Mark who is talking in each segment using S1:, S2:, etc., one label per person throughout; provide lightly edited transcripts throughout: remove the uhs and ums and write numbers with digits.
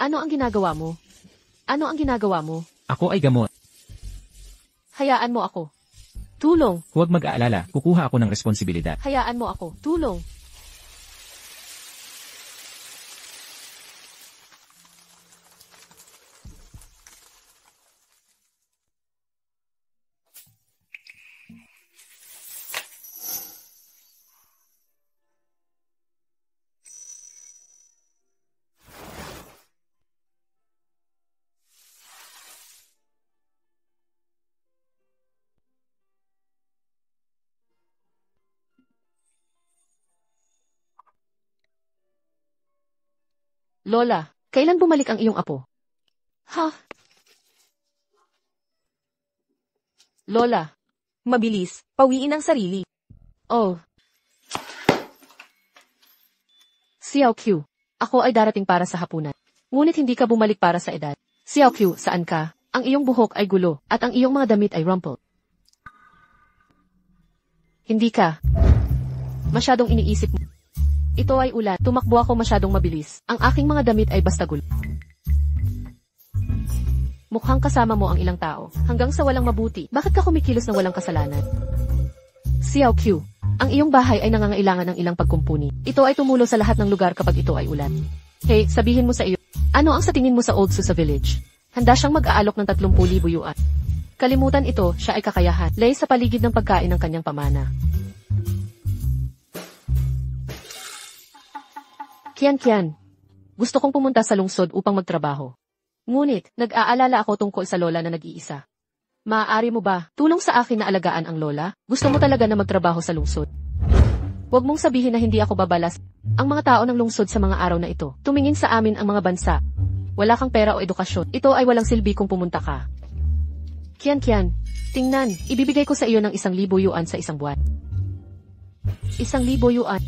S1: Ano ang ginagawa mo? Ano ang ginagawa mo?
S2: Ako ay gamot.
S1: Hayaan mo ako. Tulong.
S2: Huwag mag-aalala, kukuha ako ng responsibilidad.
S1: Hayaan mo ako. Tulong. Lola, kailan bumalik ang iyong apo? Ha? Lola,
S3: Mabilis, pawiin ang sarili.
S1: oh. Xiao Q, ako ay darating para sa hapunan. Ngunit hindi ka bumalik para sa edad. Xiao Q, saan ka? Ang iyong buhok ay gulo, at ang iyong mga damit ay rumpled. Hindi ka. Masyadong iniisip mo. Ito ay ulan, tumakbo ako masyadong mabilis. Ang aking mga damit ay basta gulo. Mukhang kasama mo ang ilang tao. Hanggang sa walang mabuti, bakit ka kumikilos ng walang kasalanan? Xiao Q, ang iyong bahay ay nangangailangan ng ilang pagkumpuni. Ito ay tumulo sa lahat ng lugar kapag ito ay ulan. Hey, sabihin mo sa iyo, ano ang sa tingin mo sa Old Susa Village? Handa siyang mag-aalok ng 30,000 yuan. Kalimutan ito, siya ay kakayahan. Lay sa paligid ng pagkain ng kanyang pamana. Kian, gusto kong pumunta sa lungsod upang magtrabaho. Ngunit, nag-aalala ako tungkol sa lola na nag-iisa. Maaari mo ba, tulong sa akin na alagaan ang lola? Gusto mo talaga na magtrabaho sa lungsod? Huwag mong sabihin na hindi ako babalas. Ang mga tao ng lungsod sa mga araw na ito, tumingin sa amin ang mga bansa. Wala kang pera o edukasyon. Ito ay walang silbi kung pumunta ka. Kian, tingnan, ibibigay ko sa iyo ng 1,000 yuan sa isang buwan. 1,000 yuan.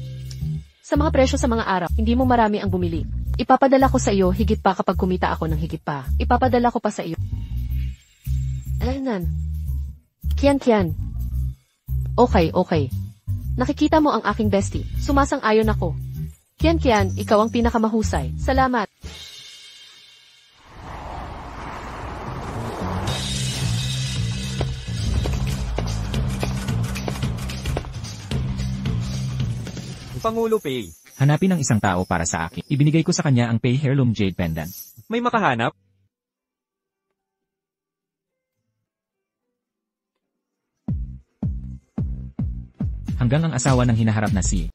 S1: Sa mga presyo sa mga araw, hindi mo marami ang bumili. Ipapadala ko sa iyo higit pa kapag kumita ako ng higit pa. Ipapadala ko pa sa iyo. Alaynan. Kian. Okay. Nakikita mo ang aking bestie. Sumasang-ayon ako. Kian, ikaw ang pinakamahusay. Salamat.
S4: Pangulo Pei.
S2: Hanapin ang isang tao para sa akin. Ibinigay ko sa kanya ang Pei Heirloom Jade Pendant.
S4: May makahanap?
S2: Hanggang ang asawa ng hinaharap na si.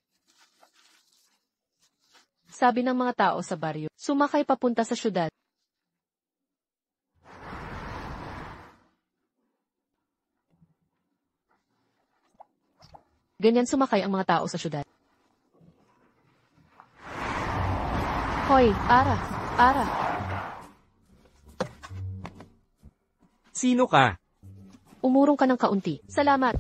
S1: Sabi ng mga tao sa baryo, sumakay papunta sa syudad. Ganyan sumakay ang mga tao sa syudad. Hoy, Ara.
S4: Sino ka?
S1: Umurong ka ng kaunti. Salamat.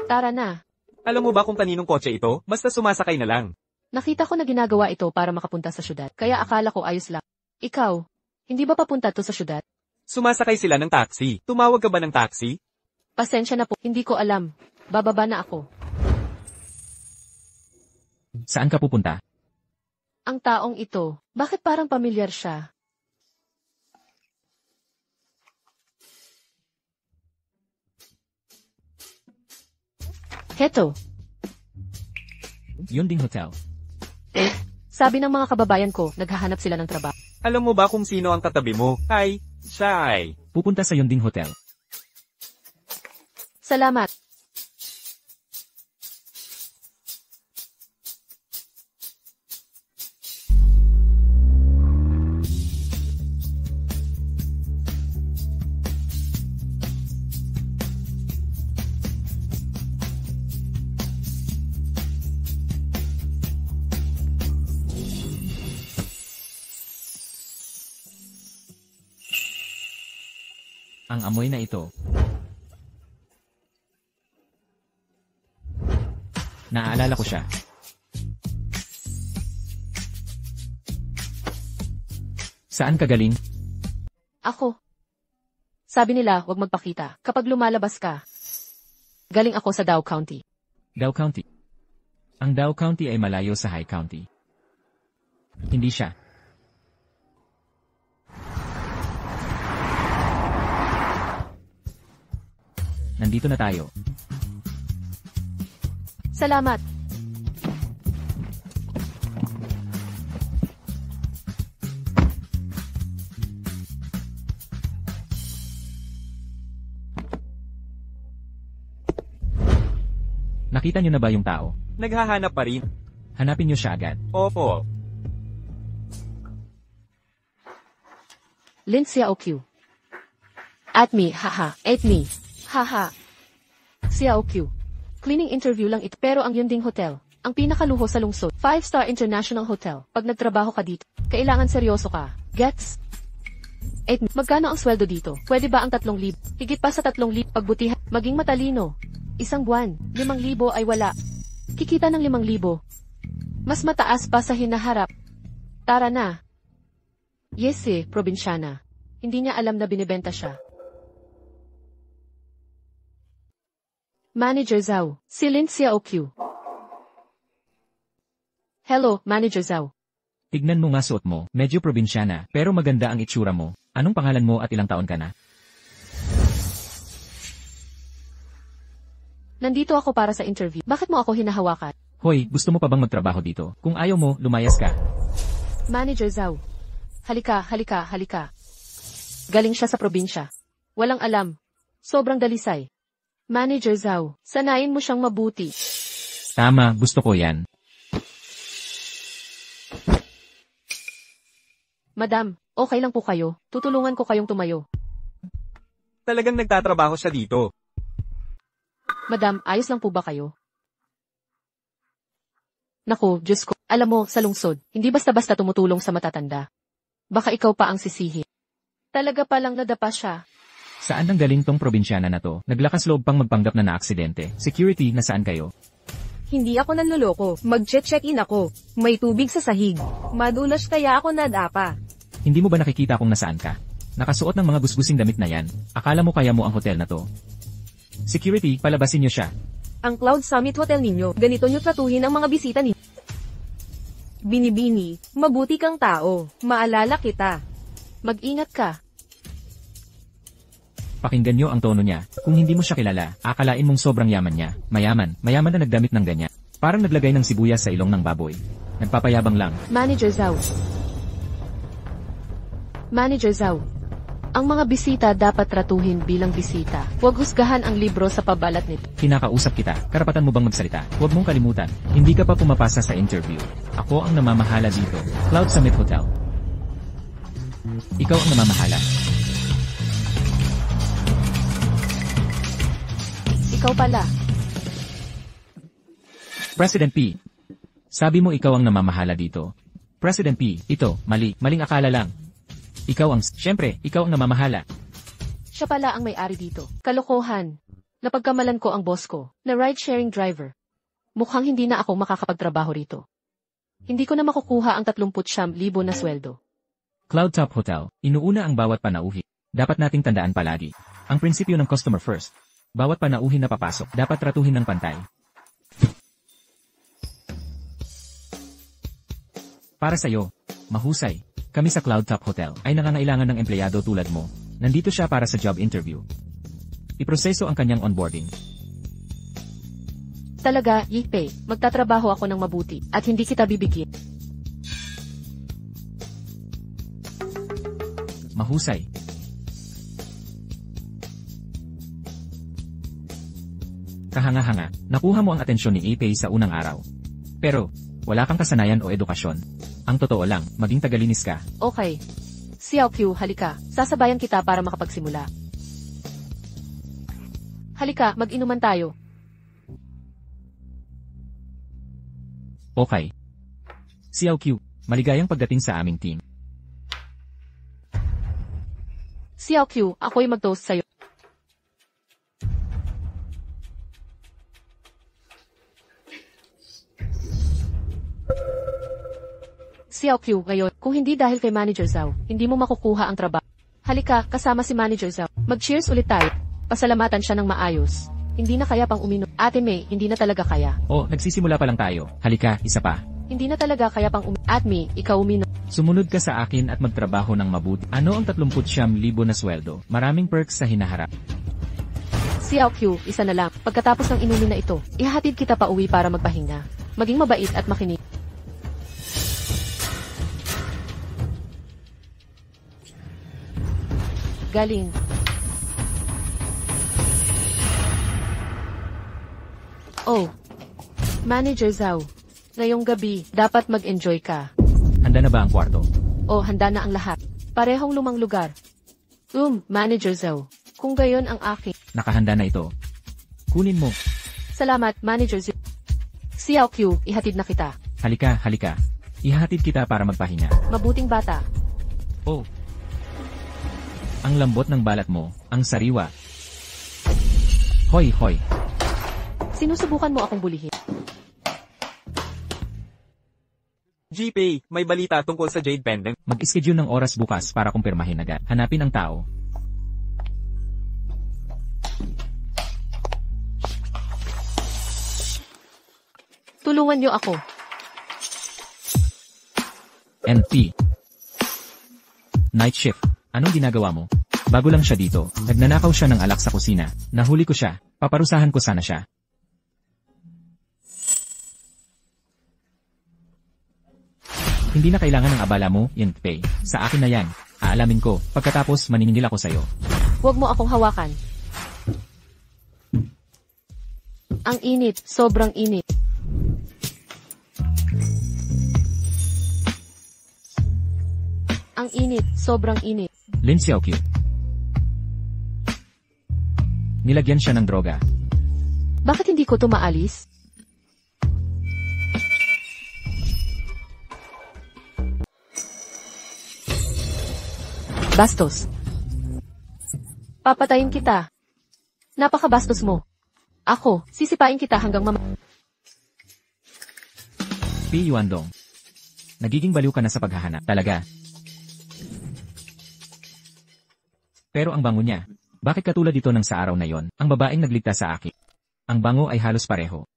S1: Tara na.
S4: Alam mo ba kung kaninong kotse ito? Basta sumasakay na lang.
S1: Nakita ko na ginagawa ito para makapunta sa syudad, kaya akala ko ayos lang. Ikaw, hindi ba papunta to sa syudad?
S4: Sumasakay sila ng taxi. Tumawag ka ba ng taxi?
S1: Pasensya na po, hindi ko alam. Bababa na ako.
S2: Saan ka pupunta?
S1: Ang taong ito, bakit parang pamilyar siya? Heto.
S2: Yun ding hotel.
S1: Sabi ng mga kababayan ko, naghahanap sila ng trabaho.
S4: Alam mo ba kung sino ang katabi mo? Hi, Shai.
S2: Pupunta sa yun ding hotel.
S1: Salamat.
S2: Ang amoy na ito. Naaalala ko siya. Saan ka galing?
S1: Ako. Sabi nila, huwag magpakita. Kapag lumalabas ka. Galing ako sa Dao County.
S2: Dao County. Ang Dao County ay malayo sa High County. Hindi siya. Nandito na tayo.
S1: Salamat.
S2: Nakita niyo na ba yung tao?
S4: Naghahanap pa rin.
S2: Hanapin niyo siya agad.
S4: Opo.
S1: Lin Xiaoqiu. At me, haha. At me. Haha. Xiaoqiu. Cleaning interview lang ito pero ang yun ding hotel. Ang pinakaluho sa lungsod. 5-star international hotel. Pag nagtrabaho ka dito, kailangan seryoso ka. Gets? At me. Magkano ang sweldo dito? Pwede ba ang 3,000? Higit pa sa 3,000 pagbutihan. Maging matalino. Isang buwan, 5,000 ay wala. Kikita ng 5,000. Mas mataas pa sa hinaharap. Tara na. Yes probinsyana. Hindi niya alam na binibenta siya. Manager Zhao, si Lin Xiaoqiu. Hello, Manager Zhao.
S2: Tignan mo nga suot mo, medyo probinsyana, pero maganda ang itsura mo. Anong pangalan mo at ilang taon ka na?
S1: Nandito ako para sa interview. Bakit mo ako hinahawakan?
S2: Hoy, gusto mo pa bang magtrabaho dito? Kung ayaw mo, lumayas ka.
S1: Manager Zhao. Halika, halika, halika. Galing siya sa probinsya. Walang alam. Sobrang dalisay. Manager Zhao, sanayin mo siyang mabuti.
S2: Tama, gusto ko yan.
S1: Madam, okay lang po kayo. Tutulungan ko kayong tumayo.
S4: Talagang nagtatrabaho siya dito.
S1: Madam, ayos lang po ba kayo? Naku, Diyos ko. Alam mo, sa lungsod, hindi basta-basta tumutulong sa matatanda. Baka ikaw pa ang sisihi. Talaga palang nadapa siya.
S2: Saan nang galing tong probinsyana na to? Naglakas loob pang magpanggap na naaksidente. Security, nasaan kayo?
S3: Hindi ako nanloloko. Mag-check-in ako. May tubig sa sahig. Madulas kaya ako nadapa.
S2: Hindi mo ba nakikita kung nasaan ka? Nakasuot ng mga gusgusing damit na yan. Akala mo kaya mo ang hotel na to? Security, palabasin niyo siya.
S3: Ang Cloud Summit Hotel ninyo, ganito nyo tratuhin ang mga bisita ninyo. Binibini, mabuti kang tao. Maalala kita.
S1: Mag-ingat ka.
S2: Pakinggan niyo ang tono niya. Kung hindi mo siya kilala, akalain mong sobrang yaman niya. Mayaman na nagdamit ng ganyan. Parang naglagay ng sibuyas sa ilong ng baboy. Nagpapayabang lang.
S1: Manager Zhao. Manager Zhao. Ang mga bisita dapat tratuhin bilang bisita. Huwag husgahan ang libro sa pabalat nito.
S2: Kinakausap kita, karapatan mo bang magsalita? Huwag mong kalimutan, hindi ka pa pumapasa sa interview. Ako ang namamahala dito. Cloud Summit Hotel. Ikaw ang namamahala.
S1: Ikaw pala.
S2: President P. Sabi mo ikaw ang namamahala dito. President P, ito, maling akala lang. Siyempre, ikaw ang namamahala.
S1: Siya pala ang may-ari dito. Kalokohan. Napagkamalan ko ang boss ko, na ride-sharing driver. Mukhang hindi na ako makakapagtrabaho rito. Hindi ko na makukuha ang 39,000 na sweldo.
S2: Cloud Top Hotel, inuuna ang bawat panauhi. Dapat nating tandaan palagi. Ang prinsipyo ng customer first. Bawat panauhin na papasok, dapat tratuhin ng pantay. Para sa'yo, mahusay. Kami sa Cloud Top Hotel ay nangangailangan ng empleyado tulad mo. Nandito siya para sa job interview. Iproseso ang kanyang onboarding.
S1: Talaga, Yipei, magtatrabaho ako ng mabuti at hindi kita bibigyan.
S2: Mahusay. Kahanga-hanga, nakuha mo ang atensyon ni Yipei sa unang araw. Pero, wala kang kasanayan o edukasyon. Ang totoo lang, maging tagalinis ka.
S1: Okay. Xiaoqiu, halika. Sasabayan kita para makapagsimula. Halika, mag-inuman tayo.
S2: Okay. Xiaoqiu, maligayang pagdating sa aming team.
S1: Xiaoqiu, ako'y mag-toast sa'yo. Xiaoqiu, ngayon, kung hindi dahil kay Manager Zhao, hindi mo makukuha ang trabaho. Halika, kasama si Manager Zhao. Mag-cheers ulit tayo. Pasalamatan siya ng maayos. Hindi na kaya pang uminom. Ate May, hindi na talaga kaya.
S2: Oh, nagsisimula pa lang tayo. Halika, isa pa.
S1: Hindi na talaga kaya pang At me, ikaw uminom.
S2: Sumunod ka sa akin at magtrabaho ng mabuti. Ano ang 39,000 na sweldo? Maraming perks sa hinaharap.
S1: Xiao Q, isa na lang. Pagkatapos ng inumin na ito, ihahatid kita pa uwi para magpahinga. Maging mabait at makinig. Galing. Oh. Manager Zhao. Ngayong gabi, dapat mag-enjoy ka.
S2: Handa na ba ang kwarto?
S1: Oh, handa na ang lahat. Parehong lumang lugar. Manager Zhao. Kung gayon ang akin.
S2: Nakahanda na ito. Kunin mo.
S1: Salamat, Manager Zhao. Xiao Q, ihatid na kita.
S2: Halika, halika. Ihahatid kita para magpahinga.
S1: Mabuting bata.
S2: Oh. Ang lambot ng balat mo, ang sariwa. Hoy, hoy.
S1: Sinusubukan mo akong bulihin.
S4: GP, may balita tungkol sa Jade Pendant.
S2: Mag-schedule ng oras bukas para kumpirmahin agad. Hanapin ang tao.
S1: Tulungan niyo ako.
S2: NP. Night shift. Anong ginagawa mo? Bago lang siya dito. Nagnanakaw siya ng alak sa kusina. Nahuli ko siya. Paparusahan ko sana siya. Hindi na kailangan ng abala mo, Yen-Pei. Sa akin na yan. Aalamin ko. Pagkatapos, maniningil ako sa'yo.
S1: Huwag mo akong hawakan. Ang init, sobrang init. Ang init, sobrang init.
S2: Lin Xiaoqiu. Nilagyan siya ng droga.
S1: Bakit hindi ko to maalis? Bastos. Papatayin kita. Napakabastos mo. Ako, sisipain kita hanggang
S2: Pi Yuandong. Nagiging baliw ka na sa paghahanap. Talaga. Pero ang bango niya. Bakit katulad dito ng sa araw na yon? Ang babaeng nagligtas sa akin. Ang bango ay halos pareho.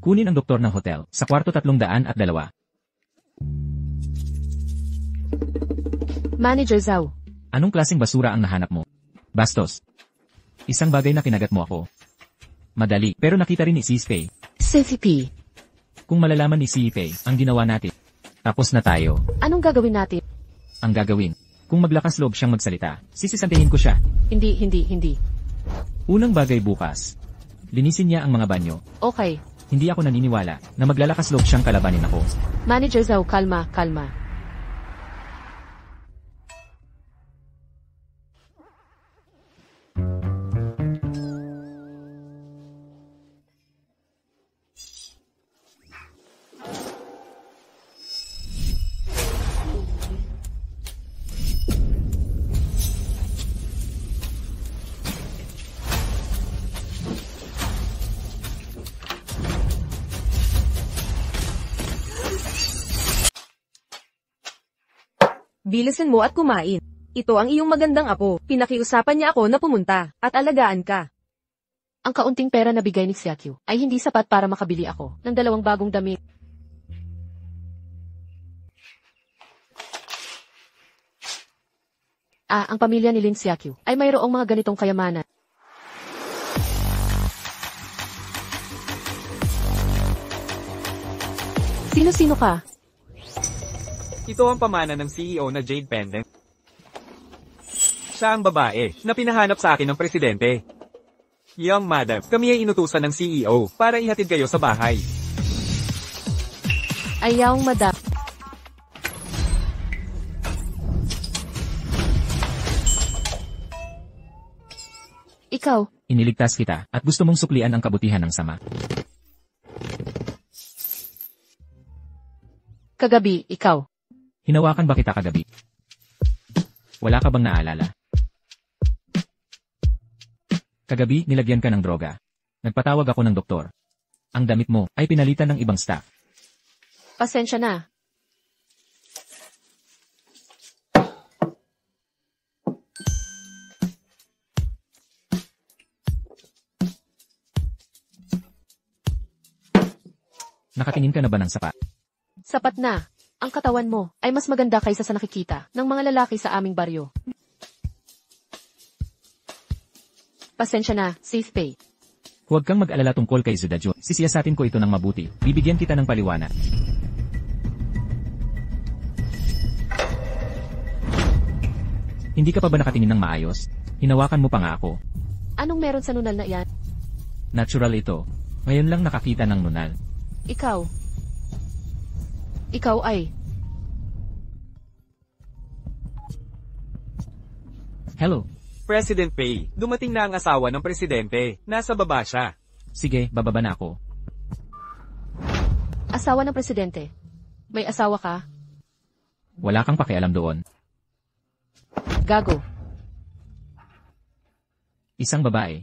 S2: Kunin ang doktor ng hotel sa kwarto 302.
S1: Manager Zhao.
S2: Anong klaseng basura ang nahanap mo? Bastos. Isang bagay na kinagat mo ako. Madali, pero nakita rin ni Sipei.
S1: CVP.
S2: Kung malalaman ni Sipei ang ginawa natin, tapos na tayo.
S1: Anong gagawin natin?
S2: Ang gagawin, kung maglakas loob siyang magsalita, sisisantihin ko siya.
S1: Hindi.
S2: Unang bagay bukas. Linisin niya ang mga banyo.
S1: Okay.
S2: Hindi ako naniniwala na maglalakas loob siyang kalabanin ako.
S1: Manager Zhao, kalma.
S3: Bilisan mo at kumain. Ito ang iyong magandang apo. Pinakiusapan niya ako na pumunta at alagaan ka.
S1: Ang kaunting pera na bigay ni Xiaoqiu ay hindi sapat para makabili ako ng 2 bagong damit. Ang pamilya ni Lin Xiaoqiu ay mayroong mga ganitong kayamanan. Sino-sino ka?
S4: Ito ang pamana ng CEO na Jade Pendant. Siya ang babae na pinahanap sa akin ng presidente. Young madam, kami ay inutusan ng CEO para ihatid kayo sa bahay.
S1: Ayaw, madam. Ikaw,
S2: Iniligtas kita at gusto mong suklian ang kabutihan ng sama.
S1: kagabi, ikaw.
S2: Hinawakan ba kita kagabi? Wala ka bang naalala? Kagabi, nilagyan ka ng droga. Nagpatawag ako ng doktor. Ang damit mo ay pinalitan ng ibang staff.
S1: Pasensya na.
S2: Nakatingin ka na ba ng sapat?
S1: Sapat na. Ang katawan mo ay mas maganda kaysa sa nakikita ng mga lalaki sa aming baryo. Pasensya na, safe pay.
S2: Huwag kang mag-alala tungkol kay Zudajo. Sisiyasatin ko ito ng mabuti. Bibigyan kita ng paliwanag. Hindi ka pa ba nakatingin ng maayos? Hinawakan mo pa nga ako.
S1: Anong meron sa nunal na iyan?
S2: Natural ito. Ngayon lang nakakita ng nunal.
S1: Ikaw. Ikaw ay.
S2: Hello.
S4: President Pay, dumating na ang asawa ng presidente. Nasa baba siya.
S2: Sige, bababa na ako.
S1: Asawa ng presidente. May asawa ka?
S2: Wala kang pakialam doon.
S1: Gago.
S2: Isang babae.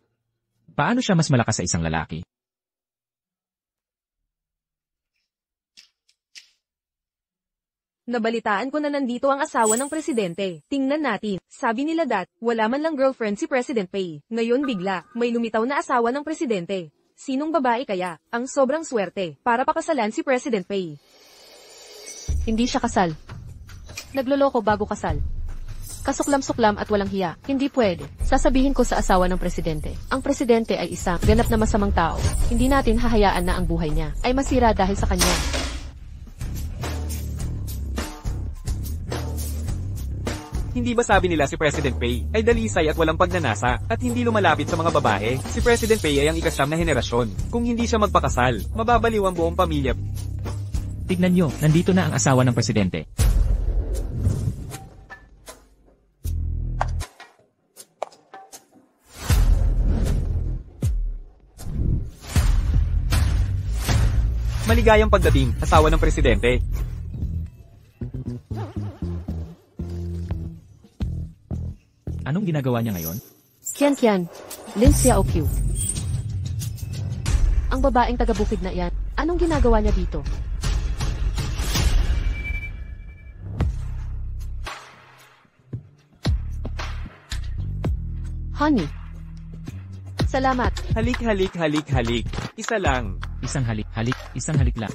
S2: Paano siya mas malakas sa isang lalaki?
S3: Nabalitaan ko na nandito ang asawa ng presidente. Tingnan natin. Sabi nila wala man lang girlfriend si President Pay. Ngayon bigla, may lumitaw na asawa ng presidente. Sinong babae kaya? Ang sobrang swerte para pakasalan si President Pay.
S1: Hindi siya kasal. Nagloloko bago kasal. Kasuklam-suklam at walang hiya. Hindi pwede. Sasabihin ko sa asawa ng presidente. Ang presidente ay isang ganap na masamang tao. Hindi natin hahayaan na ang buhay niya ay masira dahil sa kanya.
S4: Hindi ba sabi nila si President Pay ay dalisay at walang pagnanasa at hindi lumalapit sa mga babae? Si President Pay ay ang ikasyam na henerasyon. Kung hindi siya magpakasal, mababaliw ang buong pamilya.
S2: Tignan nyo, nandito na ang asawa ng presidente.
S4: Maligayang pagdating, asawa ng presidente.
S2: Anong ginagawa niya ngayon?
S1: Kian, Lin Xiaoqiu. Ang babaeng taga-bukid na iyan, anong ginagawa niya dito? Honey. Salamat.
S4: Halik. Isa lang.
S2: Isang halik lang.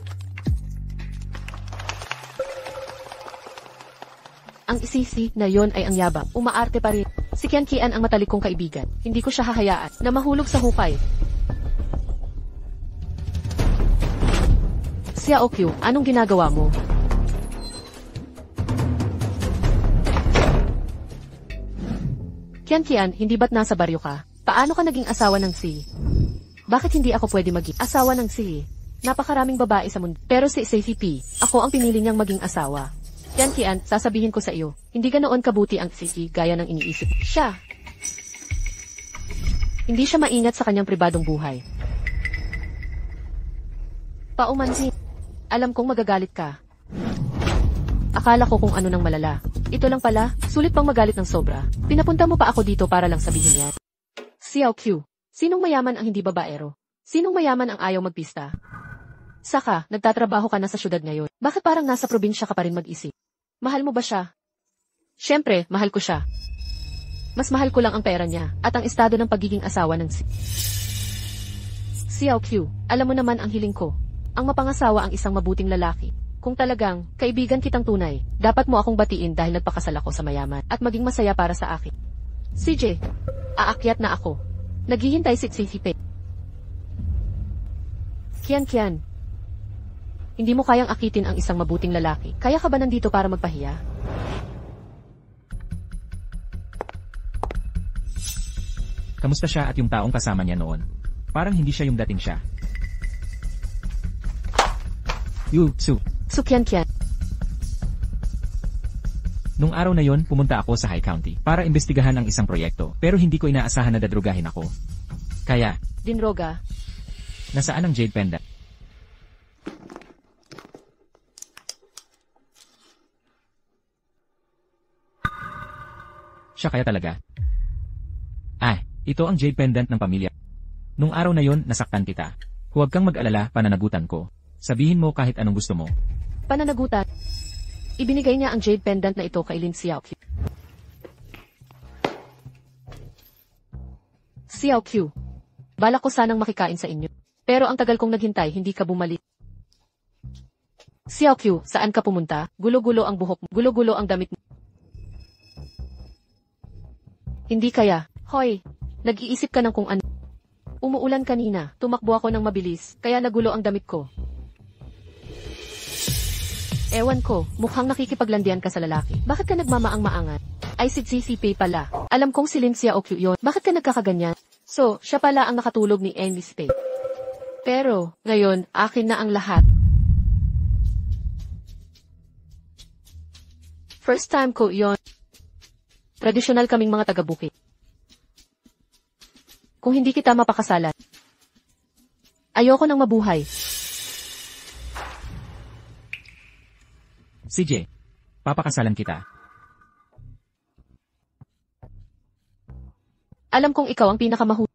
S1: Ang isisi na yon ay ang yabang. Umaarte pa rin. Si Kian ang matalikong kaibigan. Hindi ko siya hahayaan na mahulog sa hukay. Xiaoqiu, anong ginagawa mo? Kian, hindi ba't nasa baryo ka? Paano ka naging asawa ng si? Bakit hindi ako pwede maging asawa ng si? Napakaraming babae sa mundo. Pero si CCP, ako ang pinili niyang maging asawa. Kian, sasabihin ko sa iyo, hindi ganoon kabuti ang CC gaya ng iniisip siya. Hindi siya maingat sa kanyang pribadong buhay. Paumanhin. Alam kong magagalit ka. Akala ko kung ano nang malala. Ito lang pala, sulit pang magalit ng sobra. Pinapunta mo pa ako dito para lang sabihin yan. Xiaoqiu, sinong mayaman ang hindi babaero? Sinong mayaman ang ayaw magpista? Saka, nagtatrabaho ka na sa syudad ngayon. Bakit parang nasa probinsya ka pa rin mag-isip? Mahal mo ba siya? Siyempre, mahal ko siya. Mas mahal ko lang ang pera niya at ang estado ng pagiging asawa ng Xiaoqiu, alam mo naman ang hiling ko. Ang mapangasawa ang isang mabuting lalaki. Kung talagang kaibigan kitang tunay, dapat mo akong batiin dahil nagpakasal ako sa mayaman at maging masaya para sa akin. CJ, aakyat na ako. Naghihintay si Xiaoqiu. Kian. Hindi mo kayang akitin ang isang mabuting lalaki. Kaya ka ba nandito para magpahiya?
S2: Kamusta siya at yung taong kasama niya noon? Parang hindi siya yung dating siya.
S1: Kian.
S2: Nung araw na yon, pumunta ako sa High County para imbestigahan ang isang proyekto, pero hindi ko inaasahan na dadrugahin ako. Kaya,
S1: Dinroga.
S2: nasaan ang Jade Pendant? Siya kaya talaga? Ito ang Jade Pendant ng pamilya. Nung araw na yon, nasaktan kita. Huwag kang mag-alala, pananagutan ko. Sabihin mo kahit anong gusto mo.
S1: Pananagutan. Ibinigay niya ang Jade Pendant na ito kay Lin Xiaoqiu. Xiaoqiu, balak ko sanang makikain sa inyo. Pero ang tagal kong naghintay, hindi ka bumalik. Xiaoqiu, saan ka pumunta? Gulo-gulo ang buhok mo. Gulo-gulo ang damit mo. Hindi kaya. Hoy, nag-iisip ka ng kung ano. Umuulan kanina, tumakbo ako ng mabilis, kaya nagulo ang damit ko. Ewan ko, mukhang nakikipaglandian ka sa lalaki. Bakit ka nagmamaang-maangan? Ay si CCP pala. Alam kong si Lin Xiaoqiu yun. Bakit ka nagkakaganyan? So, siya pala ang nakatulog ni Enlis Pei. Pero, ngayon, akin na ang lahat. First time ko yon. Tradisyonal kaming mga taga-bukid. Kung hindi kita mapakasalan, ayoko nang mabuhay.
S2: CJ, papakasalan kita.
S1: Alam kong ikaw ang pinakamahu.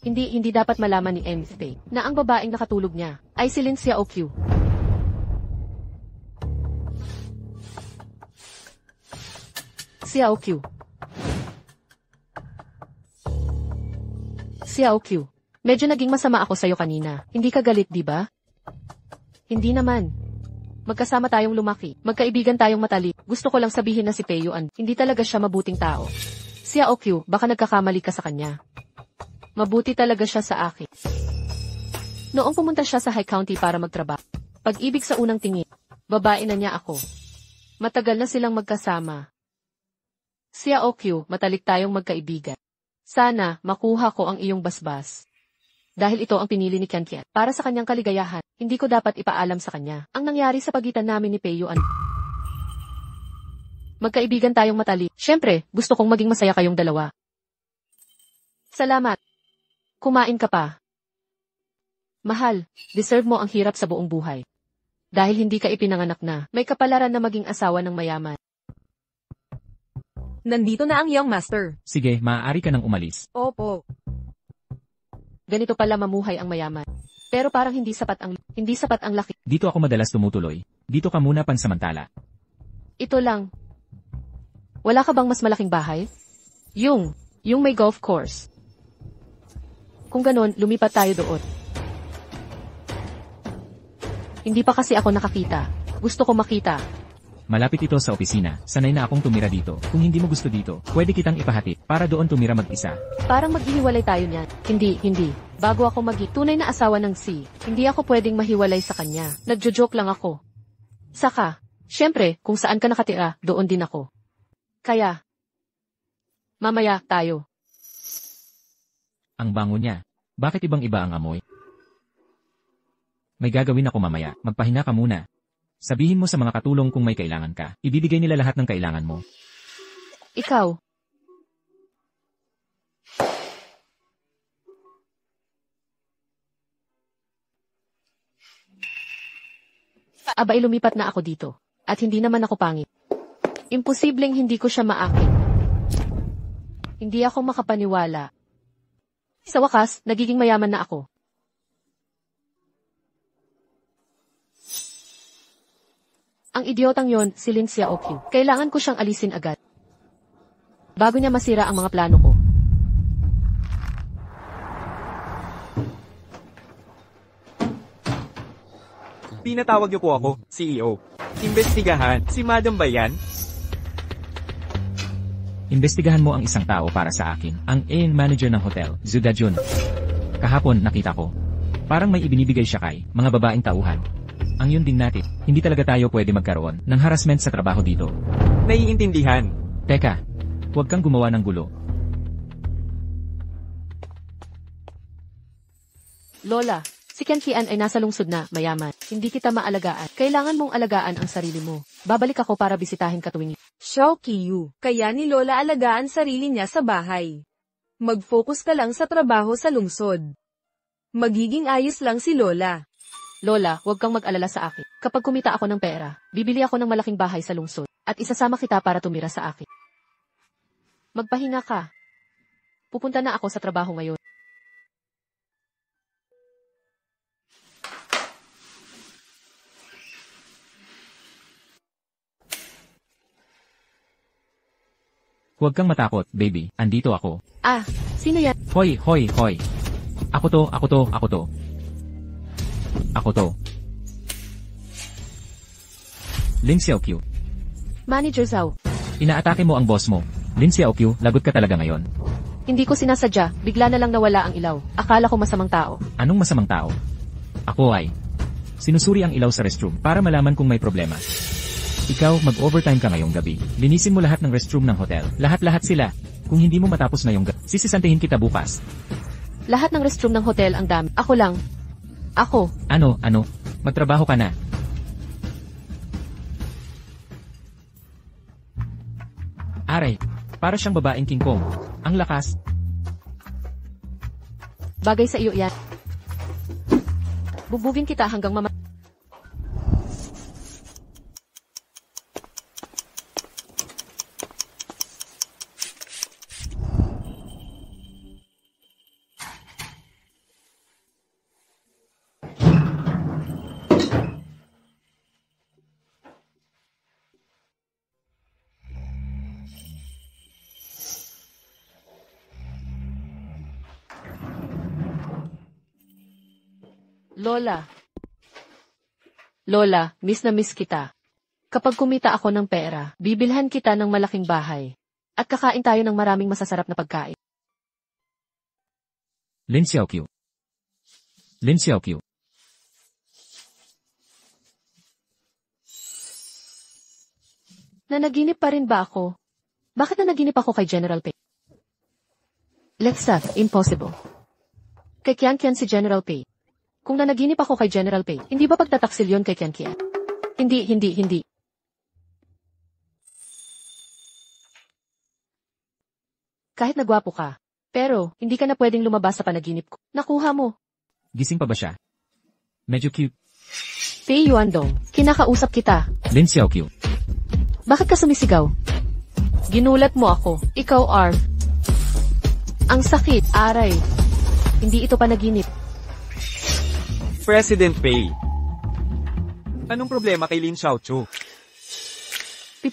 S1: Hindi dapat malaman ni Enlis Pei na ang babaeng nakatulog niya ay si Lin Xiaoqiu. Xiaoqiu. Xiaoqiu. Medyo naging masama ako sa'yo kanina. Hindi ka galit, di ba? Hindi naman. Magkasama tayong lumaki. Magkaibigan tayong matalik. Gusto ko lang sabihin na si Pei Yuan, hindi talaga siya mabuting tao. Xiaoqiu, baka nagkakamali ka sa kanya. Mabuti talaga siya sa akin. Noong pumunta siya sa High County para magtrabaho, pag-ibig sa unang tingin, babae na niya ako. Matagal na silang magkasama. Xiaoqiu, matalik tayong magkaibigan. Sana, makuha ko ang iyong basbas. Dahil ito ang pinili ni Qianqian para sa kanyang kaligayahan, hindi ko dapat ipaalam sa kanya ang nangyari sa pagitan namin ni Pei Yuan. Magkaibigan tayong matalik. Siyempre, gusto kong maging masaya kayong dalawa. Salamat. Kumain ka pa. Mahal, deserve mo ang hirap sa buong buhay. Dahil hindi ka ipinanganak na, may kapalaran na maging asawa ng mayaman.
S3: Nandito na ang young master.
S2: Sige, maaari ka nang umalis.
S3: Opo.
S1: Ganito pala mamuhay ang mayaman. Pero parang hindi sapat ang laki.
S2: Dito ako madalas tumutuloy. Dito ka muna pansamantala.
S1: Ito lang. Wala ka bang mas malaking bahay? Yung may golf course. Kung ganon, lumipat tayo doon. Hindi pa kasi ako nakakita. Gusto ko makita.
S2: Malapit ito sa opisina. Sanay na akong tumira dito. Kung hindi mo gusto dito, pwede kitang ipahati para doon tumira mag-isa.
S1: Parang maghihiwalay tayo niyan. Hindi. Bago ako tunay na asawa ng si, hindi ako pwedeng mahiwalay sa kanya. Nagjo-joke lang ako. Saka, syempre, kung saan ka nakatira, doon din ako. Kaya, mamaya tayo.
S2: Ang bango niya. Bakit ibang-iba ang amoy? May gagawin ako mamaya. Magpahinga ka muna. Sabihin mo sa mga katulong kung may kailangan ka. Ibibigay nila lahat ng kailangan mo.
S1: Ikaw. Abay lumipat na ako dito. At hindi naman ako pangit. Imposibleng hindi ko siya maakin. Hindi ako makapaniwala. Sa wakas, nagiging mayaman na ako. Ang idiotang yon, si Lin Xiaoqiu. Kailangan ko siyang alisin agad. Bago niya masira ang mga plano ko.
S4: Pinatawag niyo po ako, CEO. Imbestigahan, si Madam ba yan?
S2: Imbestigahan mo ang isang tao para sa akin, ang manager ng hotel, Zhu Dajun. Kahapon nakita ko. Parang may ibinibigay siya kay mga babaeng tauhan. Ang yun din natin, hindi talaga tayo pwede magkaroon ng harassment sa trabaho dito.
S4: Naiintindihan.
S2: Teka, huwag kang gumawa ng gulo.
S1: Lola, si Qianqian ay nasa lungsod na, mayaman. Hindi kita maalagaan. Kailangan mong alagaan ang sarili mo. Babalik ako para bisitahin ka tuwing.
S3: Xiaoqiu, kaya ni Lola alagaan sarili niya sa bahay. Mag-focus ka lang sa trabaho sa lungsod. Magiging ayos lang si Lola.
S1: Lola, huwag kang mag-alala sa akin. Kapag kumita ako ng pera, bibili ako ng malaking bahay sa lungsod, at isasama kita para tumira sa akin. Magpahinga ka. Pupunta na ako sa trabaho ngayon.
S2: Huwag kang matakot, baby. Andito ako.
S1: Ah, sino yan?
S2: Hoy, hoy, hoy. Ako to, ako to, ako to. Ako to. Lin Xiaoqiu.
S1: Manager Zhao.
S2: Inaatake mo ang boss mo. Lin Xiaoqiu, lagot ka talaga ngayon.
S1: Hindi ko sinasadya, bigla na lang nawala ang ilaw. Akala ko masamang tao.
S2: Anong masamang tao? Ako ay sinusuri ang ilaw sa restroom para malaman kung may problema. Ikaw, mag-overtime ka ngayong gabi. Linisin mo lahat ng restroom ng hotel. Lahat-lahat sila. Kung hindi mo matapos ngayong gabi, sisisantihin kita bukas.
S1: Lahat ng restroom ng hotel ang dami. Ako lang. Ako.
S2: Ano? Magtrabaho ka na. Aray, para siyang babaeng King Kong. Ang lakas.
S1: Bagay sa iyo yan. Bubugin kita hanggang mama... Lola, miss na miss kita. Kapag kumita ako ng pera, bibilhan kita ng malaking bahay. At kakain tayo ng maraming masasarap na pagkain.
S2: Lin Xiaoqiu. Lin Xiaoqiu.
S1: Nanaginip pa rin ba ako? Bakit nanaginip ako kay General Pei? Lexath, impossible. Kay Qian si General Pei. Kung nanaginip ako kay General Pei, hindi ba pagtataksil yon kay Qian? Hindi. Kahit nagwapo ka. Pero, hindi ka na pwedeng lumabas sa panaginip ko. Nakuha mo.
S2: Gising pa ba siya? Medyo cute.
S1: Pei Yuandong, kinakausap kita.
S2: Lin Xiaoqiu.
S1: Bakit ka sumisigaw? Ginulat mo ako. Ikaw, Arf. Ang sakit, aray. Hindi ito panaginip.
S4: President Pei. Anong problema kay Lin Xiaoqiu?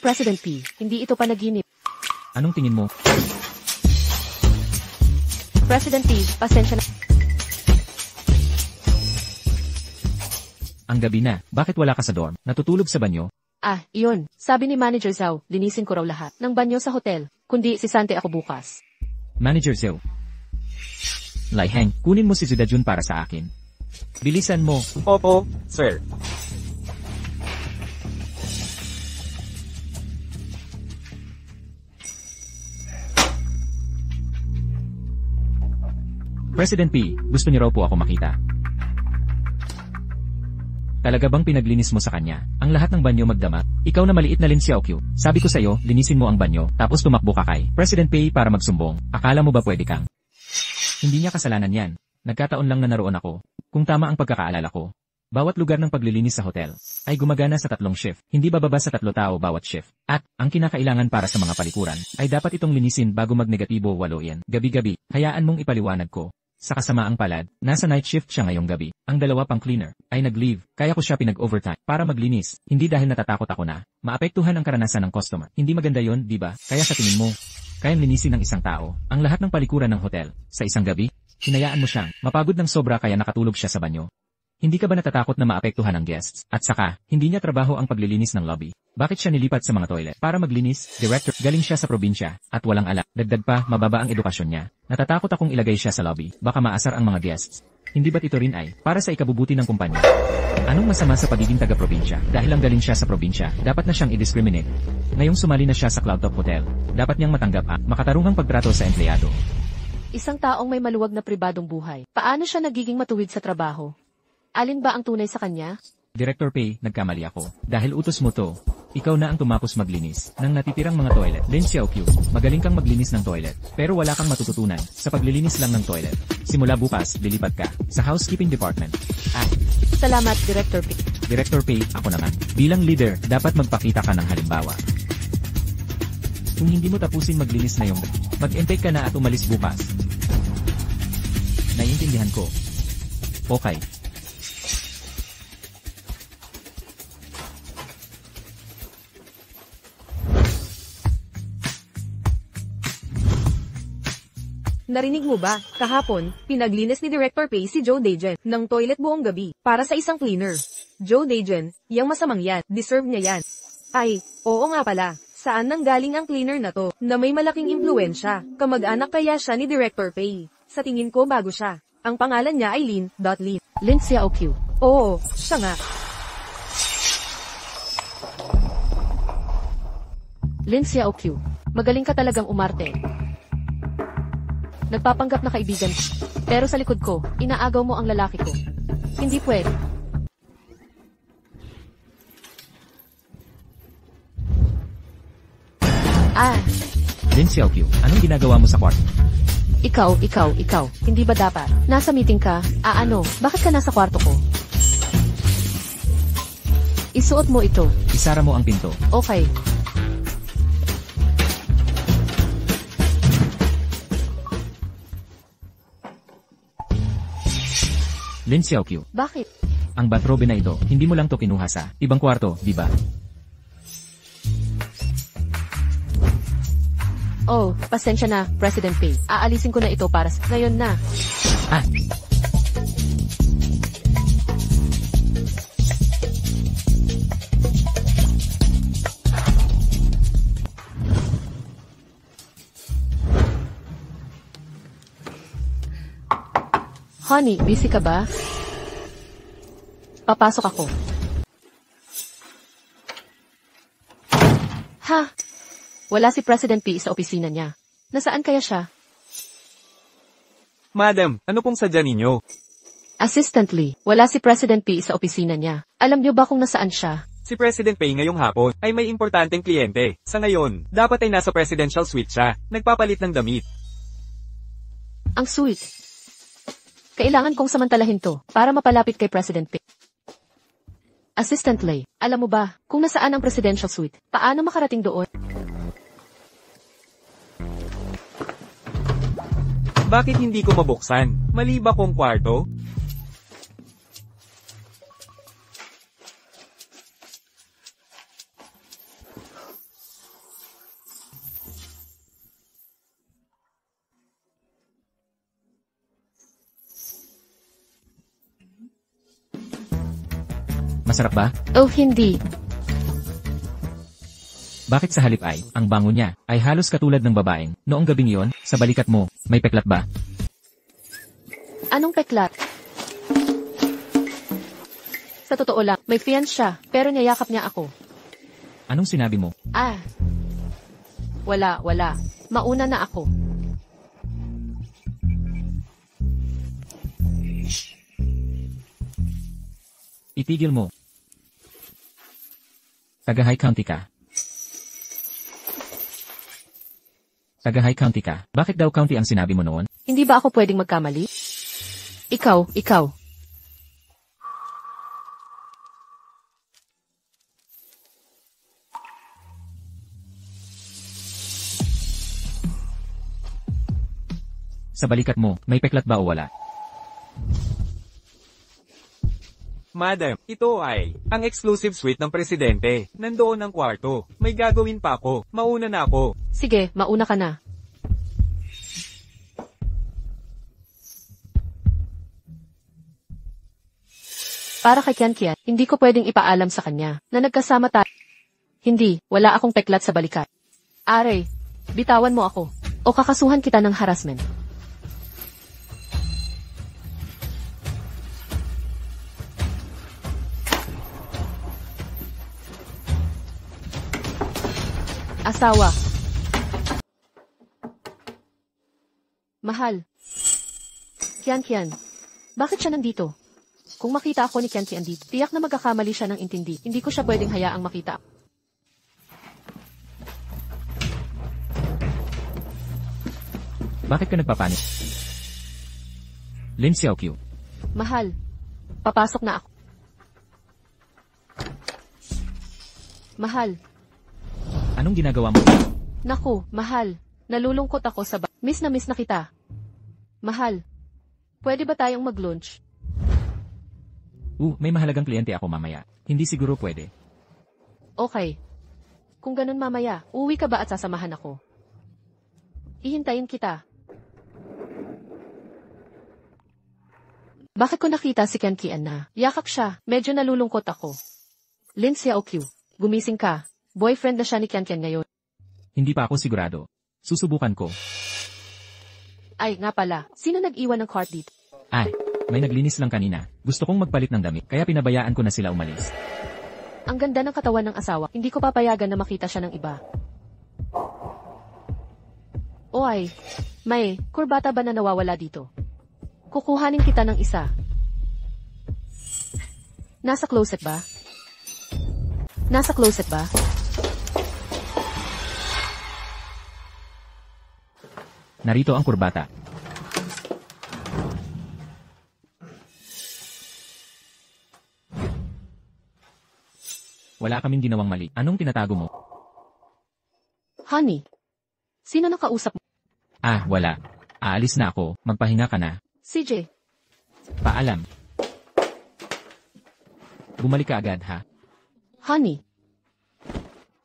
S1: President P, hindi ito panaginip.
S2: Anong tingin mo?
S1: President P, pasensya na.
S2: Ang gabi na, bakit wala ka sa dorm? Natutulog sa banyo?
S1: Ah, iyon. Sabi ni Manager Zhao, linisin ko raw lahat ng banyo sa hotel. Kundi sisante ako bukas.
S2: Manager Zhao. Lai Heng, kunin mo si Zudajun para sa akin. Bilisan mo.
S4: Opo, sir.
S2: President P, gusto niyo raw po ako makita. Talaga bang pinaglinis mo sa kanya? Ang lahat ng banyo magdama? Ikaw na maliit na Lin Xiaoqiu. Sabi ko sa'yo, linisin mo ang banyo, tapos tumakbo ka kay President Pei para magsumbong. Akala mo ba pwede kang? Hindi niya kasalanan yan. Nagkataon lang na naroon ako. Kung tama ang pagkakaalala ko. Bawat lugar ng paglilinis sa hotel ay gumagana sa 3 shift. Hindi bababa sa 3 tao bawat shift. At, ang kinakailangan para sa mga palikuran ay dapat itong linisin bago magnegatibo 8 yan. Gabi-gabi, hayaan mong ipaliwanag ko. Sa kasamaang palad, nasa night shift siya ngayong gabi. Ang 2 pang cleaner ay nag-leave, kaya ko siya pinag-overtime para maglinis. Hindi dahil natatakot ako na maapektuhan ang karanasan ng customer. Hindi maganda yon, di ba? Kaya sa tingin mo, kayang linisin ng isang tao ang lahat ng palikuran ng hotel sa isang gabi? Hinayaan mo siyang mapagod ng sobra kaya nakatulog siya sa banyo. Hindi ka ba natatakot na maapektuhan ang guests? At saka, hindi niya trabaho ang paglilinis ng lobby. Bakit siya nilipat sa mga toilet? Para maglinis, director, galing siya sa probinsya, at walang alam. Dagdag pa, mababa ang edukasyon niya. Natatakot akong ilagay siya sa lobby, baka maasar ang mga guests. Hindi ba't ito rin ay, para sa ikabubuti ng kumpanya? Anong masama sa pagiging taga-probinsya? Dahil lang galing siya sa probinsya, dapat na siyang i-discriminate. Ngayong sumali na siya sa Cloudtop Hotel, dapat niyang matanggap ang makatarungang pagtrato sa empleyado.
S1: Isang taong may maluwag na pribadong buhay. Paano siya nagiging matuwid sa trabaho? Alin ba ang tunay sa kanya?
S2: Director Pei, nagkamali ako. Dahil utos mo to, ikaw na ang tumapos maglinis ng natitirang mga toilet. Lin Xiaoqiu, magaling kang maglinis ng toilet, pero wala kang matututunan sa paglilinis lang ng toilet. Simula bukas, lilipat ka sa housekeeping department.
S1: Salamat, Director Pei.
S2: Director Pei, ako naman. Bilang leader, dapat magpakita ka ng halimbawa. Kung hindi mo tapusin maglinis na yung, mag-intake ka na at umalis bukas. Naiintindihan ko. Okay.
S3: Narinig mo ba? Kahapon, pinaglinis ni Director Pay si Joe Dagen ng toilet buong gabi para sa isang cleaner. Joe Dagen, yang masamang yan, deserve niya yan. Ay, oo nga pala. Saan nanggaling ang cleaner na to, na may malaking impluensya? Kamag-anak kaya siya ni Director Pay? Sa tingin ko bago siya. Ang pangalan niya ay Lin.
S1: Lin Xiaoqiu.
S3: Oo, siya nga.
S1: Lin Xiaoqiu. Magaling ka talagang umarte. Nagpapanggap na kaibigan. Pero sa likod ko, inaagaw mo ang lalaki ko. Hindi pwede.
S2: Lin Xiaoqiu, anong ginagawa mo sa kwarto?
S1: Ikaw. Hindi ba dapat? Nasa meeting ka? Ano? Bakit ka nasa kwarto ko? Isuot mo ito.
S2: Isara mo ang pinto.
S1: Okay.
S2: Lin Xiaoqiu,
S1: Bakit?
S2: ang bathrobe na ito, hindi mo lang to kinuha sa ibang kwarto, di ba?
S1: Oh, pasensya na, President Pay. Aalisin ko na ito para sa... Ngayon na.
S2: Ah,
S1: Honey, busy ka ba? Papasok ako. Ha? Wala si President P sa opisina niya. Nasaan kaya siya?
S4: Madam, ano pong sadya ninyo?
S1: Assistantly, wala si President P sa opisina niya. Alam niyo ba kung nasaan siya?
S4: Si President Pay ngayong hapon ay may importanteng kliyente. Sa ngayon, dapat ay nasa presidential suite siya, nagpapalit ng damit.
S1: Ang sweet. Kailangan kong samantalahin to para mapalapit kay President P. Assistant Lay, alam mo ba kung nasaan ang presidential suite? Paano makarating doon?
S4: Bakit hindi ko mabuksan? Mali ba kong kwarto?
S2: masarap ba?
S1: Oh, hindi.
S2: Bakit sa halip ay, ang bango niya, ay halos katulad ng babaeng, noong gabing iyon, sa balikat mo, may peklat ba?
S1: Anong peklat? Sa totoo lang, may fiance siya, pero niyayakap niya ako.
S2: Anong sinabi mo?
S1: Wala. Mauna na ako.
S2: Itigil mo. Taga-High County ka. Taga-High County ka. Bakit daw county ang sinabi mo noon?
S1: Hindi ba ako pwedeng magkamali? Ikaw.
S2: Sa balikat mo, may peklat ba o wala?
S4: Madam, ito ay ang exclusive suite ng presidente. Nandoon ang kwarto. May gagawin pa ako. Mauna na ako.
S1: Sige, mauna ka na. Para kay Kian, hindi ko pwedeng ipaalam sa kanya na nagkasama tayo. Hindi, wala akong peklat sa balikat. Are, bitawan mo ako o kakasuhan kita ng harassment. Asawa. Mahal. Kian. Bakit siya nandito? Kung makita ako ni Kian dito, tiyak na magkakamali siya ng intindi. Hindi ko siya pwedeng hayaang makita.
S2: Bakit ka nagpapanik? Lin Xiaoqiu.
S1: Mahal. Papasok na ako. Mahal.
S2: Anong ginagawa mo?
S1: Naku, mahal. Nalulungkot ako sa miss na kita. Mahal. Pwede ba tayong mag-lunch?
S2: May mahalagang kliyente ako mamaya. Hindi siguro pwede.
S1: Okay. Kung ganun mamaya, uwi ka ba at sasamahan ako? Ihintayin kita. Bakit ko nakita si Ken Kian na? Yakak siya. Medyo nalulungkot ako. Lin Xiaoqiu, gumising ka. Boyfriend na siya ni Ken Kian ngayon.
S2: Hindi pa ako sigurado. Susubukan ko.
S1: Ay, nga pala. Sino nag-iwan ng cart dito?
S2: Ay, may naglinis lang kanina. Gusto kong magpalit ng damit, kaya pinabayaan ko na sila umalis.
S1: Ang ganda ng katawan ng asawa. Hindi ko papayagan na makita siya ng iba. O ay, may kurbata ba na nawawala dito? Kukuhanin kita ng isa. Nasa closet ba? Nasa closet ba?
S2: Narito ang kurbata. Wala kaming ginawang mali. Anong tinatago mo?
S1: Honey, sino nakausap mo?
S2: Ah, wala. Aalis na ako. Magpahinga ka na.
S1: CJ,
S2: Paalam. Bumalik ka agad, ha?
S1: honey.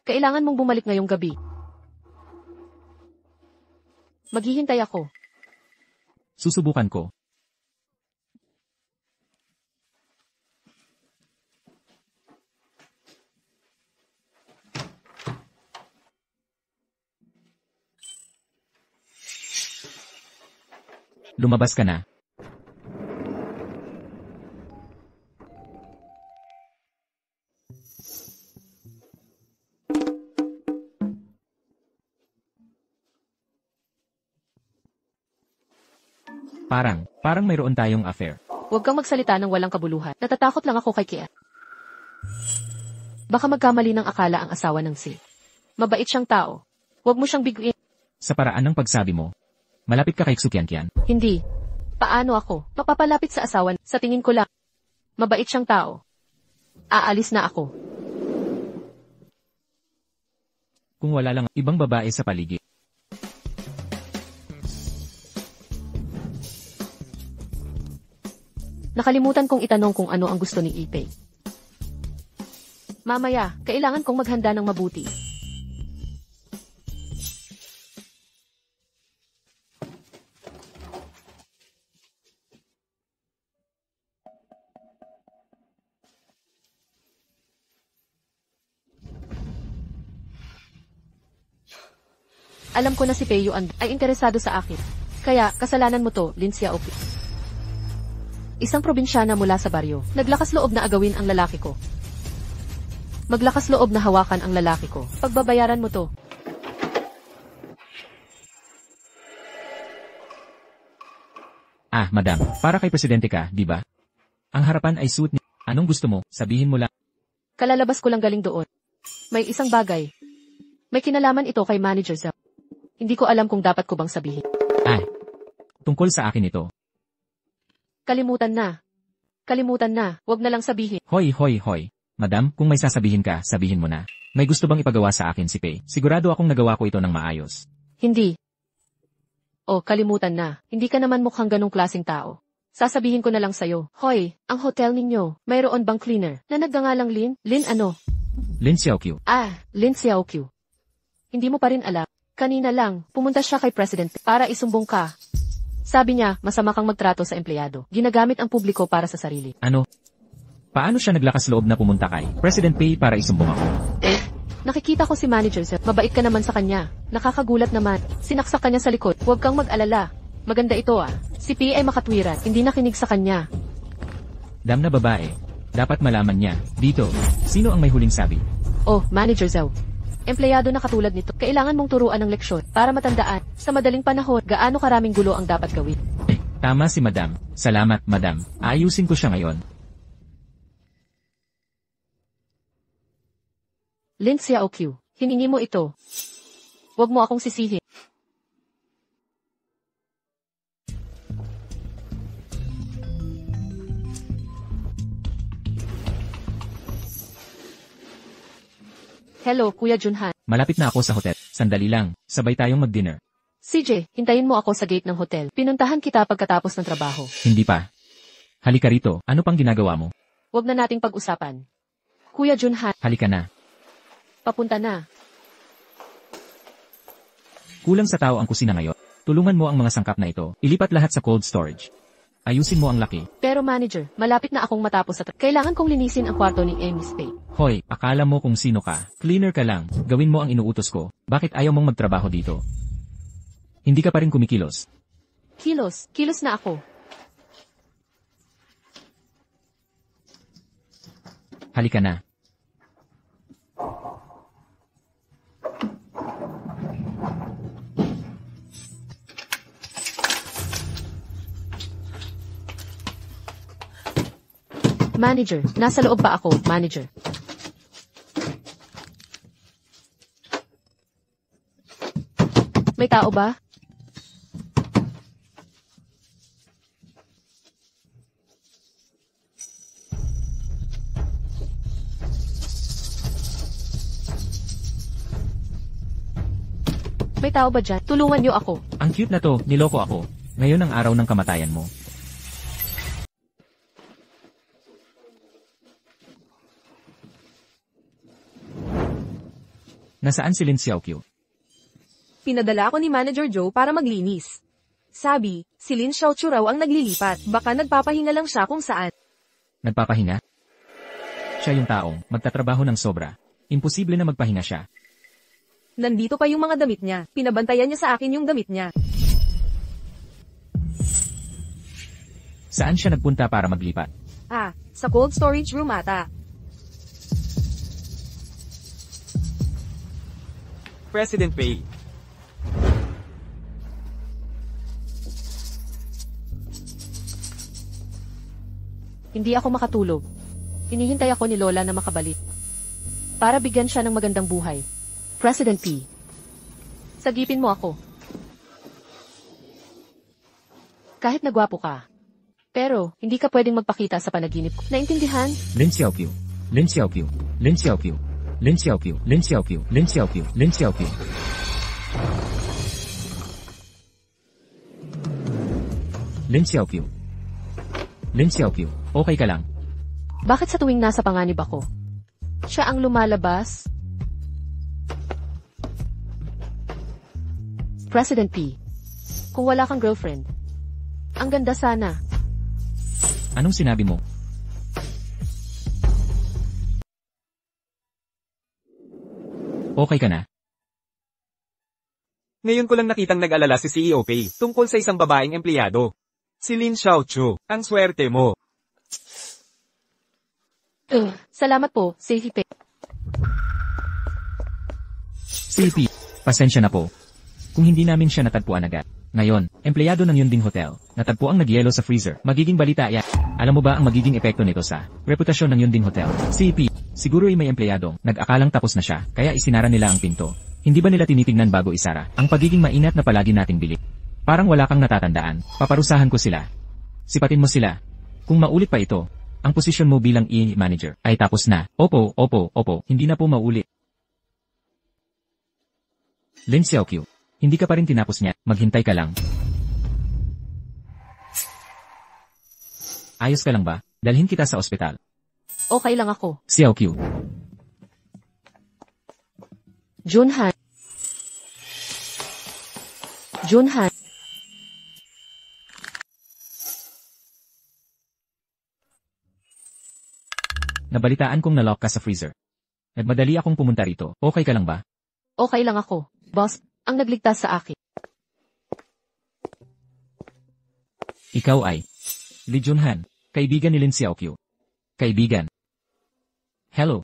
S1: Kailangan mong bumalik ngayong gabi. Maghihintay ako.
S2: Susubukan ko. Lumabas ka na. Parang mayroon tayong affair.
S1: Huwag kang magsalita ng walang kabuluhan. Natatakot lang ako kay Kian. Baka magkamali ng akala ang asawa ng Si. Mabait siyang tao. Huwag mo siyang biguin.
S2: Sa paraan ng pagsabi mo, malapit ka kay Xuqianqian.
S1: Hindi. Paano ako? Mapapalapit sa asawa. Sa tingin ko lang. Mabait siyang tao. Aalis na ako.
S2: Kung wala lang ibang babae sa paligid.
S1: Nakalimutan kong itanong kung ano ang gusto ni Ipei. Mamaya, kailangan kong maghanda ng mabuti. Alam ko na si Pei Yuan ay interesado sa akin. Kaya, kasalanan mo to, Lin Xiaopi. Isang probinsyana mula sa baryo, naglakas loob na agawin ang lalaki ko. Maglakas loob na hawakan ang lalaki ko. Pagbabayaran mo to.
S2: Ah, madam, para kay presidente ka, di ba? Ang harapan ay suit ni... Anong gusto mo? Sabihin mo lang.
S1: Kalalabas ko lang galing doon. May isang bagay. May kinalaman ito kay Manager Zhao. Hindi ko alam kung dapat ko bang sabihin.
S2: Ay, tungkol sa akin ito.
S1: Kalimutan na. Kalimutan na. Huwag na lang sabihin.
S2: Hoy. Madam, kung may sasabihin ka, sabihin mo na. May gusto bang ipagawa sa akin si Pei? Sigurado akong nagawa ko ito ng maayos.
S1: Hindi. Oh, kalimutan na. Hindi ka naman mukhang ganong klaseng tao. Sasabihin ko na lang sa'yo. Hoy, ang hotel ninyo, mayroon bang cleaner na nagngangalang Lin? Lin ano?
S2: Lin Xiaoqiu.
S1: Ah, Lin Xiaoqiu. Hindi mo pa rin alam. Kanina lang, pumunta siya kay President para isumbong ka. Sabi niya, masama kang magtrato sa empleyado. Ginagamit ang publiko para sa sarili.
S2: Ano? Paano siya naglakas loob na pumunta kay President Pei para isumbong ako?
S1: Nakikita ko si Manager Sir. Mabait ka naman sa kanya. Nakakagulat naman. Sinaksak ka niya sa likod. Huwag kang mag-alala. Maganda ito ah. Si P ay makatwiran. Hindi nakinig sa kanya.
S2: Dam na babae. Dapat malaman niya. Dito, sino ang may huling sabi?
S1: Oh, Manager Zhao. Empleyado na katulad nito, kailangan mong turuan ng leksyon para matandaan, sa madaling panahon, gaano karaming gulo ang dapat gawin.
S2: Tama si Madam. Salamat, Madam. Ayusin ko siya ngayon.
S1: Lin Xiaoqiu, hiningi mo ito. Huwag mo akong sisihin. Hello, Kuya Junhan.
S2: Malapit na ako sa hotel. Sandali lang. Sabay tayong mag-dinner.
S1: CJ, hintayin mo ako sa gate ng hotel. Pinuntahan kita pagkatapos ng trabaho.
S2: Hindi pa. Halika rito. Ano pang ginagawa mo?
S1: Huwag na nating pag-usapan. Kuya Junhan,
S2: Halika na.
S1: papunta na.
S2: Kulang sa tao ang kusina ngayon. Tulungan mo ang mga sangkap na ito. Ilipat lahat sa cold storage. Ayusin mo ang laki.
S1: Pero manager, malapit na akong matapos at kailangan kong linisin ang kwarto ni Amy Spade.
S2: Hoy, akala mo kung sino ka. Cleaner ka lang. Gawin mo ang inuutos ko. Bakit ayaw mong magtrabaho dito? Hindi ka pa rin kumikilos.
S1: Kilos na ako.
S2: Halika na.
S1: Manager, nasa loob pa ako, manager. May tao ba? May tao ba dyan? Tulungan niyo ako.
S2: Ang cute na to, niloko ako. Ngayon ang araw ng kamatayan mo. Nasaan si Lin Xiaoqiu?
S3: Pinadala ako ni Manager Joe para maglinis. Sabi, si Lin Xiaoqiu raw ang naglilipat. Baka nagpapahinga lang siya kung saan.
S2: Nagpapahinga? Siya yung taong magtatrabaho ng sobra. Imposible na magpahinga siya.
S3: Nandito pa yung mga damit niya. Pinabantayan niya sa akin yung damit niya.
S2: Saan siya nagpunta para maglipat?
S3: Sa cold storage room ata.
S4: President Pei.
S1: Hindi ako makatulog. Hinihintay ako ni Lola na makabalik. Para bigyan siya ng magandang buhay. President P. Sagipin mo ako. Kahit nagwapo ka. Pero, hindi ka pwedeng magpakita sa panaginip ko. Naintindihan?
S2: Lin Xiaoqiu. Lin Xiaoqiu. Lin Xiaoqiu. Lin Xiaoqiu. Lin Xiaoqiu. Lin Xiaoqiu. Lin Xiaoqiu. Lin Xiaoqiu. Lin Xiaoqiu. Okay ka lang.
S1: Bakit sa tuwing nasa panganib ako? Siya ang lumalabas? President P. Kung wala kang girlfriend. Ang ganda sana.
S2: Anong sinabi mo? Okay ka na?
S4: Ngayon ko lang nakitang nag-alala si CEO Pei tungkol sa isang babaeng empleyado. Si Lin Xiaoqiu. Ang swerte mo.
S1: Salamat po, CP.
S2: CP, pasensya na po. Kung hindi namin siya natagpuan agad. Ngayon, empleyado ng yun ding hotel, natagpo ang nagyelo sa freezer. Magiging balita yan. Alam mo ba ang magiging epekto nito sa reputasyon ng yun ding hotel? CP, siguro ay may empleyadong nag-akalang tapos na siya, kaya isinara nila ang pinto. Hindi ba nila tinitingnan bago isara ang pagiging mainat na palagi nating bilik? Parang wala kang natatandaan. Paparusahan ko sila. Sipatin mo sila. Kung maulit pa ito, ang posisyon mo bilang manager ay tapos na. Opo, hindi na po maulit. Lin Xiaoqiu, hindi ka pa rin tinapos niya, maghintay ka lang. Ayos ka lang ba? Dalhin kita sa ospital.
S1: Okay lang ako.
S2: Xiaoqiu.
S1: Junhan.
S2: Nabalitaan kong nalock ka sa freezer. Nagmadali akong pumunta rito. Okay ka lang ba?
S1: Okay lang ako. Boss, ang nagligtas sa akin.
S2: Ikaw ay Li Junhan, kaibigan ni Lin Xiaoqiu. Kaibigan. Hello.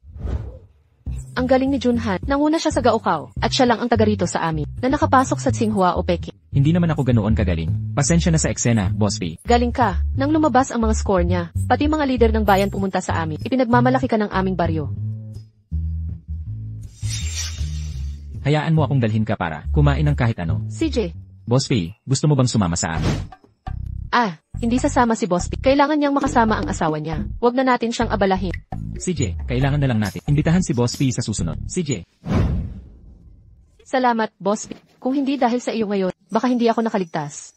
S1: Ang galing ni Junhan. Nanguna siya sa Gaokao, at siya lang ang taga rito sa amin, na nakapasok sa Tsinghua o Peking.
S2: Hindi naman ako ganoon kagaling. Pasensya na sa eksena, Boss P.
S1: Galing ka. Nang lumabas ang mga score niya, pati mga leader ng bayan pumunta sa amin. Ipinagmamalaki ka ng aming baryo.
S2: Hayaan mo akong dalhin ka para kumain ng kahit ano.
S1: CJ.
S2: Boss P, gusto mo bang sumama sa amin?
S1: Hindi sasama si Boss P. Kailangan niyang makasama ang asawa niya. Huwag na natin siyang abalahin.
S2: CJ, kailangan na lang natin imbitahan si Boss P sa susunod. CJ.
S1: Salamat, Boss P. Kung hindi dahil sa iyo ngayon, baka hindi ako nakaligtas.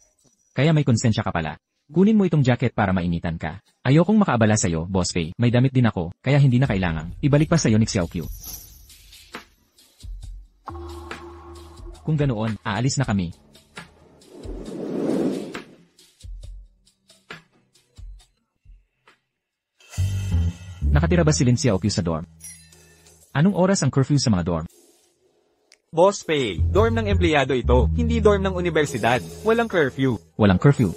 S2: Kaya may konsensya ka pala. Kunin mo itong jacket para mainitan ka. Ayokong makaabala sa'yo, Boss P. May damit din ako, kaya hindi na kailangang ibalik pa sa'yo ni Xiaoqiu. Kung ganoon, aalis na kami. Nakatira ba si Lin Xiaoqiu sa dorm? Anong oras ang curfew sa mga dorm?
S4: Boss Pei, dorm ng empleyado ito, hindi dorm ng universidad. Walang curfew.
S2: Walang curfew.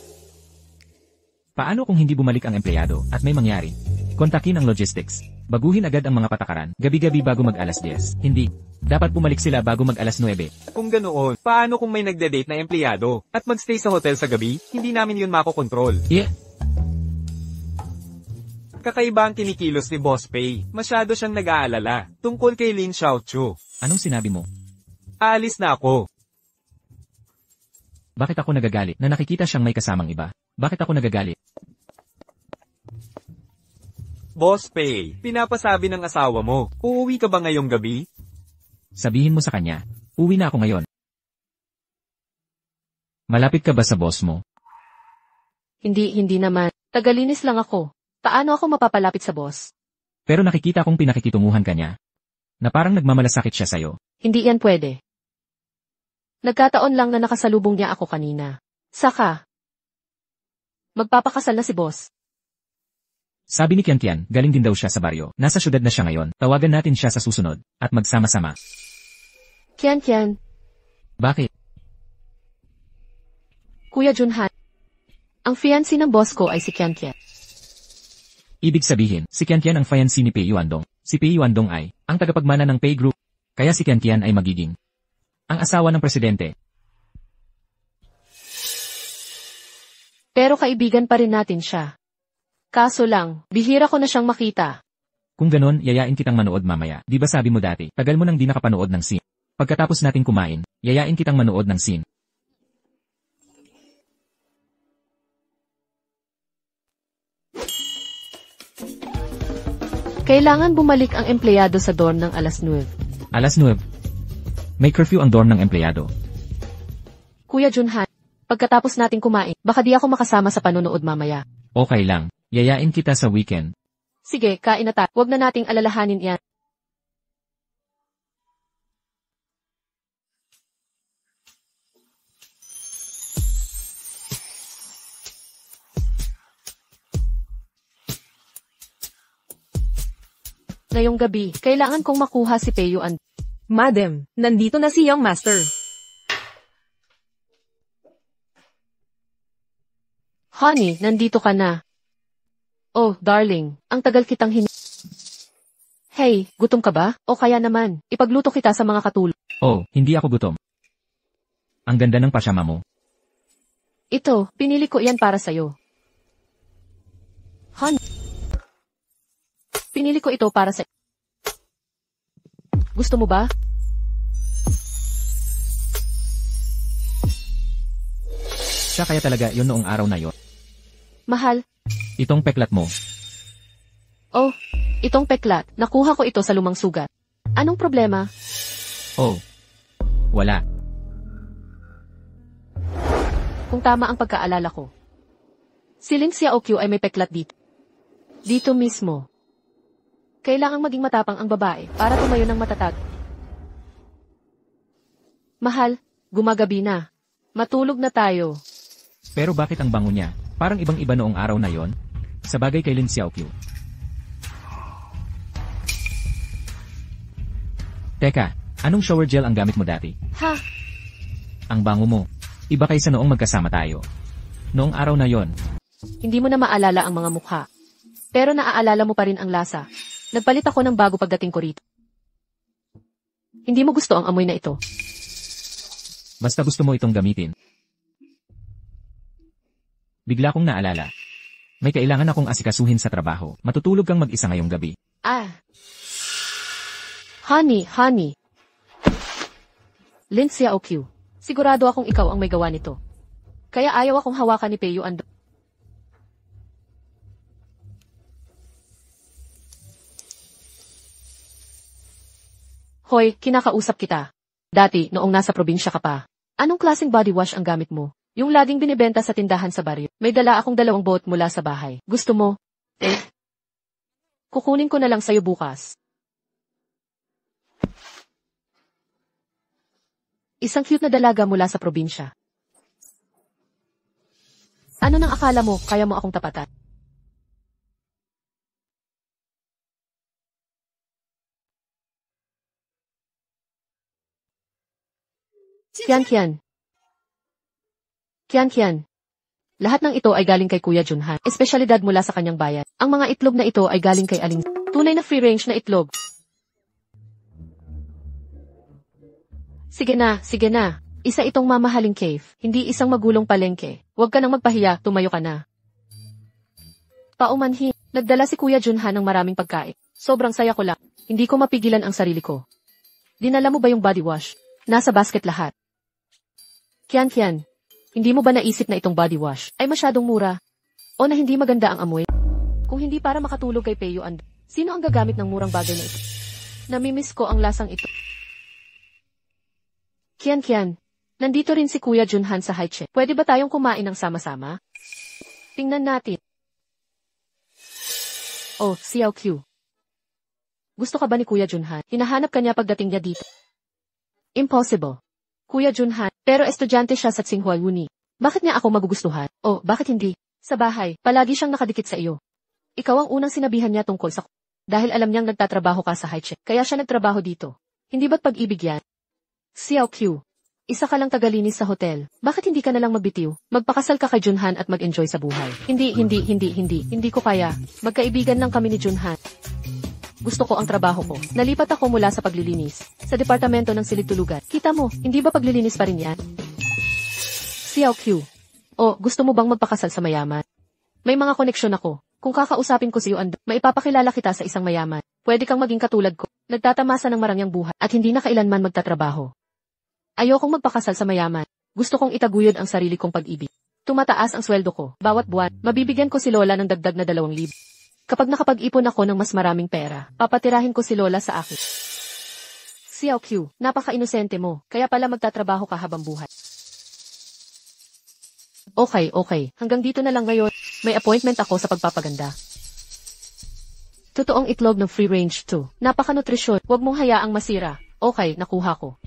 S2: Paano kung hindi bumalik ang empleyado at may mangyari? Kontakin ang logistics. Baguhin agad ang mga patakaran, gabi-gabi bago mag-alas 10. Hindi. Dapat bumalik sila bago mag-alas 9.
S4: Kung ganoon, paano kung may nagde-date na empleyado at magstay sa hotel sa gabi? Hindi namin yun makokontrol.
S2: Yeah.
S4: Kakaiba ang kinikilos ni Boss Pei. Masyado siyang nag-aalala tungkol kay Lin Xiaoqiu.
S2: Anong sinabi mo?
S4: Aalis na ako.
S2: Bakit ako nagagalit na nakikita siyang may kasamang iba? Bakit ako nagagalit?
S4: Boss Pei, pinapasabi ng asawa mo, uuwi ka ba ngayong gabi?
S2: Sabihin mo sa kanya, uwi na ako ngayon. Malapit ka ba sa boss mo?
S1: Hindi naman. Tagalinis lang ako. Paano ako mapapalapit sa boss?
S2: Pero nakikita kong pinakikitunguhan ka niya. Na parang nagmamalasakit siya sa'yo.
S1: Hindi yan pwede. Nagkataon lang na nakasalubong niya ako kanina. Saka, magpapakasal na si boss.
S2: Sabi ni Kian, galing din daw siya sa baryo. Nasa syudad na siya ngayon. Tawagan natin siya sa susunod, at magsama-sama.
S1: Kian,
S2: Bakit?
S1: Kuya Junhan. Ang fiancé ng boss ko ay si Kian.
S2: Ibig sabihin, si Kian ang fiancé ni Pei Yuandong. Si Pei Yuandong ay, ang tagapagmana ng Pei Group. Kaya si Kian ay magiging ang asawa ng presidente.
S1: Pero kaibigan pa rin natin siya. Kaso lang, bihira ko na siyang makita.
S2: Kung ganon, yayain kitang manood mamaya. Di ba sabi mo dati, tagal mo nang di nakapanood ng scene. Pagkatapos natin kumain, yayain kitang manood ng scene.
S1: Kailangan bumalik ang empleyado sa dorm ng alas 9.
S2: Alas 9. May curfew ang dorm ng empleyado.
S1: Kuya Junhan, pagkatapos natin kumain, baka di ako makasama sa panonood mamaya.
S2: Okay lang, yayain kita sa weekend.
S1: Sige, kain na tayo. Huwag na nating alalahanin yan. Ngayong gabi, kailangan kong makuha si Pei Yuan.
S3: Madam, nandito na si Young Master.
S1: Honey, nandito ka na. Oh, darling, ang tagal kitang Hey, gutom ka ba? O kaya naman, ipagluto kita sa mga katulong.
S2: Oh, hindi ako gutom. Ang ganda ng pasyama mo.
S1: Ito, pinili ko yan para sa'yo. Honey. Pinili ko ito para sa... Gusto mo ba?
S2: Siya kaya talaga yun noong araw na yon.
S1: Mahal.
S2: Itong peklat mo.
S1: Oh, itong peklat. Nakuha ko ito sa lumang sugat. Anong problema?
S2: Oh. Wala.
S1: Kung tama ang pagkaalala ko. Si Lin Xiaoqiu ay may peklat dito. Dito mismo. Kailangang maging matapang ang babae para tumayo ng matatag. Mahal, gumagabi na. Matulog na tayo.
S2: Pero bakit ang bango niya? Parang ibang-iba noong araw na yon. Sa bagay kay Lin Xiaoqiu. Teka, anong shower gel ang gamit mo dati?
S1: Ha?
S2: Ang bango mo. Iba kaysa noong magkasama tayo. Noong araw na yon.
S1: Hindi mo na maalala ang mga mukha. Pero naaalala mo pa rin ang lasa. Nagpalit ako ng bago pagdating ko rito. Hindi mo gusto ang amoy na ito.
S2: Basta gusto mo itong gamitin. Bigla kong naalala. May kailangan akong asikasuhin sa trabaho. Matutulog kang mag-isa ngayong gabi.
S1: Ah. Honey. Lin Xiaoqiu. Sigurado akong ikaw ang may gawa nito. Kaya ayaw akong hawakan ni Pei Yuan. Hoy, kinakausap kita. Dati, noong nasa probinsya ka pa. Anong klaseng body wash ang gamit mo? Yung laging binibenta sa tindahan sa baryo. May dala akong 2 boat mula sa bahay. Gusto mo? Kukunin ko na lang sa'yo bukas. Isang cute na dalaga mula sa probinsya. Ano nang akala mo, kaya mo akong tapatan? Kian. Lahat ng ito ay galing kay Kuya Junhan, espesyalidad mula sa kanyang bayan. Ang mga itlog na ito ay galing kay Aling. Tunay na free range na itlog. Sige na. Isa itong mamahaling cave, hindi isang magulong palengke. Huwag ka nang magpahiya, tumayo ka na. Paumanhin, nagdala si Kuya Junhan ng maraming pagkain. Sobrang saya ko lang. Hindi ko mapigilan ang sarili ko. Dinala mo ba yung body wash? Nasa basket lahat. Kian, hindi mo ba naisip na itong body wash ay masyadong mura? O na hindi maganda ang amoy? Kung hindi para makatulog kay Peo and sino ang gagamit ng murang bagay na ito? Namimiss ko ang lasang ito. Kian, nandito rin si Kuya Junhan sa high check. Pwede ba tayong kumain ng sama-sama? Tingnan natin. Oh, Xiao Q. Gusto ka ba ni Kuya Junhan? Hinahanap ka niya pagdating niya dito. Impossible. Kuya Junhan, pero estudyante siya sa Tsinghua Uni. Bakit niya ako magugustuhan? O, bakit hindi? Sa bahay, palagi siyang nakadikit sa iyo. Ikaw ang unang sinabihan niya tungkol sa dahil alam niyang nagtatrabaho ka sa high check, kaya siya nagtrabaho dito. Hindi ba't pag-ibig yan? Xiao Q. Isa ka lang tagalinis sa hotel. Bakit hindi ka na lang magbitiw? Magpakasal ka kay Junhan at mag-enjoy sa buhay. Hindi ko kaya. Magkaibigan lang kami ni Junhan. Gusto ko ang trabaho ko. Nalipat ako mula sa paglilinis sa departamento ng silid-tulugan. Kita mo, hindi ba paglilinis pa rin yan? Xiao Q. O, gusto mo bang magpakasal sa mayaman? May mga koneksyon ako. Kung kakausapin ko si Yuan, maipapakilala kita sa isang mayaman. Pwede kang maging katulad ko. Nagtatamasa ng marangyang buhay at hindi na kailanman magtatrabaho. Ayokong magpakasal sa mayaman. Gusto kong itaguyod ang sarili kong pag-ibig. Tumataas ang sweldo ko. Bawat buwan, mabibigyan ko si Lola ng dagdag na 2,000. Kapag nakapag-ipon ako ng mas maraming pera, papatirahin ko si Lola sa akin. Xiao Q, napaka-inosente mo. Kaya pala magtatrabaho ka habang buhay. Okay. Hanggang dito na lang ngayon. May appointment ako sa pagpapaganda. Totoong itlog ng free range 2. Napaka-nutrisyon. Huwag mong hayaang masira. Okay, nakuha ko.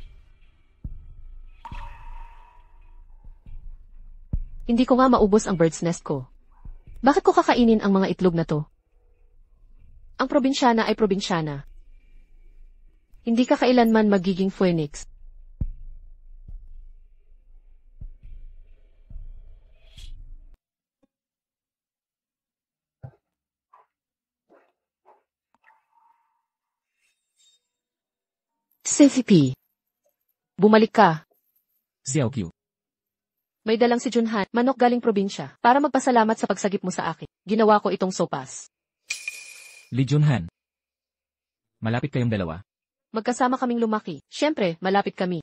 S1: Hindi ko nga maubos ang bird's nest ko. Bakit ko kakainin ang mga itlog na to? Ang probinsyana ay probinsyana. Hindi ka kailanman magiging phoenix. CVP. Bumalik ka.
S2: Xiao Q.
S1: May dalang si Junhan, manok galing probinsya, para magpasalamat sa pagsagip mo sa akin. Ginawa ko itong sopas.
S2: Li Junhan. Malapit kayong dalawa.
S1: Magkasama kaming lumaki. Siyempre, malapit kami.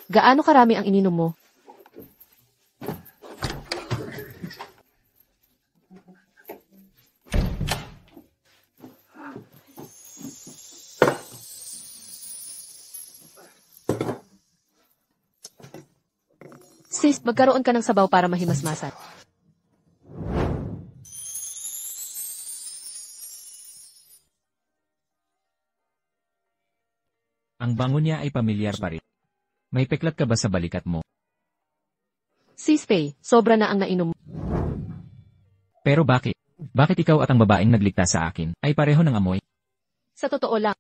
S1: Gaano karami ang ininom mo? Sis, magkaroon ka ng sabaw para mahimasmasan.
S2: Ang bango niya ay pamilyar pa rin. May peklat ka ba sa balikat mo?
S1: Sis Pei, sobra na ang nainom mo.
S2: Pero bakit? Bakit ikaw at ang babaeng nagligtas sa akin ay pareho ng amoy?
S1: Sa totoo lang.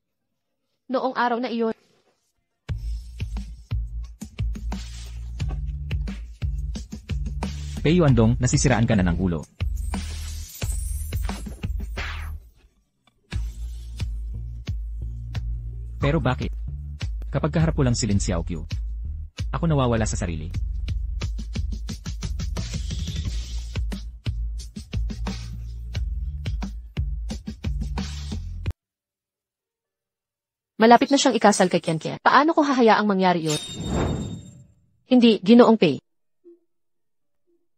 S1: Noong araw na iyon,
S2: Peo Andong, nasisiraan ka na ng ulo. Pero bakit? Kapag kaharap ko lang si Lin Xiao Q, ako nawawala sa sarili.
S1: malapit na siyang ikasal kay Kian. Paano ko hahayaang mangyari yun? Hindi, Ginoong Pei.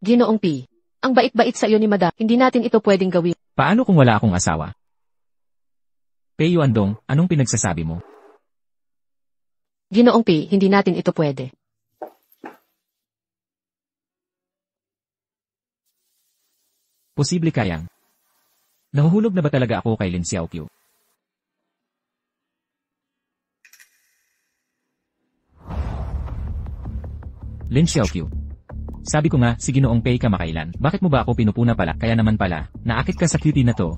S1: Ginoong P. Ang bait-bait sa iyo ni Madam, hindi natin ito pwedeng gawin.
S2: Paano kung wala akong asawa? Peo Andong, anong pinagsasabi mo?
S1: Ginoong P, hindi natin ito pwede.
S2: Posible kayang. Nahuhulog na ba talaga ako kay Lin Xiao Q? Lin Xiao Q. Sabi ko nga, si Ginoong Pei ka makailan. Bakit mo ba ako pinupuna pala? Kaya naman pala, naakit ka sa cutie na to.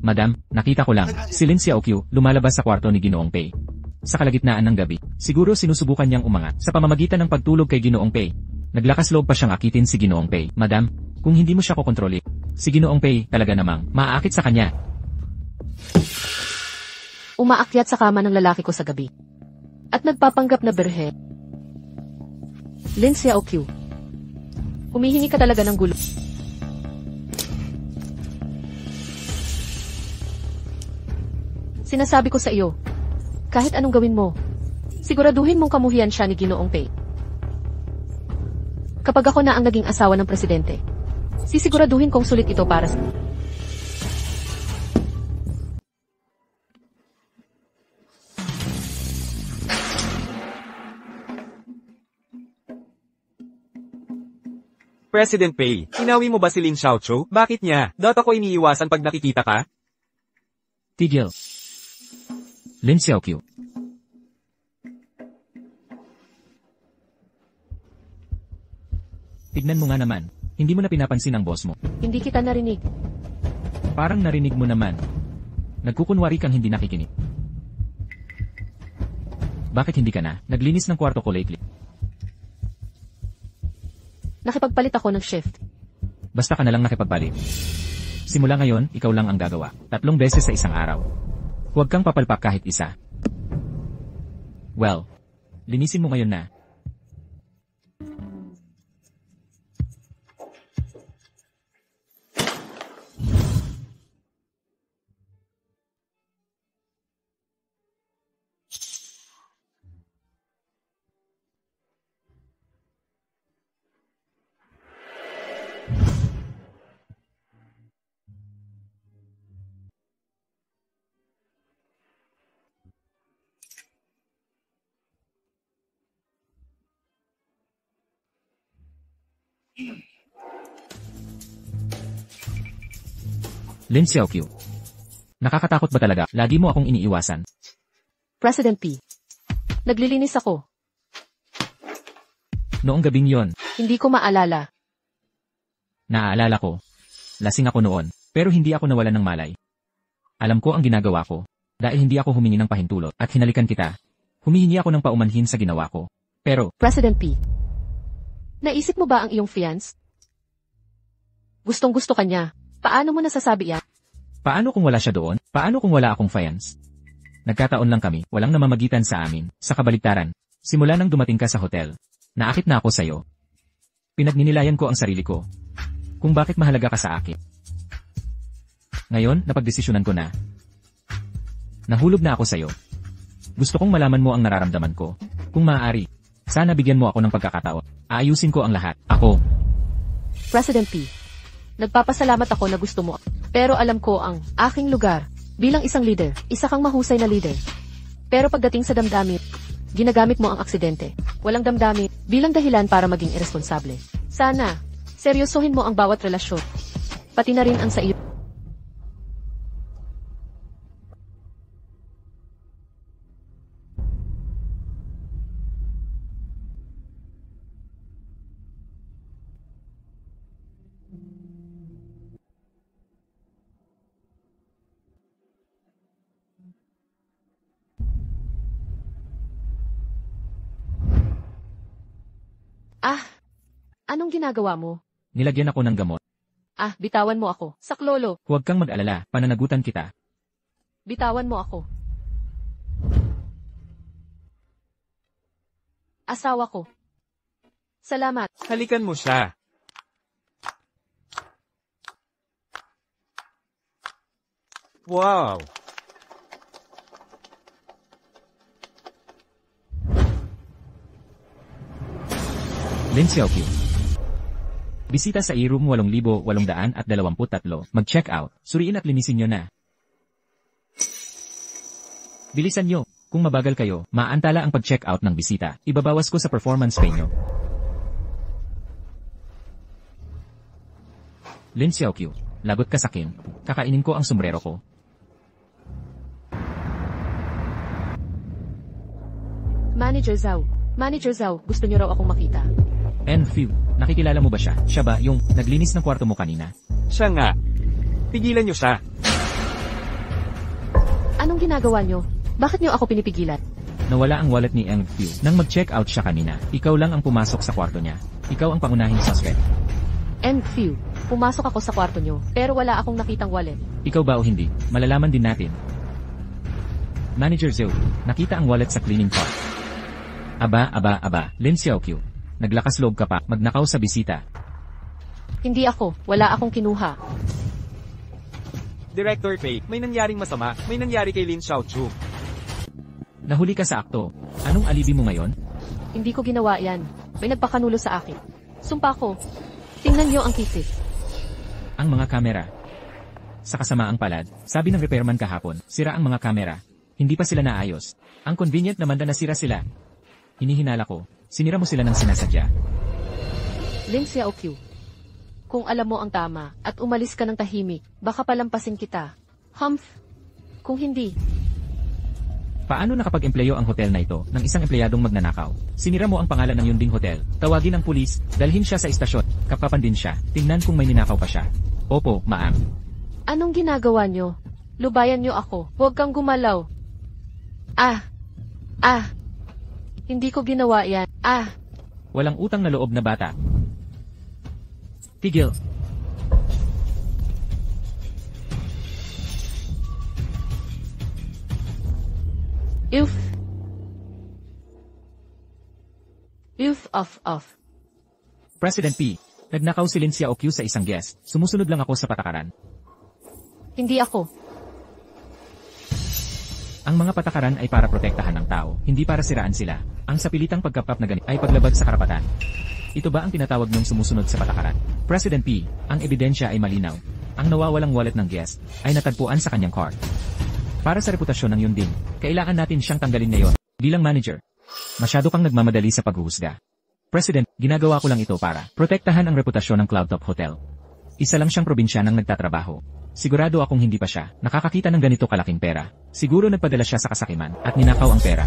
S2: Madam, nakita ko lang, si Lin Xiaoqiu lumalabas sa kwarto ni Ginoong Pei. Sa kalagitnaan ng gabi, siguro sinusubukan niyang umangat sa pamamagitan ng pagtulog kay Ginoong Pei. Naglakas loob pa siyang akitin si Ginoong Pei. Madam, kung hindi mo siya kokontrolin, si Ginoong Pei talaga namang maaakit sa kanya.
S1: Umaakyat sa kama ng lalaki ko sa gabi. At nagpapanggap na berhe. Lin Xiaoqiu. Humihingi ka talaga ng gulo. Sinasabi ko sa iyo, kahit anong gawin mo, siguraduhin mong kamuhian siya ni Ginoong Pei. Kapag ako na ang naging asawa ng presidente, sisiguraduhin kong sulit ito para sa...
S4: President Pei, inawi mo ba si Lin Xiaoqiu? Bakit niya? Dapat ako iniiwasan pag nakikita ka?
S2: Tigil. Lin Xiaoqiu. Tignan mo nga naman, hindi mo na pinapansin ang boss mo.
S1: Hindi kita narinig.
S2: Parang narinig mo naman. Nagkukunwari kang hindi nakikinig. Bakit hindi ka na naglinis ng kwarto ko lately?
S1: Nakipagpalit ako ng shift.
S2: Basta ka na lang nakipagpalit. Simula ngayon, ikaw lang ang gagawa. 3 beses sa isang araw. Huwag kang papalpak kahit isa. Well, linisin mo ngayon na. Lin Xiaoqiu. Nakakatakot ba talaga? Lagi mo akong iniiwasan.
S1: President P. Naglilinis ako.
S2: Noong gabing yon,
S1: Hindi ko maalala.
S2: naaalala ko. Lasing ako noon, pero hindi ako nawalan ng malay. Alam ko ang ginagawa ko. Dahil hindi ako humingi ng pahintulot at hinalikan kita. Humihingi ako ng paumanhin sa ginawa ko. Pero,
S1: President P. Naisip mo ba ang iyong fiance? Gustong-gusto ka niya. Paano mo nasasabi yan?
S2: paano kung wala siya doon? Paano kung wala akong fiance? Nagkataon lang kami, walang namamagitan sa amin. Sa kabaliktaran, simula nang dumating ka sa hotel, naakit na ako sa'yo. Pinagninilayan ko ang sarili ko. Kung bakit mahalaga ka sa akin. Ngayon, napagdesisyonan ko na. Nahulog na ako sa'yo. Gusto kong malaman mo ang nararamdaman ko. Kung maaari, sana bigyan mo ako ng pagkakataon. Aayusin ko ang lahat. Ako.
S1: President P. Nagpapasalamat ako na gusto mo. Pero alam ko ang aking lugar. Bilang isang leader, isa kang mahusay na leader. Pero pagdating sa damdamin, ginagamit mo ang aksidente. Walang damdamin bilang dahilan para maging irresponsable. Sana, seryosohin mo ang bawat relasyon. Pati na rin ang sa iyo. Anong ginagawa mo?
S2: Nilagyan ako ng gamot.
S1: Bitawan mo ako. Saklolo,
S2: Huwag kang mag-alala, pananagutan kita.
S1: bitawan mo ako. Asawa ko. Salamat.
S4: Halikan mo siya. Wow!
S2: Lin Xiaoqiu. Bisita sa e-room 8,823. Mag-check out. Suriin at linisin nyo na. Bilisan nyo. Kung mabagal kayo, maantala ang pag-check out ng bisita. Ibabawas ko sa performance pay nyo. Lin Xiaoqiu. Lagot ka sa akin. Kakainin ko ang sombrero ko.
S1: Manager Zhao, gusto niyo raw akong makita.
S2: Phew, nakikilala mo ba siya? Siya ba yung naglinis ng kwarto mo kanina?
S4: Siya nga. Pigilan niyo siya.
S1: Anong ginagawa nyo? Bakit nyo ako pinipigilan?
S2: Nawala ang wallet ni Eng Fu. Nang mag-check out siya kanina, ikaw lang ang pumasok sa kwarto niya. Ikaw ang pangunahing suspect.
S1: And few, pumasok ako sa kwarto nyo, pero wala akong nakitang wallet.
S2: Ikaw ba o hindi, malalaman din natin. Manager Zhou, nakita ang wallet sa cleaning cart. Aba, Lin Xiaoqiu. Naglakas loob ka pa, magnakaw sa bisita.
S1: Hindi ako, wala akong kinuha.
S4: Director Pei, may nangyaring masama. May nangyari kay Lin Xiaoqiu.
S2: Nahuli ka sa akto. Anong alibi mo ngayon?
S1: Hindi ko ginawa yan. May nagpakanulo sa akin. Sumpa ko. Tingnan nyo ang thesis.
S2: Ang mga kamera. Sa kasamaang palad, sabi ng repairman kahapon, sira ang mga kamera. Hindi pa sila naayos. Ang convenient naman na nasira sila. Hinihinala ko, sinira mo sila ng sinasadya.
S1: Lin Xiaoqiu. Kung alam mo ang tama, at umalis ka ng tahimik, baka palampasin kita. Humph. Kung hindi,
S2: Paano nakapag-empleyo ang hotel na ito ng isang empleyadong magnanakaw? Sinira mo ang pangalan ng yun ding hotel. Tawagin ang pulis, dalhin siya sa istasyon, kapapan din siya, tingnan kung may ninakaw pa siya. Opo, ma'am.
S1: anong ginagawa nyo? Lubayan nyo ako. Huwag kang gumalaw. Hindi ko ginawa yan.
S2: Walang utang na loob na bata. Tigil.
S1: Off.
S2: President P. Nagnakaw si Lin Xiaoqiu sa isang guest. Sumusunod lang ako sa patakaran.
S1: Hindi ako.
S2: Ang mga patakaran ay para protektahan ng tao, hindi para siraan sila. Ang sapilitang pagkapap na ganito ay paglabag sa karapatan. Ito ba ang tinatawag ng sumusunod sa patakaran? President P. Ang ebidensya ay malinaw. Ang nawawalang wallet ng guest ay natagpuan sa kanyang cart. Para sa reputasyon ng yun din, kailangan natin siyang tanggalin ngayon. Bilang manager, masyado kang nagmamadali sa paghuhusga. President, ginagawa ko lang ito para protektahan ang reputasyon ng Cloudtop Hotel. Isa lang siyang probinsyanang nagtatrabaho. Sigurado akong hindi pa siya nakakakita ng ganito kalaking pera. Siguro nagpadala siya sa kasakiman at ninakaw ang pera.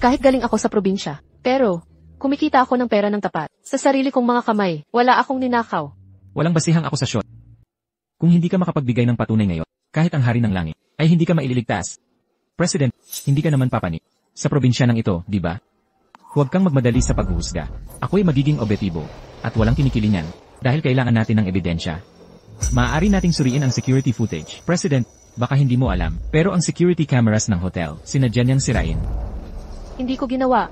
S1: Kahit galing ako sa probinsya. Pero, kumikita ako ng pera ng tapat. Sa sarili kong mga kamay, wala akong ninakaw.
S2: Walang basihang akusasyon. Kung hindi ka makapagbigay ng patunay ngayon, kahit ang hari ng langit, ay hindi ka maililigtas. President, hindi ka naman papanik. Sa probinsya ng ito, di ba? Huwag kang magmadali sa paghuhusga. Ako'y magiging objektibo, at walang kinikilingan, dahil kailangan natin ng ebidensya. Maaari nating suriin ang security footage. President, baka hindi mo alam, pero ang security cameras ng hotel, sinadya niyang sirain.
S1: Hindi ko ginawa.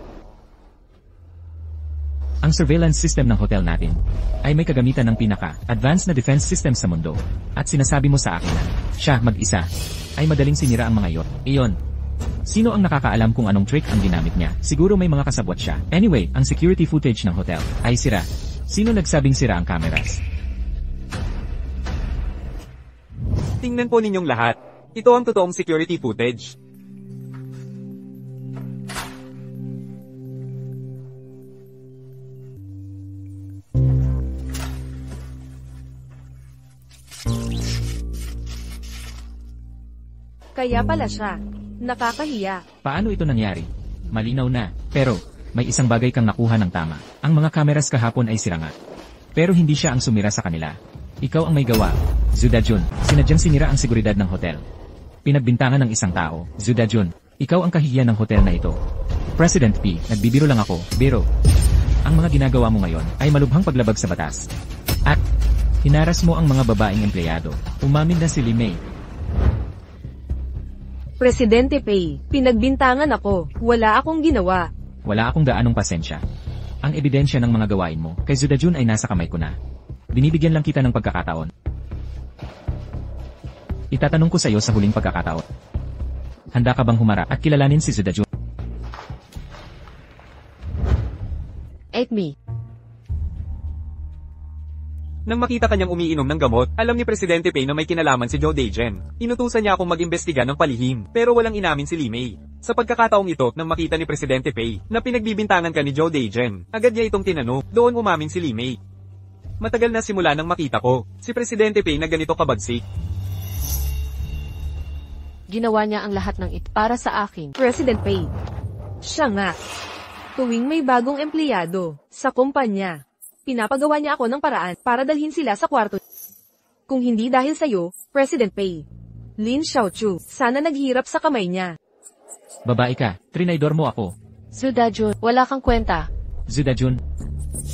S2: Ang surveillance system ng hotel natin ay may kagamitan ng pinaka-advanced na defense system sa mundo. At sinasabi mo sa akin na siya mag-isa ay madaling sinira ang mga iyon. Sino ang nakakaalam kung anong trick ang ginamit niya? Siguro may mga kasabwat siya. Anyway, ang security footage ng hotel ay sira. Sino nagsabing sira ang cameras?
S4: Tingnan po ninyong lahat. Ito ang totoong security footage.
S3: Kaya pala siya. Nakakahiya.
S2: Paano ito nangyari? Malinaw na. Pero, may isang bagay kang nakuha ng tama. Ang mga kameras kahapon ay sira nga. Pero hindi siya ang sumira sa kanila. Ikaw ang may gawa. Zhu Dajun, sinadyang sinira ang seguridad ng hotel. Pinagbintangan ng isang tao. Zhu Dajun, ikaw ang kahihiyan ng hotel na ito. President P, nagbibiro lang ako. Biro. Ang mga ginagawa mo ngayon ay malubhang paglabag sa batas. At, hinaras mo ang mga babaeng empleyado. Umamin na si Li Mei.
S3: Presidente Pei, pinagbintangan ako. Wala akong ginawa.
S2: Wala akong gaanong pasensya. Ang ebidensya ng mga gawain mo kay Zhu Dajun ay nasa kamay ko na. Binibigyan lang kita ng pagkakataon. Itatanong ko sa iyo sa huling pagkakataon. Handa ka bang humarap at kilalanin si Zhu Dajun?
S1: Ate me.
S4: Nang makita kanyang umiinom ng gamot, alam ni Presidente Pei na may kinalaman si Zhou Deijen. Inutusan niya akong mag-imbestiga ng palihim, pero walang inamin si Li Mei. Sa pagkakataong ito, nang makita ni Presidente Pei na pinagbibintangan ka ni Zhou Deijen, agad niya itong tinanong, doon umamin si Li Mei. Matagal na simula nang makita ko, si Presidente Pei na ganito kabagsik.
S1: Ginawa niya ang lahat ng ito para sa akin.
S3: President Pei. Siya nga. Tuwing may bagong empleyado sa kumpanya, pinapagawa niya ako ng paraan para dalhin sila sa kwarto. Kung hindi dahil sa'yo, President Pei, Lin Xiaochu, sana naghirap sa kamay niya.
S2: Babae ka, trinaydor mo ako.
S1: Zudajun, wala kang kwenta.
S2: Zudajun,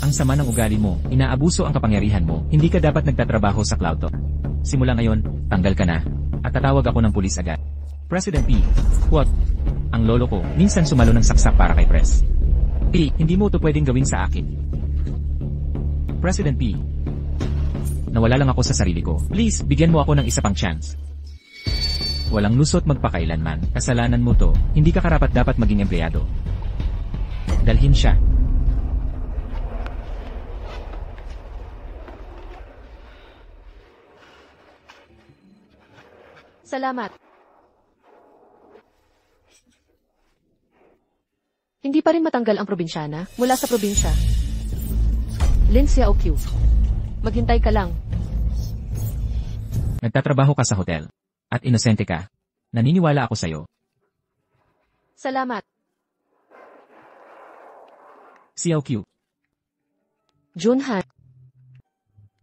S2: ang sama ng ugali mo, inaabuso ang kapangyarihan mo, hindi ka dapat nagtatrabaho sa Cloudtalk. Simula ngayon, tanggal ka na, at tatawag ako ng pulis agad. President P. What? Ang lolo ko, minsan sumalo ng saksak para kay Pres. P. Hindi mo ito pwedeng gawin sa akin. President P. Nawala lang ako sa sarili ko. Please, bigyan mo ako ng isa pang chance. Walang lusot magpakailanman, kasalanan mo to, hindi ka karapat dapat maging empleyado. Dalhin siya.
S1: Salamat. Hindi pa rin matanggal ang probinsyana mula sa probinsya. Lin Xiaoqiu. Maghintay ka lang.
S2: Nagtatrabaho ka sa hotel. At inosente ka. Naniniwala ako sa'yo.
S1: Salamat.
S2: Xiaoqiu.
S1: Junhan,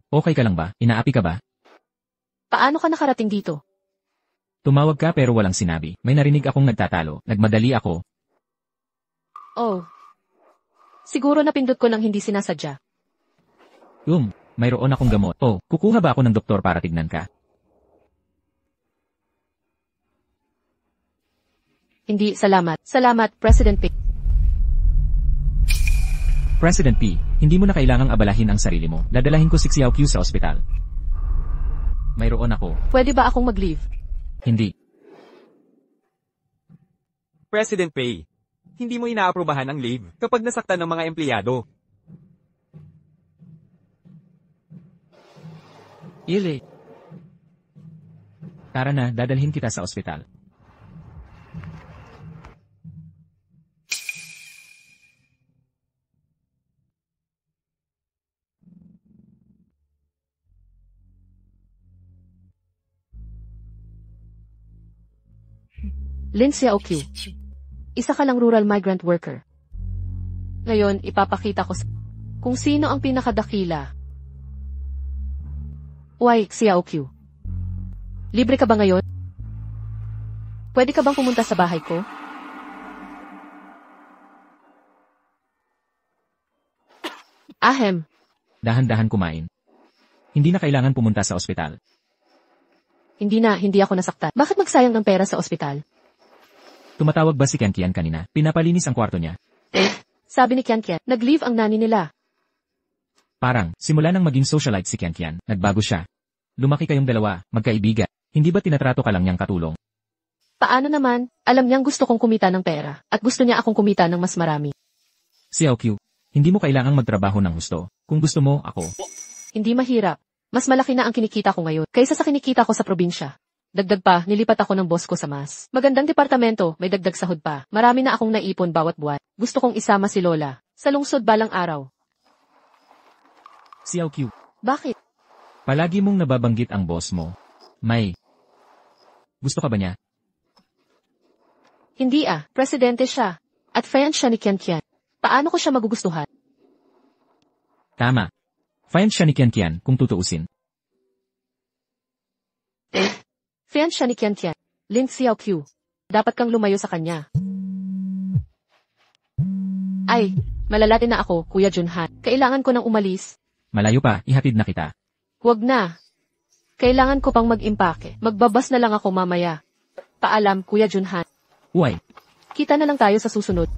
S2: Okay ka lang ba? Inaapi ka ba?
S1: paano ka nakarating dito?
S2: Tumawag ka pero walang sinabi. May narinig akong nagtatalo. Nagmadali ako.
S1: Oh. Siguro napindot ko nang hindi sinasadya.
S2: Mayroon akong gamot. Oh, kukuha ba ako ng doktor para tignan ka?
S1: Hindi, salamat. Salamat, President P.
S2: President P, hindi mo na kailangang abalahin ang sarili mo. Dadalahin ko si Xiaoqiu sa ospital. Mayroon ako.
S1: Pwede ba akong mag-leave?
S2: Hindi.
S4: President Pei, hindi mo inaaprobahan ang leave kapag nasaktan ng mga empleyado.
S2: Ile. Tara na, dadalhin kita sa ospital.
S1: Lin Xiaoqiu. Isa ka lang rural migrant worker. Ngayon, ipapakita ko kung sino ang pinakadakila. Why, Xiaoqiu? Libre ka ba ngayon? Pwede ka bang pumunta sa bahay ko? Ahem.
S2: Dahan-dahan kumain. Hindi na kailangan pumunta sa ospital.
S1: Hindi ako nasaktan. Bakit magsayang ng pera sa ospital?
S2: Tumatawag ba si Kian kanina? Pinapalinis ang kwarto niya.
S1: Sabi ni Kian, nag-leave ang nani nila.
S2: Parang, simula nang maging socialite si Kian, nagbago siya. Lumaki kayong dalawa, magkaibigan. Hindi ba tinatrato ka lang niyang katulong?
S1: Paano naman? Alam niyang gusto kong kumita ng pera, at gusto niya akong kumita ng mas marami.
S2: Xiaoqiu, hindi mo kailangang magtrabaho ng husto. Kung gusto mo, ako.
S1: Hindi mahirap. Mas malaki na ang kinikita ko ngayon, kaysa sa kinikita ko sa probinsya. Dagdag pa, nilipat ako ng boss ko sa mas magandang departamento, may dagdag sahod pa. Marami na akong naipon bawat buwan. Gusto kong isama si Lola sa lungsod balang araw.
S2: Xiaoqiu,
S1: Bakit?
S2: palagi mong nababanggit ang boss mo. May gusto ka ba niya?
S1: Hindi presidente siya. At fan siya ni Kian. Paano ko siya magugustuhan?
S2: Tama. Fine siya ni Kian kung tutuusin.
S1: Fan siya ni Kian. Lin Xiaoqiu. Dapat kang lumayo sa kanya. Ay, malalati na ako, Kuya Junhan. Kailangan ko nang umalis.
S2: Malayo pa, ihatid na kita.
S1: Huwag na. Kailangan ko pang mag-impake. Magbabas na lang ako mamaya. Paalam, Kuya Junhan.
S2: Uy,
S1: Kita na lang tayo sa susunod.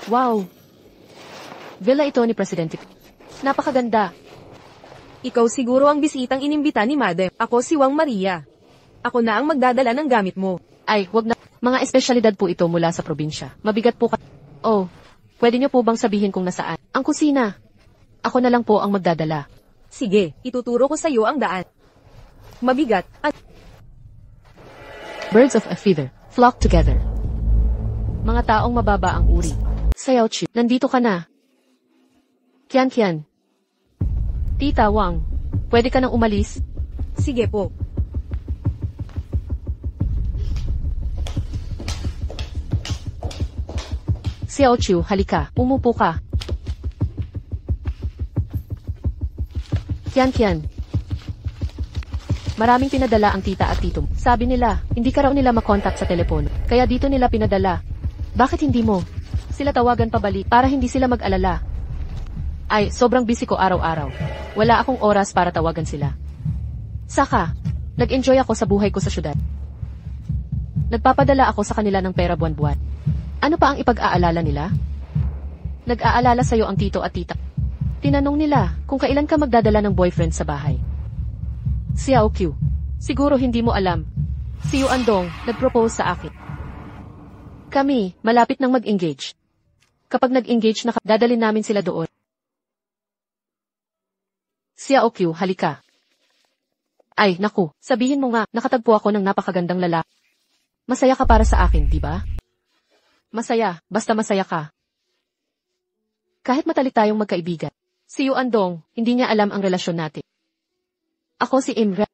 S1: Wow! Villa ito ni Presidente. Napakaganda.
S3: Ikaw siguro ang bisitang inimbita ni Madam. Ako si Wang Maria. Ako na ang magdadala ng gamit mo.
S1: Ay, wag na. Mga espesyalidad po ito mula sa probinsya. Mabigat po ka. Oh, pwede niyo po bang sabihin kung nasaan? Ang kusina. Ako na lang po ang magdadala.
S3: Sige, ituturo ko sa iyo ang daan. Mabigat at
S1: Birds of a feather flock together. Mga taong mababa ang uri. Xiaoqiu, nandito ka na. Kian. Tita Wang, pwede ka nang umalis?
S3: sige po.
S1: Xiaoqiu, halika. Umupo ka. Kian. Maraming pinadala ang tita at tito. Sabi nila, hindi ka raw nila makontak sa telepono. Kaya dito nila pinadala. Bakit hindi mo? Sila tawagan pabalik para hindi sila mag-alala. Ay, sobrang busy ko araw-araw. Wala akong oras para tawagan sila. Saka, nag-enjoy ako sa buhay ko sa syudad. Nagpapadala ako sa kanila ng pera buwan-buwan. Ano pa ang ipag-aalala nila? Nag-aalala sa'yo ang tito at tita. Tinanong nila kung kailan ka magdadala ng boyfriend sa bahay. Xiao Q. Siguro hindi mo alam. Si Yuandong nag-propose sa akin. Kami, malapit nang mag-engage. Kapag nag-engage na dadalhin namin sila doon. Xiao Q, halika. Ay, naku, sabihin mo nga, nakatagpo ako ng napakagandang lalaki. Masaya ka para sa akin, di ba? Masaya, basta masaya ka. Kahit matalik tayong magkaibigan. Si Yuandong, hindi niya alam ang relasyon natin. Ako si Imre.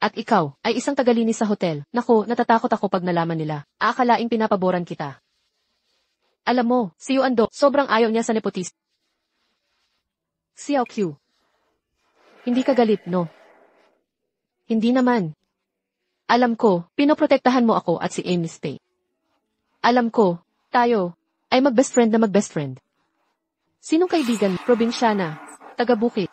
S1: At ikaw, ay isang tagalinis sa hotel. Naku, natatakot ako pag nalaman nila. Aakalaing pinapaboran kita. Alam mo, si Yuandong, sobrang ayaw niya sa nepotismo. Xiao Q. Hindi ka galit, no? Hindi naman. Alam ko, pinoprotektahan mo ako at si Amy Stay. Alam ko, tayo, ay mag-best friend na mag-best friend. Sinong kaibigan? Probinsyana. Taga-Bukit.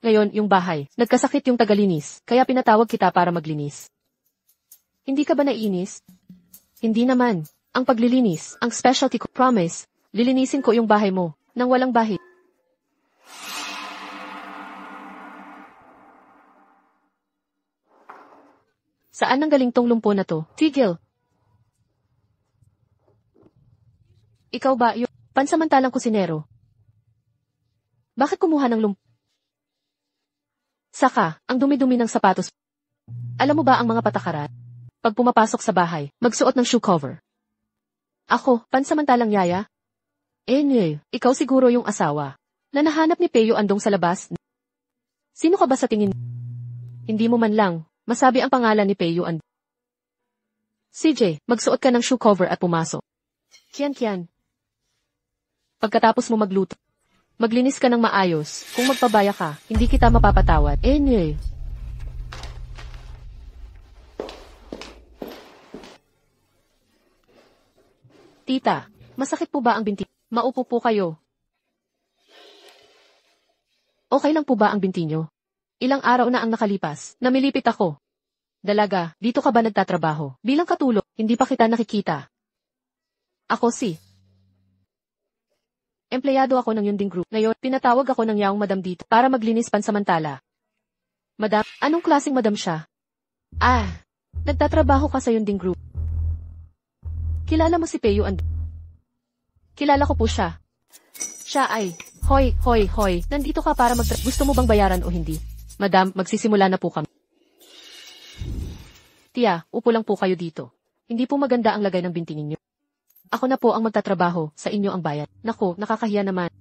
S1: Ngayon, yung bahay. Nagkasakit yung tagalinis, kaya pinatawag kita para maglinis. Hindi ka ba naiinis? Hindi naman. Ang paglilinis, ang specialty ko. Promise, lilinisin ko yung bahay mo, nang walang bahid. Saan ang galing tong lumpo na to? Tigil. Ikaw ba yung pansamantalang kusinero? Bakit kumuha ng lumpo? Saka, ang dumi-dumi ng sapatos. Alam mo ba ang mga patakaran? Pag pumapasok sa bahay, magsuot ng shoe cover. Ako, pansamantalang yaya? Ikaw siguro yung asawa na nahanap ni Peo Andong sa labas. Sino ka ba sa tingin? Hindi mo man lang masabi ang pangalan ni Peo Andong. CJ, magsuot ka ng shoe cover at pumasok. Kian. Pagkatapos mo magluto, maglinis ka ng maayos. Kung magpabaya ka, hindi kita mapapatawad. Tita, masakit po ba ang binti? Maupo po kayo. Okay lang po ba ang binti nyo? Ilang araw na ang nakalipas, namilipit ako. Dalaga, dito ka ba nagtatrabaho? Bilang katulong, hindi pa kita nakikita. Ako si empleyado ako ng Yunding Group. Ngayon, pinatawag ako ng yaong madam dito para maglinis pansamantala. Madam, anong klaseng madam siya? Nagtatrabaho ka sa Yunding Group. Kilala mo si Peo Andong? Kilala ko po siya. Siya ay, hoy, nandito ka para gusto mo bang bayaran o hindi? Madam, magsisimula na po kami. Tia, upo lang po kayo dito. Hindi po maganda ang lagay ng binti ninyo. Ako na po ang magtatrabaho, sa inyo ang bayad. Naku, nakakahiya naman.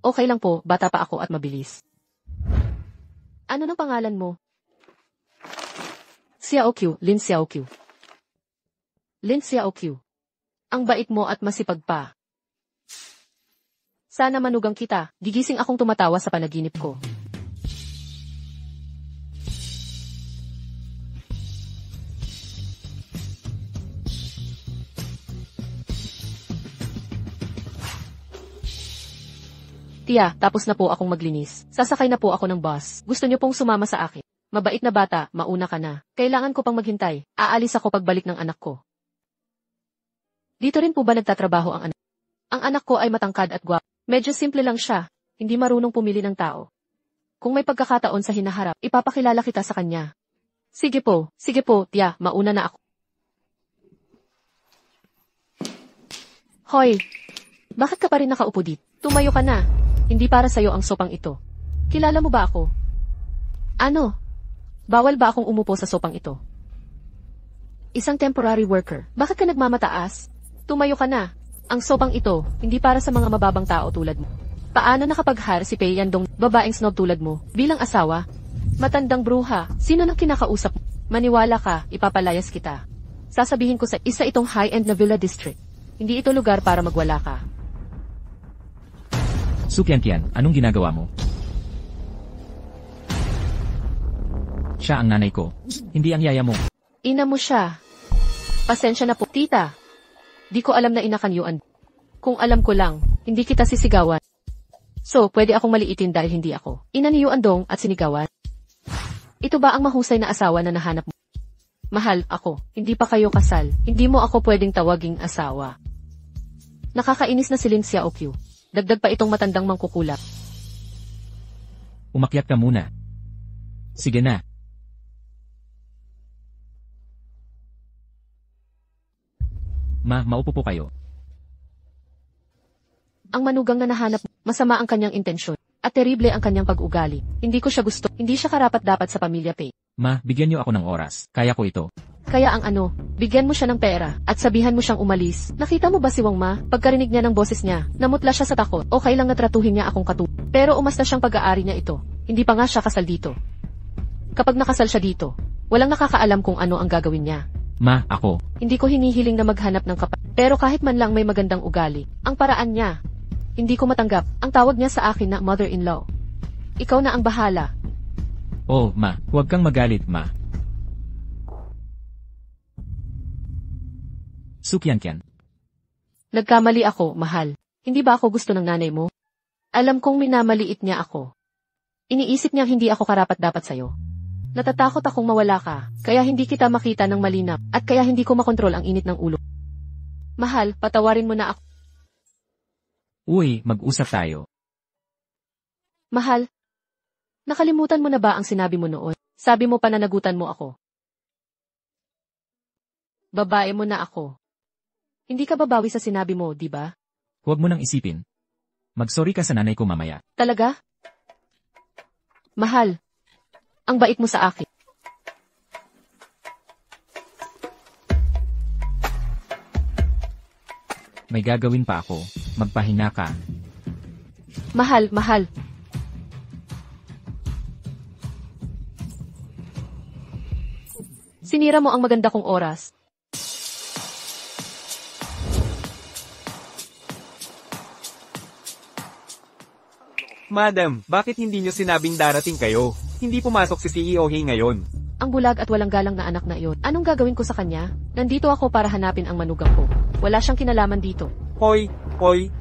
S1: Okay lang po, bata pa ako at mabilis. Ano nang pangalan mo? Xiao Q, Lin Xiao Q. Lin Xiao Q. Ang bait mo at masipag pa. Sana manugang kita, gigising akong tumatawa sa panaginip ko. Tia, tapos na po akong maglinis. Sasakay na po ako ng bus. Gusto niyo pong sumama sa akin. Mabait na bata, mauna ka na. Kailangan ko pang maghintay. Aalis ako pagbalik ng anak ko. Dito rin po ba nagtatrabaho ang anak? Ang anak ko ay matangkad at gwapo. Medyo simple lang siya. Hindi marunong pumili ng tao. Kung may pagkakataon sa hinaharap, ipapakilala kita sa kanya. Sige po, tia, mauna na ako. Hoy, bakit ka pa rin nakaupo dito? Tumayo ka na. Hindi para sa'yo ang sopang ito. Kilala mo ba ako? Ano? Bawal ba akong umupo sa sopang ito? Isang temporary worker. Bakit ka nagmamataas? Tumayo ka na. Ang sopang ito, hindi para sa mga mababang tao tulad mo. Paano nakapag-hire si Pei Yandong, babaeng snob tulad mo, bilang asawa? Matandang bruha, sino nang kinakausap mo? Maniwala ka, ipapalayas kita. Sasabihin ko sa isa itong high-end na villa district. Hindi ito lugar para magwala ka.
S2: Sukyantian, anong ginagawa mo? Siya ang nanay ko. Hindi ang yaya mo.
S1: Ina mo siya. Pasensya na po, tita. Di ko alam na inakanyuan. Kung alam ko lang, hindi kita sisigawan. So, pwede akong maliitin dahil hindi ako. Ina ni Yuandong at sinigawan. Ito ba ang mahusay na asawa na nahanap mo? Mahal, ako. Hindi pa kayo kasal. Hindi mo ako pwedeng tawaging asawa. Nakakainis na si Lin Xiaoqiu. Dagdag pa itong matandang mangkukulap.
S2: Umakyat ka muna. Sige na. Maupo po kayo.
S1: Ang manugang na nahanap, masama ang kanyang intensyon. At terrible ang kanyang pag-ugali. Hindi ko siya gusto. Hindi siya karapat-dapat sa pamilya Pei.
S2: Bigyan niyo ako ng oras. Kaya ko ito.
S1: Kaya ang bigyan mo siya ng pera, at sabihan mo siyang umalis. Nakita mo ba si Wang Ma? Pagkarinig niya ng boses niya, namutla siya sa takot. Okay lang na tratuhin niya akong Pero umasta siyang pag-aari niya ito. Hindi pa nga siya kasal dito. Kapag nakasal siya dito, walang nakakaalam kung ano ang gagawin niya.
S2: Ako.
S1: Hindi ko hinihiling na maghanap ng kapatid. Pero kahit man lang may magandang ugali, ang paraan niya, hindi ko matanggap. Ang tawag niya sa akin na mother-in-law. Ikaw na ang bahala.
S2: Oh, huwag kang magalit, Sukyantian.
S1: Nagkamali ako, mahal. Hindi ba ako gusto ng nanay mo? Alam kong minamaliit niya ako. Iniisip niyang hindi ako karapat-dapat sa'yo. Natatakot akong mawala ka, kaya hindi kita makita ng malinap, at kaya hindi ko makontrol ang init ng ulo. Mahal, patawarin mo na ako.
S2: Uy, mag-usap tayo.
S1: Mahal, nakalimutan mo na ba ang sinabi mo noon? Sabi mo pananagutan mo ako. Babae mo na ako. Hindi ka babawi sa sinabi mo, di ba?
S2: Huwag mo nang isipin. Mag-sorry ka sa nanay ko mamaya.
S1: Talaga? Mahal, ang bait mo sa akin.
S2: May gagawin pa ako. Magpahinga ka.
S1: Mahal. Sinira mo ang maganda kong oras.
S4: Madam, bakit hindi niyo sinabing darating kayo? Hindi pumasok si CEO Hei ngayon.
S1: Ang bulag at walang galang na anak na iyon. Anong gagawin ko sa kanya? Nandito ako para hanapin ang manugang ko. Wala siyang kinalaman dito.
S4: Hoy,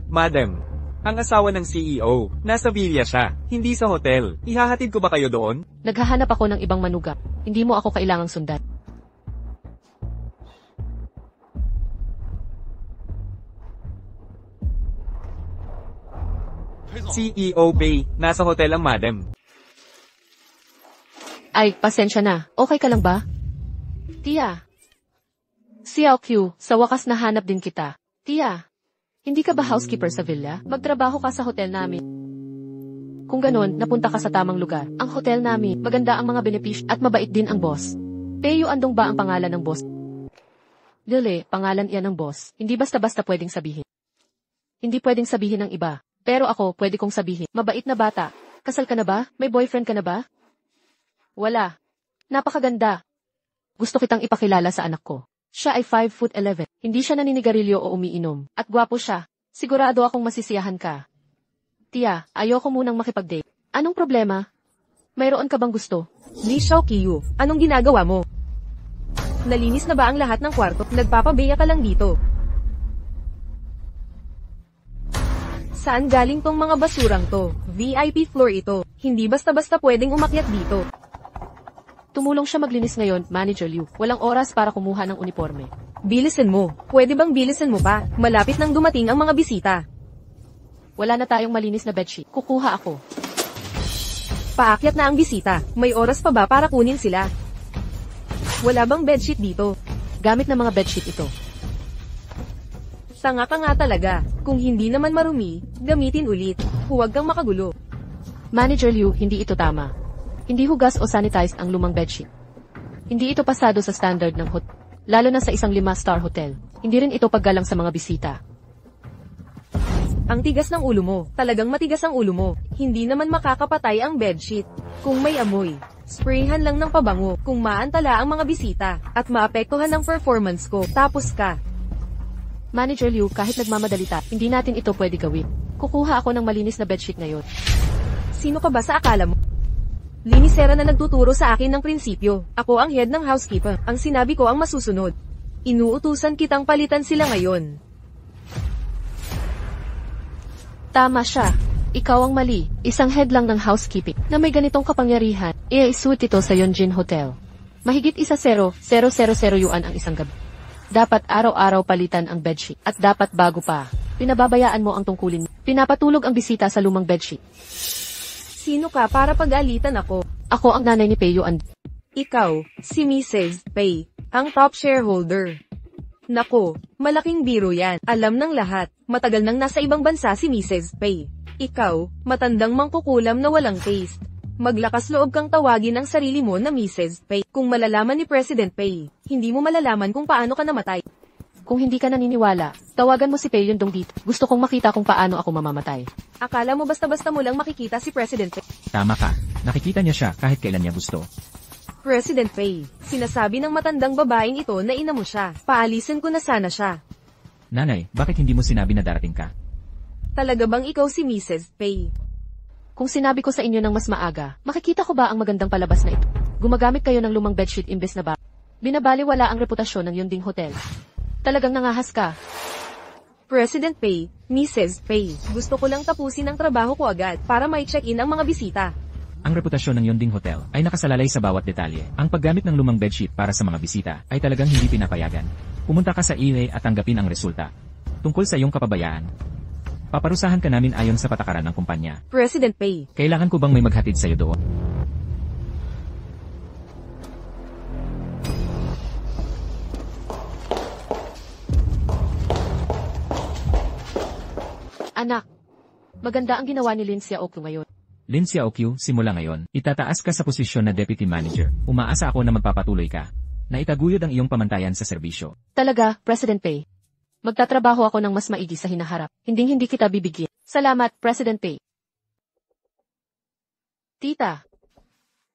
S4: madam. Ang asawa ng CEO, nasa villa siya, hindi sa hotel. Ihahatid ko ba kayo doon?
S1: Naghahanap ako ng ibang manugang. Hindi mo ako kailangang sundan.
S4: CEO Pei, nasa hotel ang madam.
S1: Ay, pasensya na. Okay ka lang ba? Tia. Xiaoqiu, sa wakas nahanap din kita. Tia, hindi ka ba housekeeper sa villa? Magtrabaho ka sa hotel namin. Kung ganon, napunta ka sa tamang lugar. Ang hotel namin, maganda ang mga benepisyo at mabait din ang boss. Pei Yuandong ba ang pangalan ng boss? Dili, pangalan iyan ng boss. Hindi basta-basta pwedeng sabihin. Hindi pwedeng sabihin ng iba. Pero ako, pwede kong sabihin. Mabait na bata. Kasal ka na ba? May boyfriend ka na ba? Wala. Napakaganda. Gusto kitang ipakilala sa anak ko. Siya ay 5'11". Hindi siya naninigarilyo o umiinom. At gwapo siya. Sigurado akong masisiyahan ka. Tia, ayoko munang makipag-date. Anong problema? Mayroon ka bang gusto?
S3: Li Xiaoqiu, anong ginagawa mo? Nalinis na ba ang lahat ng kwarto? Nagpapabeya ka lang dito. Saan galing tong mga basurang to? VIP floor ito. Hindi basta-basta pwedeng umakyat dito.
S1: Tumulong siya maglinis ngayon, Manager Liu. Walang oras para kumuha ng uniforme.
S3: Bilisan mo. Pwede bang bilisan mo pa? Malapit nang dumating ang mga bisita.
S1: Wala na tayong malinis na bedsheet. Kukuha ako.
S3: Paakyat na ang bisita. May oras pa ba para kunin sila? Wala bang bedsheet dito?
S1: Gamit ng mga bedsheet ito.
S3: Tanga ka nga talaga. Kung hindi naman marumi, gamitin ulit. Huwag kang makagulo.
S1: Manager Liu, hindi ito tama. Hindi hugas o sanitized ang lumang bedsheet. Hindi ito pasado sa standard ng hotel. Lalo na sa isang 5-star hotel. Hindi rin ito paggalang sa mga bisita.
S3: Ang tigas ng ulo mo. Talagang matigas ang ulo mo. Hindi naman makakapatay ang bedsheet. Kung may amoy, sprayhan lang ng pabango. Kung maantala ang mga bisita, at maapektuhan ng performance ko, tapos ka.
S1: Manager Liu, kahit nagmamadali tayo, hindi natin ito pwede gawin. Kukuha ako ng malinis na bedsheet ngayon.
S3: Sino ka ba sa akala mo? Linisera na nagtuturo sa akin ng prinsipyo. Ako ang head ng housekeeper. Ang sinabi ko ang masusunod. Inuutusan kitang palitan sila ngayon.
S1: Tama siya. Ikaw ang mali. Isang head lang ng housekeeping na may ganitong kapangyarihan. I-suit ito sa Yonjin Hotel. Mahigit 1,000,000 yuan ang isang gabi. Dapat araw-araw palitan ang bedsheet. At dapat bago pa. Pinababayaan mo ang tungkulin mo. Pinapatulog ang bisita sa lumang bedsheet.
S3: Sino ka para pag-alitan ako?
S1: Ako ang nanay ni Pei Yuan.
S3: Ikaw, si Mrs. Pei, ang top shareholder. Nako, malaking biro yan. Alam ng lahat, matagal nang nasa ibang bansa si Mrs. Pei. Ikaw, matandang mangkukulam na walang taste. Maglakas loob kang tawagin ang sarili mo na Mrs. Pei. Kung malalaman ni President Pei, hindi mo malalaman kung paano ka namatay.
S1: Kung hindi ka naniniwala, tawagan mo si Pei Yundong dito. Gusto kong makita kung paano ako mamamatay.
S3: Akala mo basta-basta mo lang makikita si President Pei.
S2: Tama ka. Nakikita niya siya kahit kailan niya gusto.
S3: President Pei, sinasabi ng matandang babaeng ito na ina mo siya. Paalisin ko na sana siya.
S2: Nanay, bakit hindi mo sinabi na darating ka?
S3: Talaga bang ikaw si Mrs. Pei?
S1: Kung sinabi ko sa inyo ng mas maaga, makikita ko ba ang magandang palabas na ito? Gumagamit kayo ng lumang bedsheet imbes na ba? Binabaliwala ang reputasyon ng Yunding Hotel. Talagang nangahas ka.
S3: President Pei, Mrs. Pei, gusto ko lang tapusin ang trabaho ko agad para may check-in ang mga bisita.
S2: Ang reputasyon ng Yonding Hotel ay nakasalalay sa bawat detalye. Ang paggamit ng lumang bedsheet para sa mga bisita ay talagang hindi pinapayagan. Pumunta ka sa EA at tanggapin ang resulta. Tungkol sa iyong kapabayaan. Paparusahan ka namin ayon sa patakaran ng kumpanya.
S3: President Pei,
S2: Kailangan ko bang may maghatid sa iyo doon?
S1: Anak, maganda ang ginawa ni Lin Xiaoqiu ngayon.
S2: Lin Xiaoqiu, simula ngayon, itataas ka sa posisyon na Deputy Manager. Umaasa ako na magpapatuloy ka. Na itaguyod ang iyong pamantayan sa serbisyo.
S1: Talaga, President Pei. Magtatrabaho ako ng mas maigi sa hinaharap. Hindi kita bibigyan. Salamat, President Pei. Tita,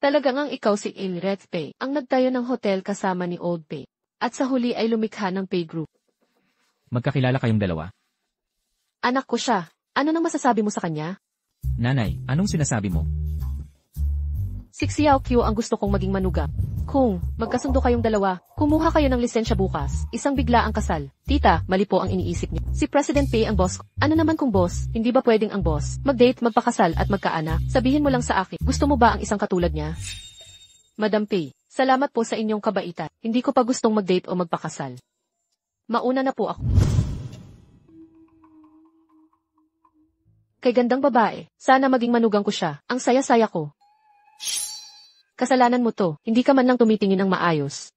S1: talagang ang ikaw si Ilret Pei, ang nagtayo ng hotel kasama ni Old Pei. At sa huli ay lumikha ng Pei Group.
S2: Magkakilala kayong dalawa.
S1: Anak ko siya. Ano nang masasabi mo sa kanya?
S2: Nanay, anong sinasabi mo?
S1: Si Xiaoqiu ang gusto kong maging manugang. Kung magkasundo kayong dalawa, kumuha kayo ng lisensya bukas. Isang bigla ang kasal. Tita, mali po ang iniisip niyo. Si President Pei ang boss ko. Ano naman kung boss? Hindi ba pwedeng ang boss? Mag-date, magpakasal at magkaanak? Sabihin mo lang sa akin. Gusto mo ba ang isang katulad niya? Madam Pei, salamat po sa inyong kabaitan. Hindi ko pa gustong mag-date o magpakasal. Mauna na po ako. Kay gandang babae, sana maging manugang ko siya. Ang saya-saya ko. Kasalanan mo to, hindi ka man lang tumitingin ng maayos.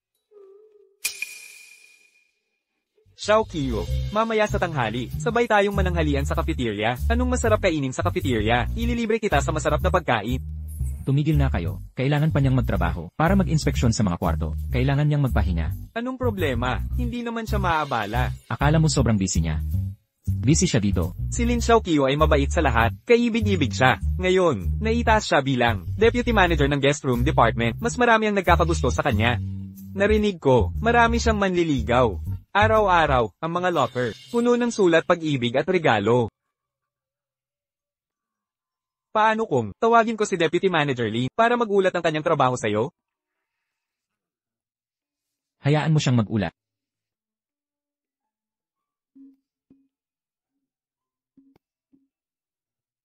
S4: Xiaoqiu, mamaya sa tanghali, sabay tayong mananghalian sa cafeteria. Anong masarap kainin sa cafeteria? Ililibre kita sa masarap na pagkain.
S2: Tumigil na kayo. Kailangan pa niyang magtrabaho. Para mag-inspeksyon sa mga kwarto, kailangan niyang magpahinga.
S4: Anong problema? Hindi naman siya maabala.
S2: Akala mo sobrang busy niya. Busy siya dito.
S4: Si Lin Xiaoqiu ay mabait sa lahat. Kaibig-ibig siya. Ngayon, naitaas siya bilang Deputy Manager ng Guest Room Department. Mas marami ang nagkakagusto sa kanya. Narinig ko, marami siyang manliligaw. Araw-araw, ang mga locker, puno ng sulat pag-ibig at regalo. Paano kung tawagin ko si Deputy Manager Lin para magulat ang kanyang trabaho sa'yo?
S2: Hayaan mo siyang mag-ulat.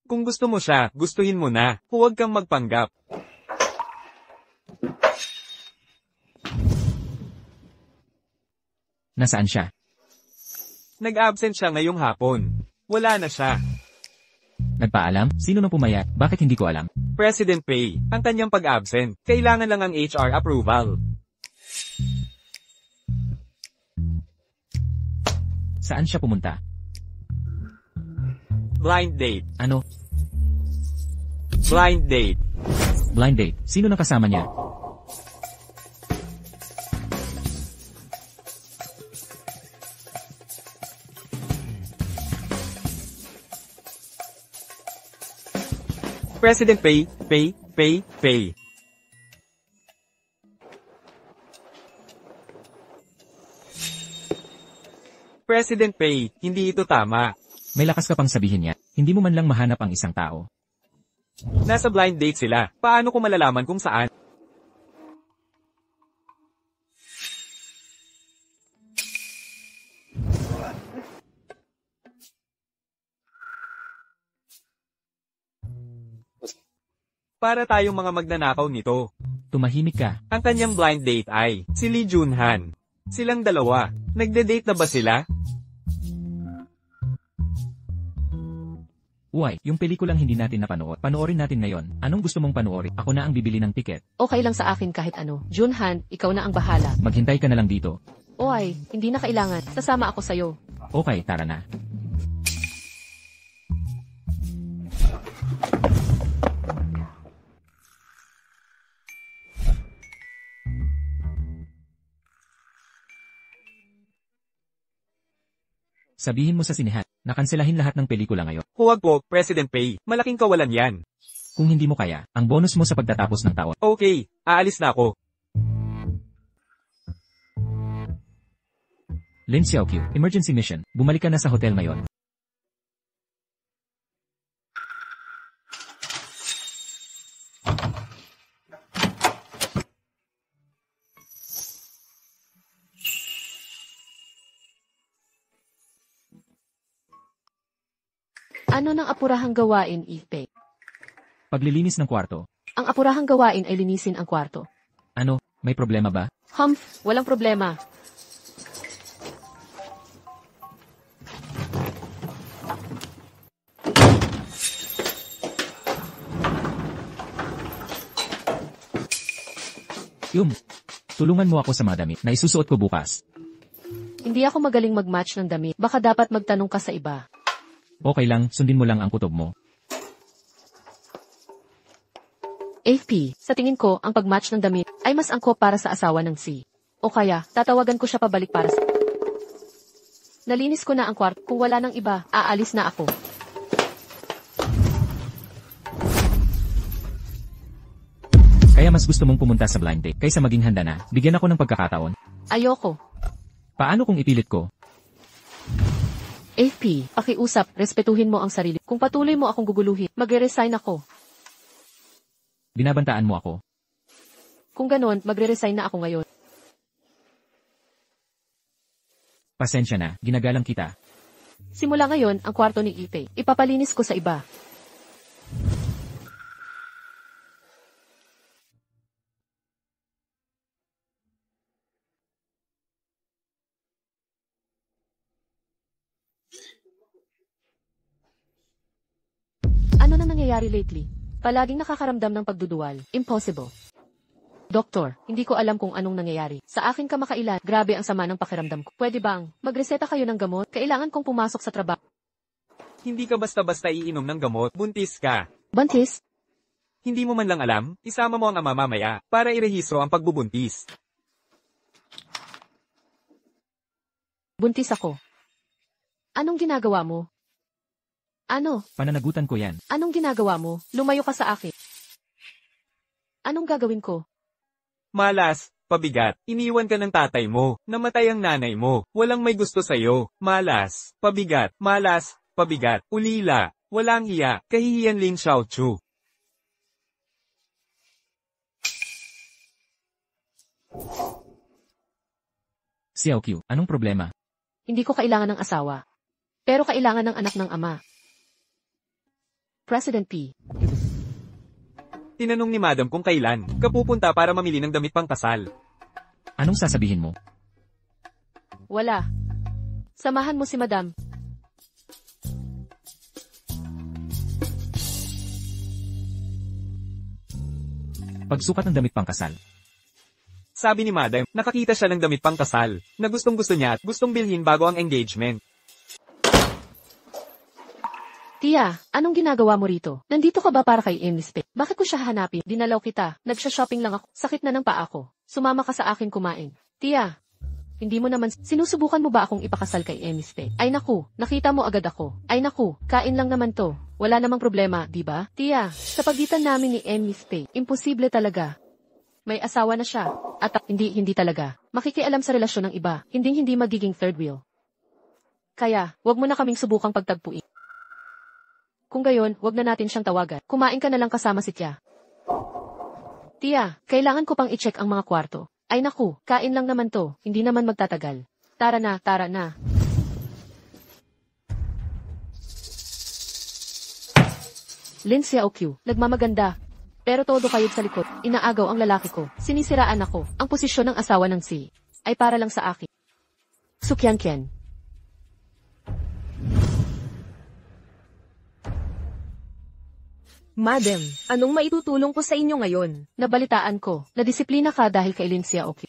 S4: Kung gusto mo siya, gustuhin mo na. Huwag kang magpanggap.
S2: Nasaan siya?
S4: Nag-absent siya ngayong hapon. Wala na siya.
S2: Nagpaalam? Sino nang pumayat? Bakit hindi ko alam?
S4: President Pei, ang kanyang pag-absent. Kailangan lang ang HR approval.
S2: Saan siya pumunta?
S4: Blind date.
S2: Ano?
S4: Blind date.
S2: Blind date. Sino nang kasama niya?
S4: President Pei, Pei. President Pei, hindi ito tama.
S2: May lakas ka pang sabihin yan. Hindi mo man lang mahanap ang isang tao.
S4: Nasa blind date sila. Paano ko malalaman kung saan? Para tayong mga magnanakaw nito.
S2: Tumahimik ka.
S4: Ang kanyang blind date ay si Lee Junhan. Silang dalawa. Nagde-date na ba sila?
S2: Uy, yung pelikulang hindi natin napanood, panoorin natin ngayon. Anong gusto mong panoorin? Ako na ang bibili ng tiket.
S1: Okay lang sa akin kahit ano. Junhan, ikaw na ang bahala.
S2: Maghintay ka na lang dito.
S1: Oy, hindi na kailangan. Sasama ako sa'yo.
S2: Okay, tara na. Sabihin mo sa sinehan, nakanselahin lahat ng pelikula ngayon.
S4: Huwag po, President Pay. Malaking kawalan yan.
S2: Kung hindi mo kaya, ang bonus mo sa pagtatapos ng taon.
S4: Okay, aalis na ako.
S2: Lin Xiaoqiu, emergency mission. Bumalik ka na sa hotel ngayon.
S1: Ano nang apurahang gawain, Ipe?
S2: Paglilinis ng kwarto.
S1: Ang apurahang gawain ay linisin ang kwarto.
S2: Ano, may problema ba?
S1: Humph, walang problema.
S2: Tulungan mo ako sa mga damit na isusuot ko bukas.
S1: Hindi ako magaling mag-match ng damit. Baka dapat magtanong ka sa iba.
S2: Okay lang, sundin mo lang ang kutob mo.
S1: AFP, sa tingin ko, ang pag-match ng damit ay mas angkop para sa asawa ng C. O kaya, tatawagan ko siya pabalik para sa... Nalinis ko na ang kwarto. Kung wala nang iba, aalis na ako.
S2: Kaya mas gusto mong pumunta sa blind date kaysa maging handa na. Bigyan ako ng pagkakataon.
S1: Ayoko.
S2: Paano kung ipilit ko?
S1: AFP, pakiusap, respetuhin mo ang sarili. Kung patuloy mo akong guguluhin, magre-resign ako.
S2: Binabantaan mo ako.
S1: Kung ganon, magre-resign na ako ngayon.
S2: Pasensya na, ginagalang kita.
S1: Simula ngayon, ang kwarto ni Ipe, ipapalinis ko sa iba. Ano na nangyayari lately? Palaging nakakaramdam ng pagduduwal. Impossible. Doktor, hindi ko alam kung anong nangyayari. Sa akin kamakailan, grabe ang sama ng pakiramdam ko. Pwede bang magreseta kayo ng gamot? Kailangan kong pumasok sa trabaho.
S4: Hindi ka basta-basta iinom ng gamot. Buntis ka.
S1: Buntis?
S4: Hindi mo man lang alam, isama mo ang ama mamaya para irehistro ang pagbubuntis.
S1: Buntis ako. Anong ginagawa mo? Ano?
S2: Pananagutan ko yan.
S1: Anong ginagawa mo? Lumayo ka sa akin. Anong gagawin ko?
S4: Malas, pabigat, iniwan ka ng tatay mo, namatay ang nanay mo, walang may gusto sa'yo. Malas, pabigat, ulila, walang hiya, kahihiyan Lin Xiaoqiu.
S2: Xiaoqiu, anong problema?
S1: Hindi ko kailangan ng asawa. Pero kailangan ng anak ng ama. President P.
S4: Tinanong ni Madam kung kailan ka pupunta para mamili ng damit pang kasal.
S2: Anong sasabihin mo?
S1: Wala. Samahan mo si Madam.
S2: Pagsukat ng damit pang kasal.
S4: Sabi ni Madam, nakakita siya ng damit pang kasal, na gustong-gusto niya at gustong bilhin bago ang engagement.
S1: Tia, anong ginagawa mo rito? Nandito ka ba para kay Emispe? Bakit ko siya hanapin? Dinalaw kita. Nagsha-shopping lang ako. Sakit na ng paa ko. Sumama ka sa akin kumain. Tia, hindi mo naman, sinusubukan mo ba akong ipakasal kay Emispe? Ay naku, nakita mo agad ako. Ay naku, kain lang naman to. Wala namang problema, di ba? Tia, sa pagitan namin ni Emispe, imposible talaga. May asawa na siya. At hindi talaga. Makikialam sa relasyon ng iba. Hindi magiging third wheel. Kaya, wag mo na kaming subukang pagtagpuin. Kung gayon, wag na natin siyang tawagan. Kumain ka na lang kasama si Tia. Tia, kailangan ko pang i-check ang mga kwarto. Ay naku, kain lang naman to, hindi naman magtatagal. Tara na, tara na. Lin Xiaoqiu, nagmamaganda. Pero todo kayod sa likod, inaagaw ang lalaki ko. Sinisiraan ako, ang posisyon ng asawa ng si ay para lang sa akin. Su Qianqian.
S3: Madam, anong maitutulong ko sa inyo ngayon?
S1: Nabalitaan ko, na disiplina ka dahil kay Lin Xiaoqiu.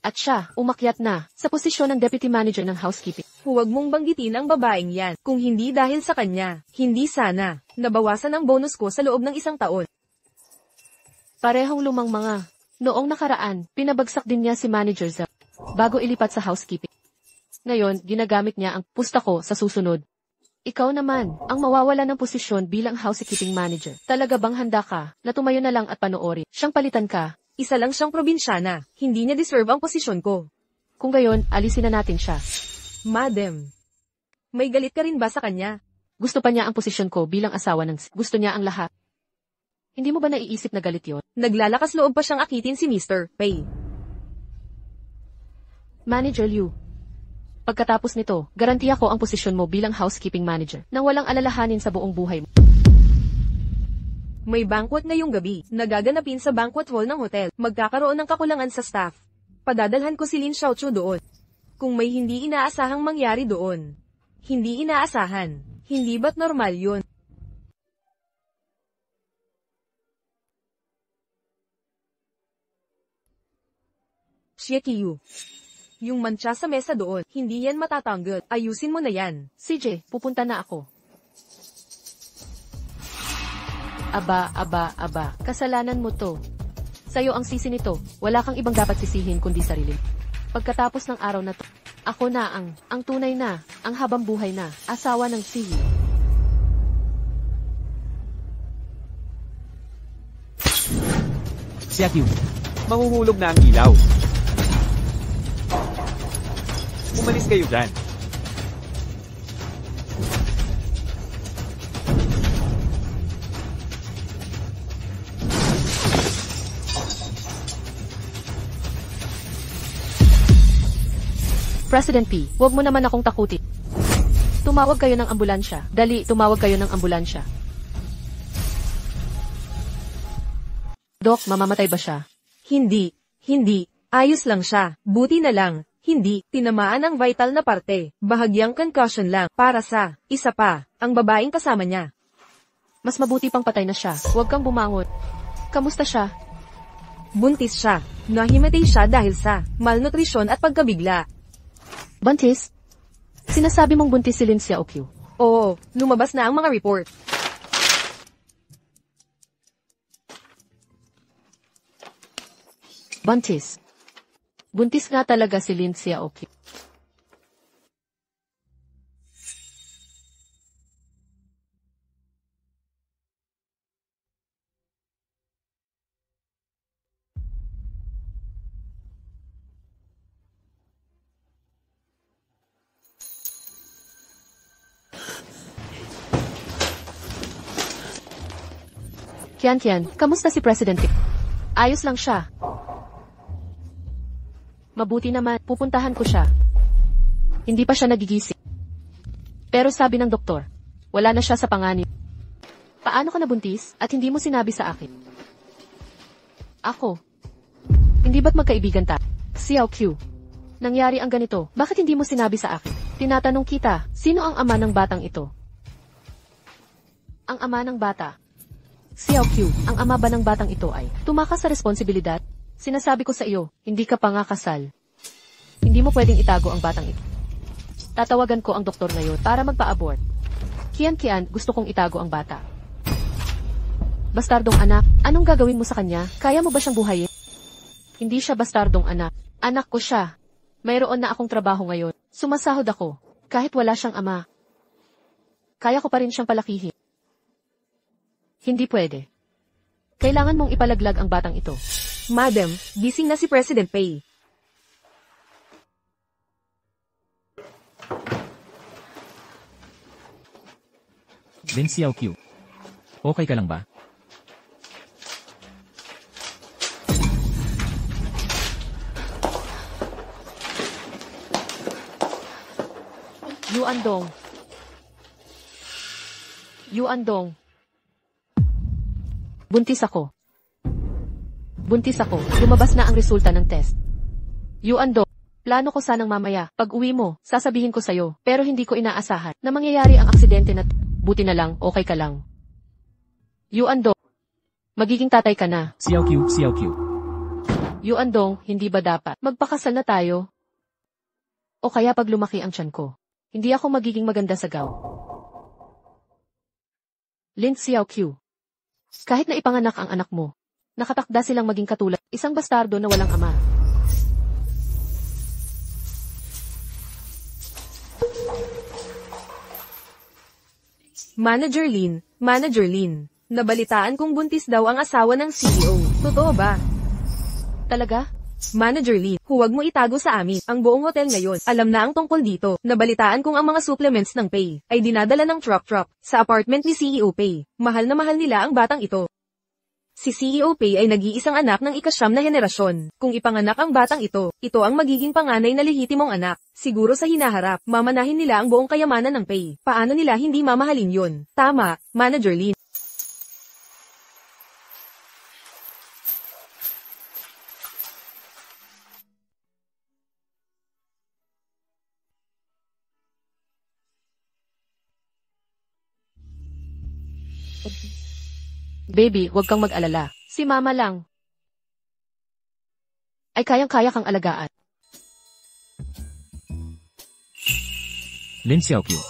S1: At siya, umakyat na, sa posisyon ng deputy manager ng housekeeping.
S3: Huwag mong banggitin ang babaeng yan. Kung hindi dahil sa kanya, hindi sana. Nabawasan ang bonus ko sa loob ng 1 taon.
S1: Parehong lumang mga. Noong nakaraan, pinabagsak din niya si Manager Zhao bago ilipat sa housekeeping. Ngayon, ginagamit niya ang pusta ko sa susunod. Ikaw naman, ang mawawala ng posisyon bilang housekeeping manager. Talaga bang handa ka na tumayo na lang at panoorin? Siyang palitan ka.
S3: Isa lang siyang probinsyana. Hindi niya deserve ang posisyon ko.
S1: Kung gayon, alisin na natin siya.
S3: Madam, may galit ka rin ba sa kanya?
S1: Gusto pa niya ang posisyon ko bilang asawa ng gusto niya ang lahat. Hindi mo ba naiisip na galit yon?
S3: Naglalakas loob pa siyang akitin si Mr. Pei.
S1: Manager Liu. Pagkatapos nito, garantiya ko ang posisyon mo bilang housekeeping manager nang walang alalahanin sa buong buhay mo.
S3: May banquet ngayong gabi, nagaganapin sa banquet hall ng hotel. Magkakaroon ng kakulangan sa staff. Padadalhan ko si Lin Xiaoqiu doon. Kung may hindi inaasahang mangyari doon. Hindi inaasahan. Hindi ba't normal yun? Xiaoqiu. Yung mancha sa mesa doon, hindi yan matatanggal. Ayusin mo na yan.
S1: CJ, pupunta na ako. Aba. Kasalanan mo to. Sa'yo ang sisi nito. Wala kang ibang dapat sisihin kundi sarili. Pagkatapos ng araw na to, ako na ang tunay na, ang habang buhay na, asawa ng Siyi.
S2: Xiaoqiu.
S4: Mahuhulog na ang ilaw. Umalis kayo dyan.
S1: President P, huwag mo naman akong takutin. Tumawag kayo ng ambulansya. Dali, tumawag kayo ng ambulansya. Dok, mamamatay ba siya?
S3: Hindi. Ayos lang siya. Buti na lang. Hindi. Tinamaan ang vital na parte. Bahagyang concussion lang. Para sa isa pa, ang babaeng kasama niya.
S1: Mas mabuti pang patay na siya. Huwag kang bumangon. Kamusta siya?
S3: Buntis siya. Nahimatay siya dahil sa malnutrisyon at pagkabigla.
S1: Buntis? Sinasabi mong buntis si Lin Xiaoqiu.
S3: Oo, lumabas na ang mga report.
S1: Buntis. Buntis nga talaga si Lin Xiaoqiu. Qian, kamusta si President? Ayos lang siya. Mabuti naman, pupuntahan ko siya. Hindi pa siya nagigising. Pero sabi ng doktor, wala na siya sa panganib. Paano ka nabuntis at hindi mo sinabi sa akin? Ako. Hindi ba't magkaibigan tayo? Xiaoqiu. Nangyari ang ganito, bakit hindi mo sinabi sa akin? Tinatanong kita, sino ang ama ng batang ito? Ang ama ng bata. Xiaoqiu, ang ama ba ng batang ito ay tumakas sa responsibilidad? Sinasabi ko sa iyo, hindi ka pa nga kasal. Hindi mo pwedeng itago ang batang ito. Tatawagan ko ang doktor ngayon para magpa-abort. Qian, gusto kong itago ang bata. Bastardong anak, anong gagawin mo sa kanya? Kaya mo ba siyang buhayin? Hindi siya bastardong anak. Anak ko siya. Mayroon na akong trabaho ngayon. Sumasahod ako. Kahit wala siyang ama. Kaya ko pa rin siyang palakihin. Hindi pwede. Kailangan mong ipalaglag ang batang ito.
S3: Madam, gising na si President Pei.
S2: Lin Xiaoqiu. Okay ka lang ba?
S1: Yuandong. Yuandong. Buntis ako. Buntis ako. Lumabas na ang resulta ng test. Yuandong. Plano ko sanang mamaya, pag uwi mo, sasabihin ko sa'yo, pero hindi ko inaasahan na mangyayari ang aksidente na buti na lang, okay ka lang. Yuandong. Magiging tatay ka na.
S2: Xiaoqiu, Xiaoqiu.
S1: Yuandong, hindi ba dapat magpakasal na tayo? O kaya pag lumaki ang tiyan ko, hindi ako magiging maganda sa gaw. Lin Xiaoqiu. Kahit na ipanganak ang anak mo, nakatakda silang maging katulad, isang bastardo na walang ama.
S3: Manager Lin. Nabalitaan kong buntis daw ang asawa ng CEO. Totoo ba?
S1: Talaga?
S3: Manager Lin, huwag mo itago sa amin. Ang buong hotel ngayon, alam na ang tungkol dito. Nabalitaan kong ang mga supplements ng Pay ay dinadala ng truck sa apartment ni CEO Pay. Mahal na mahal nila ang batang ito. Si CEO Pay ay nag-iisang anak ng ika-9 na henerasyon. Kung ipanganak ang batang ito ang magiging panganay na lehitimong anak. Siguro sa hinaharap, mamanahin nila ang buong kayamanan ng Pay. Paano nila hindi mamahalin yun? Tama, Manager Lin.
S1: Baby, huwag kang mag-alala. Si mama lang ay kayang-kaya kang alagaan.
S2: Lin Xiaoqiu.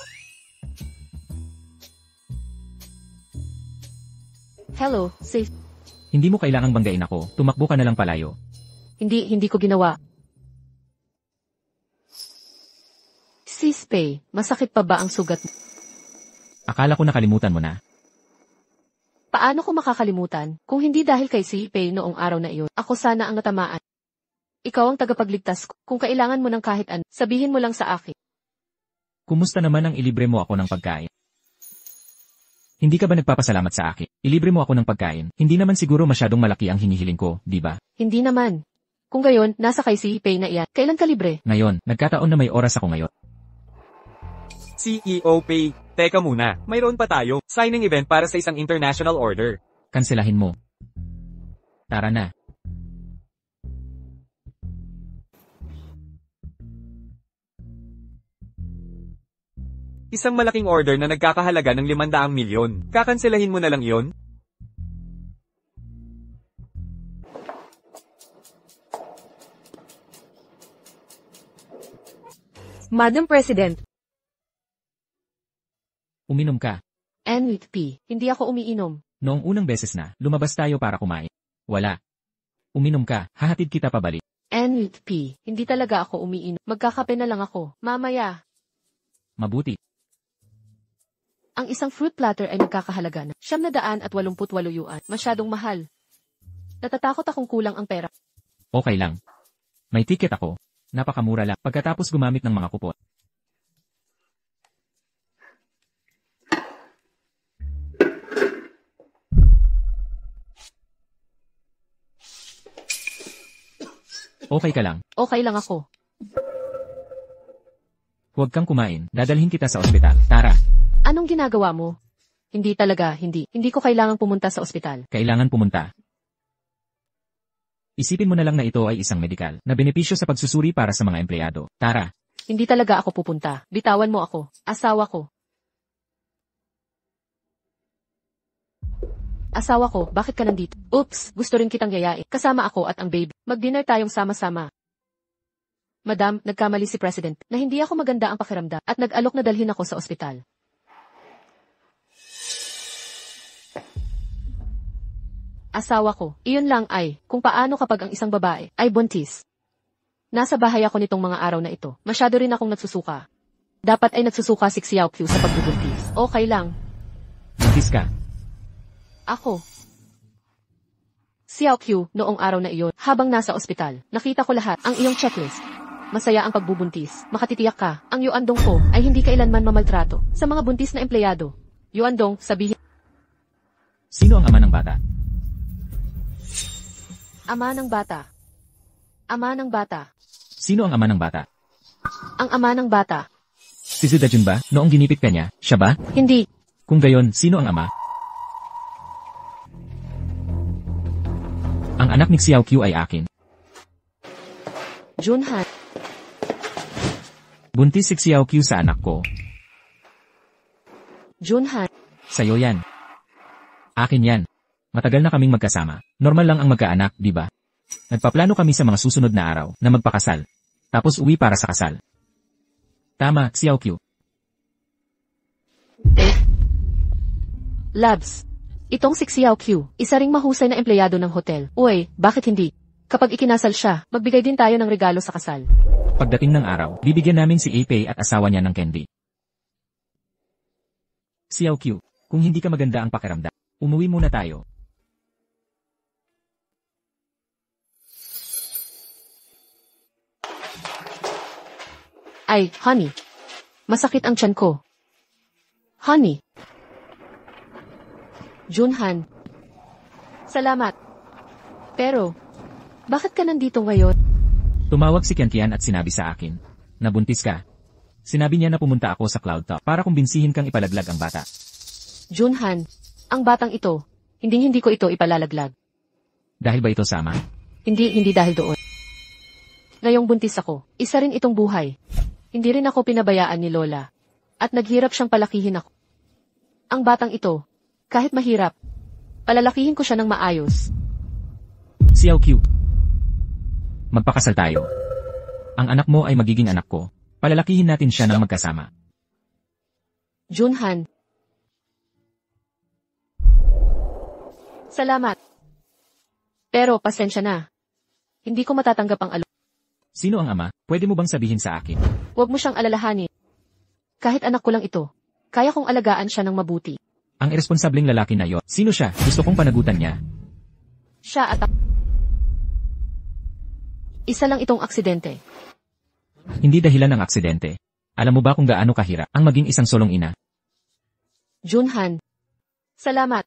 S1: Hello, safe.
S2: Hindi mo kailangang banggain ako, tumakbo ka na lang palayo.
S1: Hindi ko ginawa. Sis Pay, masakit pa ba ang sugat mo?
S2: Akala ko nakalimutan mo na.
S1: Paano ko makakalimutan, kung hindi dahil kay si Pay noong araw na iyon, ako sana ang natamaan. Ikaw ang tagapagligtas ko, kung kailangan mo ng kahit ano, sabihin mo lang sa akin.
S2: Kumusta naman ang ilibre mo ako ng pagkain? Hindi ka ba nagpapasalamat sa akin? Ilibre mo ako ng pagkain, hindi naman siguro masyadong malaki ang hinihiling ko, di ba?
S1: Hindi naman. Kung gayon, nasa kay si Pay na iyan, kailan ka libre?
S2: Ngayon, nagkataon na may oras ako ngayon.
S4: CEO Pay, teka muna, mayroon pa tayo, signing event para sa isang international order.
S2: Kanselahin mo. Tara na.
S4: Isang malaking order na nagkakahalaga ng 500 milyon. Kakanselahin mo na lang iyon?
S3: Madam President,
S2: Uminom ka.
S1: And with P, hindi ako umiinom.
S2: Noong unang beses na, lumabas tayo para kumain. Wala. Uminom ka, hahatid kita pabalik.
S1: And with P, hindi talaga ako umiinom. Magkakape na lang ako, mamaya.
S2: Mabuti.
S1: Ang isang fruit platter ay nagkakahalaga na 788 yuan. Masyadong mahal. Natatakot akong kulang ang pera.
S2: Okay lang. May ticket ako. Napakamura lang. Pagkatapos gumamit ng mga kupon. Okay ka lang.
S1: Okay lang ako.
S2: Huwag kang kumain. Dadalhin kita sa ospital. Tara.
S1: Anong ginagawa mo? Hindi talaga, hindi. Hindi ko kailangang pumunta sa ospital.
S2: Kailangan pumunta. Isipin mo na lang na ito ay isang medikal na benepisyo sa pagsusuri para sa mga empleyado. Tara.
S1: Hindi talaga ako pupunta. Bitawan mo ako. Asawa ko. Asawa ko, bakit ka nandito? Oops, gusto rin kitang yayain. Kasama ako at ang baby. Mag-dinner tayong sama-sama. Madam, nagkamali si President na hindi ako maganda ang pakiramdam at nag-alok na dalhin ako sa ospital. Asawa ko, iyon lang ay, kung paano kapag ang isang babae ay buntis. Nasa bahay ako nitong mga araw na ito. Masyado rin akong nagsusuka. Dapat ay nagsusuka si Xiaoqiu sa pagbubuntis. Okay lang.
S2: Buntis ka.
S1: Ako. Xiaoqiu, noong araw na iyon, habang nasa ospital, nakita ko lahat ang iyong checklist. Masaya ang pagbubuntis. Makatitiyak ka, ang yuandong ko ay hindi kailanman mamaltrato sa mga buntis na empleyado. Yuandong, sabihin.
S2: Sino ang ama ng bata?
S1: Ama ng bata. Ama ng bata.
S2: Sino ang ama ng bata?
S1: Ang ama ng bata.
S2: Si Zudajun ba? Noong ginipit ka niya, siya ba?
S1: Hindi.
S2: Kung gayon, sino ang ama? Ang anak ni Xiao Q ay akin.
S1: Junhan.
S2: Buntis si Xiao Q sa anak ko.
S1: Junhan.
S2: Sa'yo yan. Akin yan. Matagal na kaming magkasama. Normal lang ang magkaanak, di ba? Nagpaplano kami sa mga susunod na araw na magpakasal. Tapos uwi para sa kasal. Tama, Xiao Q.
S1: Labs. Itong si Xiao Q, isa ring mahusay na empleyado ng hotel. Uy, bakit hindi? Kapag ikinasal siya, magbigay din tayo ng regalo sa kasal.
S2: Pagdating ng araw, bibigyan namin si Apei at asawa niya ng candy. Xiao Q, kung hindi ka maganda ang pakiramdam, umuwi muna tayo.
S1: Ay, honey. Masakit ang tiyan ko. Honey. Junhan. Salamat. Pero, bakit ka nandito ngayon?
S2: Tumawag si Kian at sinabi sa akin, nabuntis ka. Sinabi niya na pumunta ako sa Cloud Top para kumbinsihin kang ipalaglag ang bata.
S1: Junhan, ang batang ito, hindi ko ito ipalalaglag.
S2: Dahil ba ito sama?
S1: Hindi dahil doon. Ngayong buntis ako, isa rin itong buhay. Hindi rin ako pinabayaan ni Lola. At naghirap siyang palakihin ako. Ang batang ito, kahit mahirap, palalakihin ko siya ng maayos.
S2: Xiao Q. Magpakasal tayo. Ang anak mo ay magiging anak ko. Palalakihin natin siya ng magkasama.
S1: Junhan. Salamat. Pero pasensya na. Hindi ko matatanggap ang
S2: Sino ang ama? Pwede mo bang sabihin sa akin?
S1: Huwag mo siyang alalahanin. Kahit anak ko lang ito, kaya kong alagaan siya ng mabuti.
S2: Ang irresponsableng lalaki na yon. Sino siya? Gusto kong panagutan niya.
S1: Siya at ako. Isa lang itong aksidente.
S2: Hindi dahilan ng aksidente. Alam mo ba kung gaano kahirap ang maging isang solong ina?
S1: Junhan. Salamat.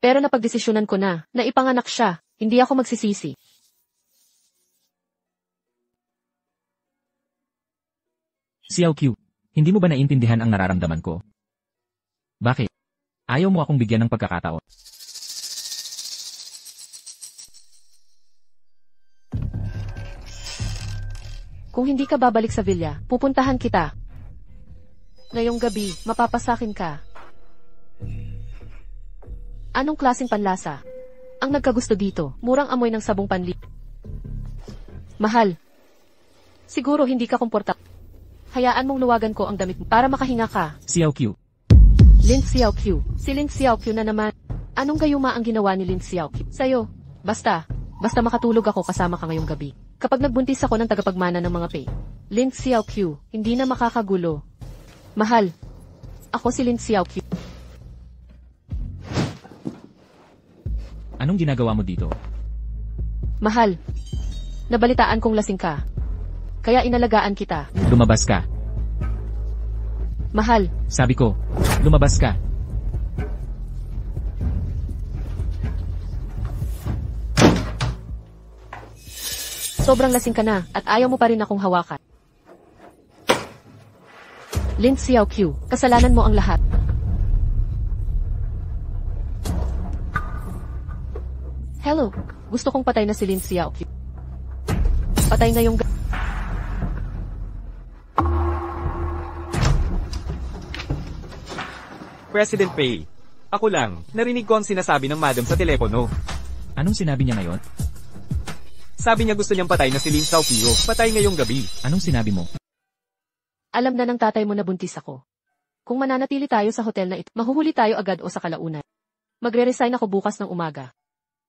S1: Pero napagdesisyonan ko na ipanganak siya. Hindi ako magsisisi.
S2: Xiao Q, hindi mo ba naiintindihan ang nararamdaman ko? Bakit? Ayaw mo akong bigyan ng pagkakataon.
S1: Kung hindi ka babalik sa villa, pupuntahan kita. Ngayong gabi, mapapasakin ka. Anong klaseng panlasa? Ang nagkagusto dito, murang amoy ng sabong panli. Mahal. Siguro hindi ka komportable. Hayaan mong luwagan ko ang damit mo para makahinga ka.
S2: Xiao Q.
S1: Lin Xiao Q. Si Lin Xiao Q na naman. Anong gayuma ang ginawa ni Lin Xiao Q? Sa'yo. Basta makatulog ako kasama ka ngayong gabi. Kapag nagbuntis ako ng tagapagmana ng mga pay. Lin Xiao Q. Hindi na makakagulo. Mahal. Ako si Lin Xiao Q.
S2: Anong ginagawa mo dito?
S1: Mahal. Nabalitaan kong lasing ka. Kaya inalagaan kita.
S2: Lumabas ka.
S1: Mahal.
S2: Sabi ko, lumabas ka.
S1: Sobrang lasing ka na at ayaw mo pa rin akong hawakan. Lin Xiao Q, kasalanan mo ang lahat. Hello, gusto kong patay na si Lin Xiao Q. Patay ngayong
S4: President Pei. Ako lang, narinig ko ang sinasabi ng madam sa telepono.
S2: Anong sinabi niya ngayon?
S4: Sabi niya gusto niyang patay na si Lin Xiao Q. Patay ngayong gabi.
S2: Anong sinabi mo?
S1: Alam na ng tatay mo na buntis ako. Kung mananatili tayo sa hotel na ito, mahuhuli tayo agad o sa kalaunan. Magre-resign ako bukas ng umaga.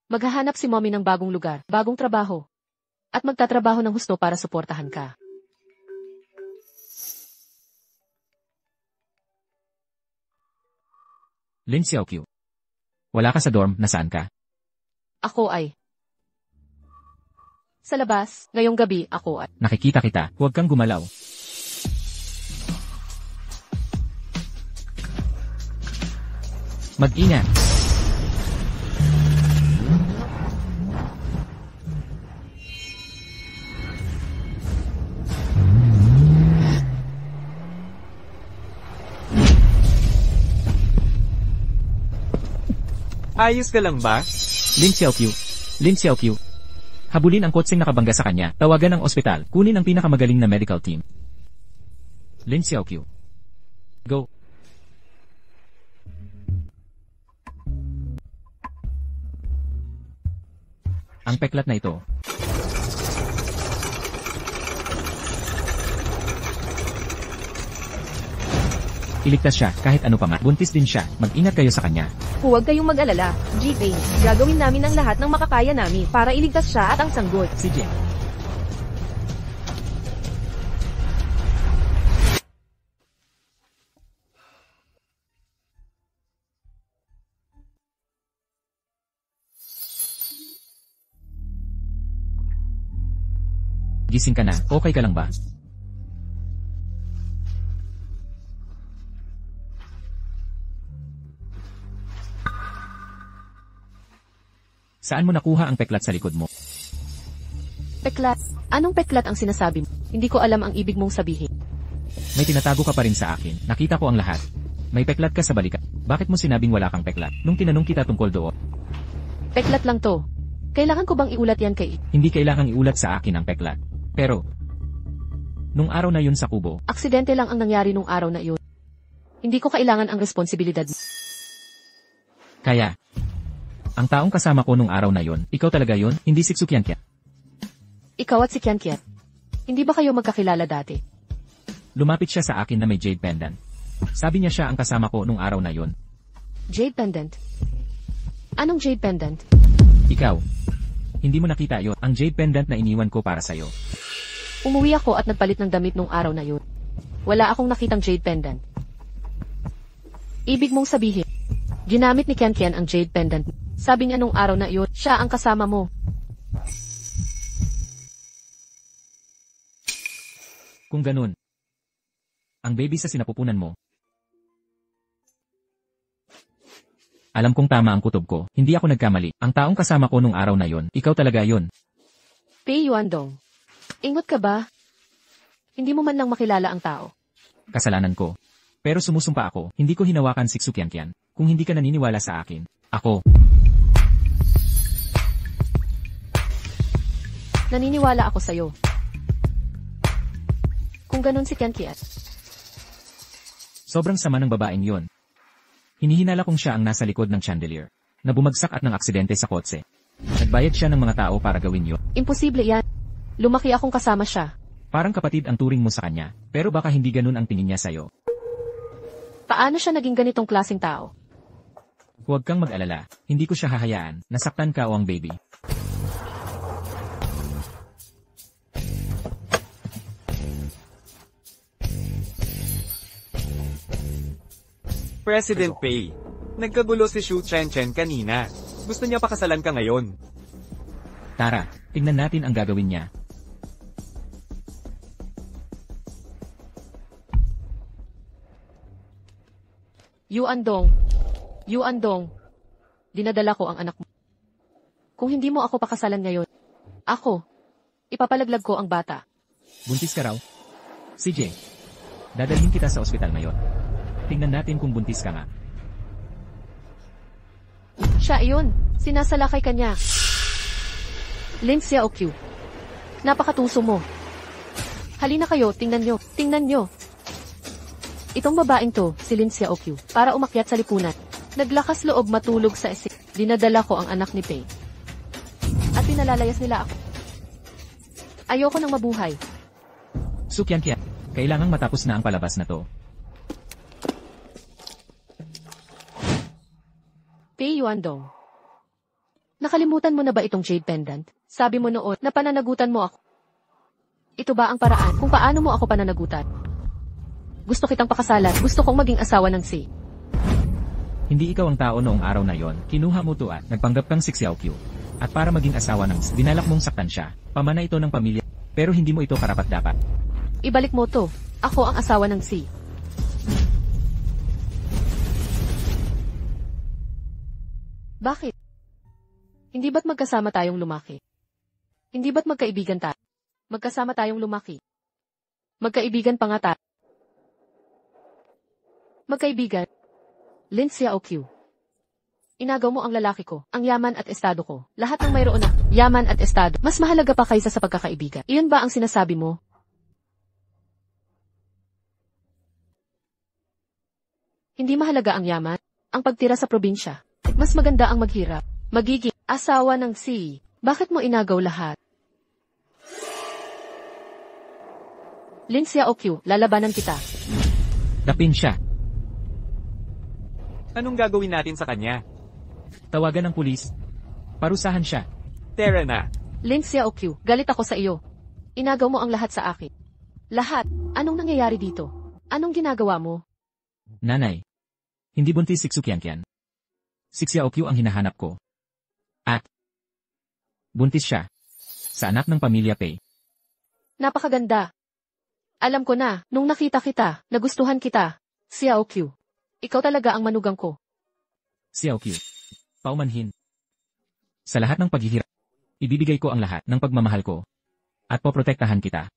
S1: Maghahanap si mommy ng bagong lugar, bagong trabaho. At magtatrabaho ng husto para suportahan ka.
S2: Lin Xiao Q. Wala ka sa dorm, nasaan ka?
S1: Ako ay sa labas, ngayong gabi ako ay
S2: Nakikita kita, huwag kang gumalaw. Mag-ingat.
S4: Ayos ka lang ba?
S2: Lin Xiaoqiu. Lin Xiaoqiu. Habulin ang kotseng nakabangga sa kanya, tawagan ang ospital, kunin ang pinakamagaling na medical team. Lin Xiaoqiu. Go. Ang peklat na ito. Iligtas siya, kahit ano pa man. Buntis din siya, mag-ingat kayo sa kanya.
S3: Huwag kayong mag-alala, G-Pay. Gagawin namin ang lahat ng makakaya namin para iligtas siya at ang sanggot.
S2: Sige. Gising ka na, okay ka lang ba? Saan mo nakuha ang peklat sa likod mo?
S1: Peklat? Anong peklat ang sinasabi mo? Hindi ko alam ang ibig mong sabihin.
S2: May tinatago ka pa rin sa akin, nakita ko ang lahat. May peklat ka sa balikat. Bakit mo sinabing wala kang peklat nung tinanong kita tungkol doon?
S1: Peklat lang to. Kailangan ko bang iulat yan kay...
S2: Hindi kailangang iulat sa akin ang peklat. Pero, nung araw na yun sa kubo,
S1: Aksidente lang ang nangyari nung araw na iyon. Hindi ko kailangan ang responsibilidad mo.
S2: kaya, ang taong kasama ko nung araw na yon, ikaw talaga yon, hindi si Tsukyankia.
S1: Ikaw at si Kiankiat. Hindi ba kayo magkakilala dati?
S2: Lumapit siya sa akin na may jade pendant. Sabi niya siya ang kasama ko nung araw na yon.
S1: Jade pendant? Anong jade pendant?
S2: Ikaw, hindi mo nakita yon, ang jade pendant na iniwan ko para sa'yo.
S1: Umuwi ako at nagpalit ng damit nung araw na yun. Wala akong nakitang jade pendant. Ibig mong sabihin, ginamit ni Kiankian ang jade pendant. Sabi niya nung araw na iyon, siya ang kasama mo.
S2: Kung ganun, ang baby sa sinapupunan mo. Alam kong tama ang kutob ko, hindi ako nagkamali. Ang taong kasama ko nung araw na yon, ikaw talaga yon.
S1: Pei Yuandong. Ingot ka ba? Hindi mo man lang makilala ang tao.
S2: Kasalanan ko. Pero sumusumpa ako, hindi ko hinawakan si Tsukyankian. Kung hindi ka naniniwala sa akin, ako.
S1: Naniniwala ako sa'yo. Kung ganun si Kiankiat.
S2: Sobrang sama ng babaeng yon. Hinihinala kong siya ang nasa likod ng chandelier, na bumagsak at ng aksidente sa kotse. Nagbayad siya ng mga tao para gawin yon.
S1: Imposible yan. Lumaki akong kasama siya.
S2: Parang kapatid ang turing mo sa kanya, pero baka hindi ganun ang tingin niya sa'yo.
S1: Paano siya naging ganitong klaseng tao?
S2: Huwag kang mag-alala, hindi ko siya hahayaan, nasaktan ka o ang baby.
S4: President Pei. Nagkagulo si Xu Chenchen kanina. Gusto niya pakasalan ka ngayon.
S2: Tara, tingnan natin ang gagawin niya.
S1: Yuandong. Yuandong. Dinadala ko ang anak mo. Kung hindi mo ako pakasalan ngayon, ako, ipapalaglag ko ang bata.
S2: Buntis ka raw? CJ, dadalhin kita sa ospital ngayon. Tingnan natin kung buntis ka nga.
S1: Siya iyon. Sinasalakay ka niya. Lin Xiaoqiu. Napakatuso mo. Halina kayo, tingnan nyo. Tingnan nyo. Itong babaeng to, si Lin Xiaoqiu, para umakyat sa lipunan. Naglakas loob matulog sa isip. Dinadala ko ang anak ni Pei. At pinalalayas nila ako. Ayoko nang mabuhay.
S2: Tsukyankia, kailangang matapos na ang palabas na to.
S1: Pei Yuandong. Nakalimutan mo na ba itong jade pendant? Sabi mo noon na pananagutan mo ako. Ito ba ang paraan kung paano mo ako pananagutan? Gusto kitang pakasalan, gusto kong maging asawa ng si.
S2: Hindi ikaw ang tao noong araw na yon, kinuha mo to at nagpanggap kang si Xiaoqiu. At para maging asawa ng si, dinalak mong saktan siya, pamana ito ng pamilya, pero hindi mo ito karapat-dapat.
S1: Ibalik mo to. Ako ang asawa ng si. Bakit? Hindi ba't magkasama tayong lumaki? Hindi ba't magkaibigan tayo? Magkasama tayong lumaki. Magkaibigan pa nga tayo. Magkaibigan. Lin Xiaoqiu. Inagaw mo ang lalaki ko, ang yaman at estado ko. Lahat ng mayroon na yaman at estado, mas mahalaga pa kaysa sa pagkakaibigan. Iyon ba ang sinasabi mo? Hindi mahalaga ang yaman, ang pagtira sa probinsya. Mas maganda ang maghirap. Magiging asawa ng si. Bakit mo inagaw lahat? Lin Xiaoqiu, lalabanan kita.
S2: Dapin siya.
S4: Anong gagawin natin sa kanya?
S2: Tawagan ng pulis. Parusahan siya.
S4: Tara na.
S1: Lin Xiaoqiu, galit ako sa iyo. Inagaw mo ang lahat sa akin. Lahat. Anong nangyayari dito? Anong ginagawa mo?
S2: Nanay. Hindi buntis si Xuqianqian. Si Xiaoqiu ang hinahanap ko. At buntis siya. Sa anak ng pamilya Pei.
S1: Napakaganda. Alam ko na, nung nakita kita, nagustuhan kita. Xiaoqiu. Ikaw talaga ang manugang ko.
S2: Xiaoqiu. Paumanhin. Sa lahat ng paghihirap, ibibigay ko ang lahat ng pagmamahal ko. At poprotektahan kita.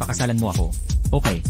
S2: Pakasalan mo ako. Okay.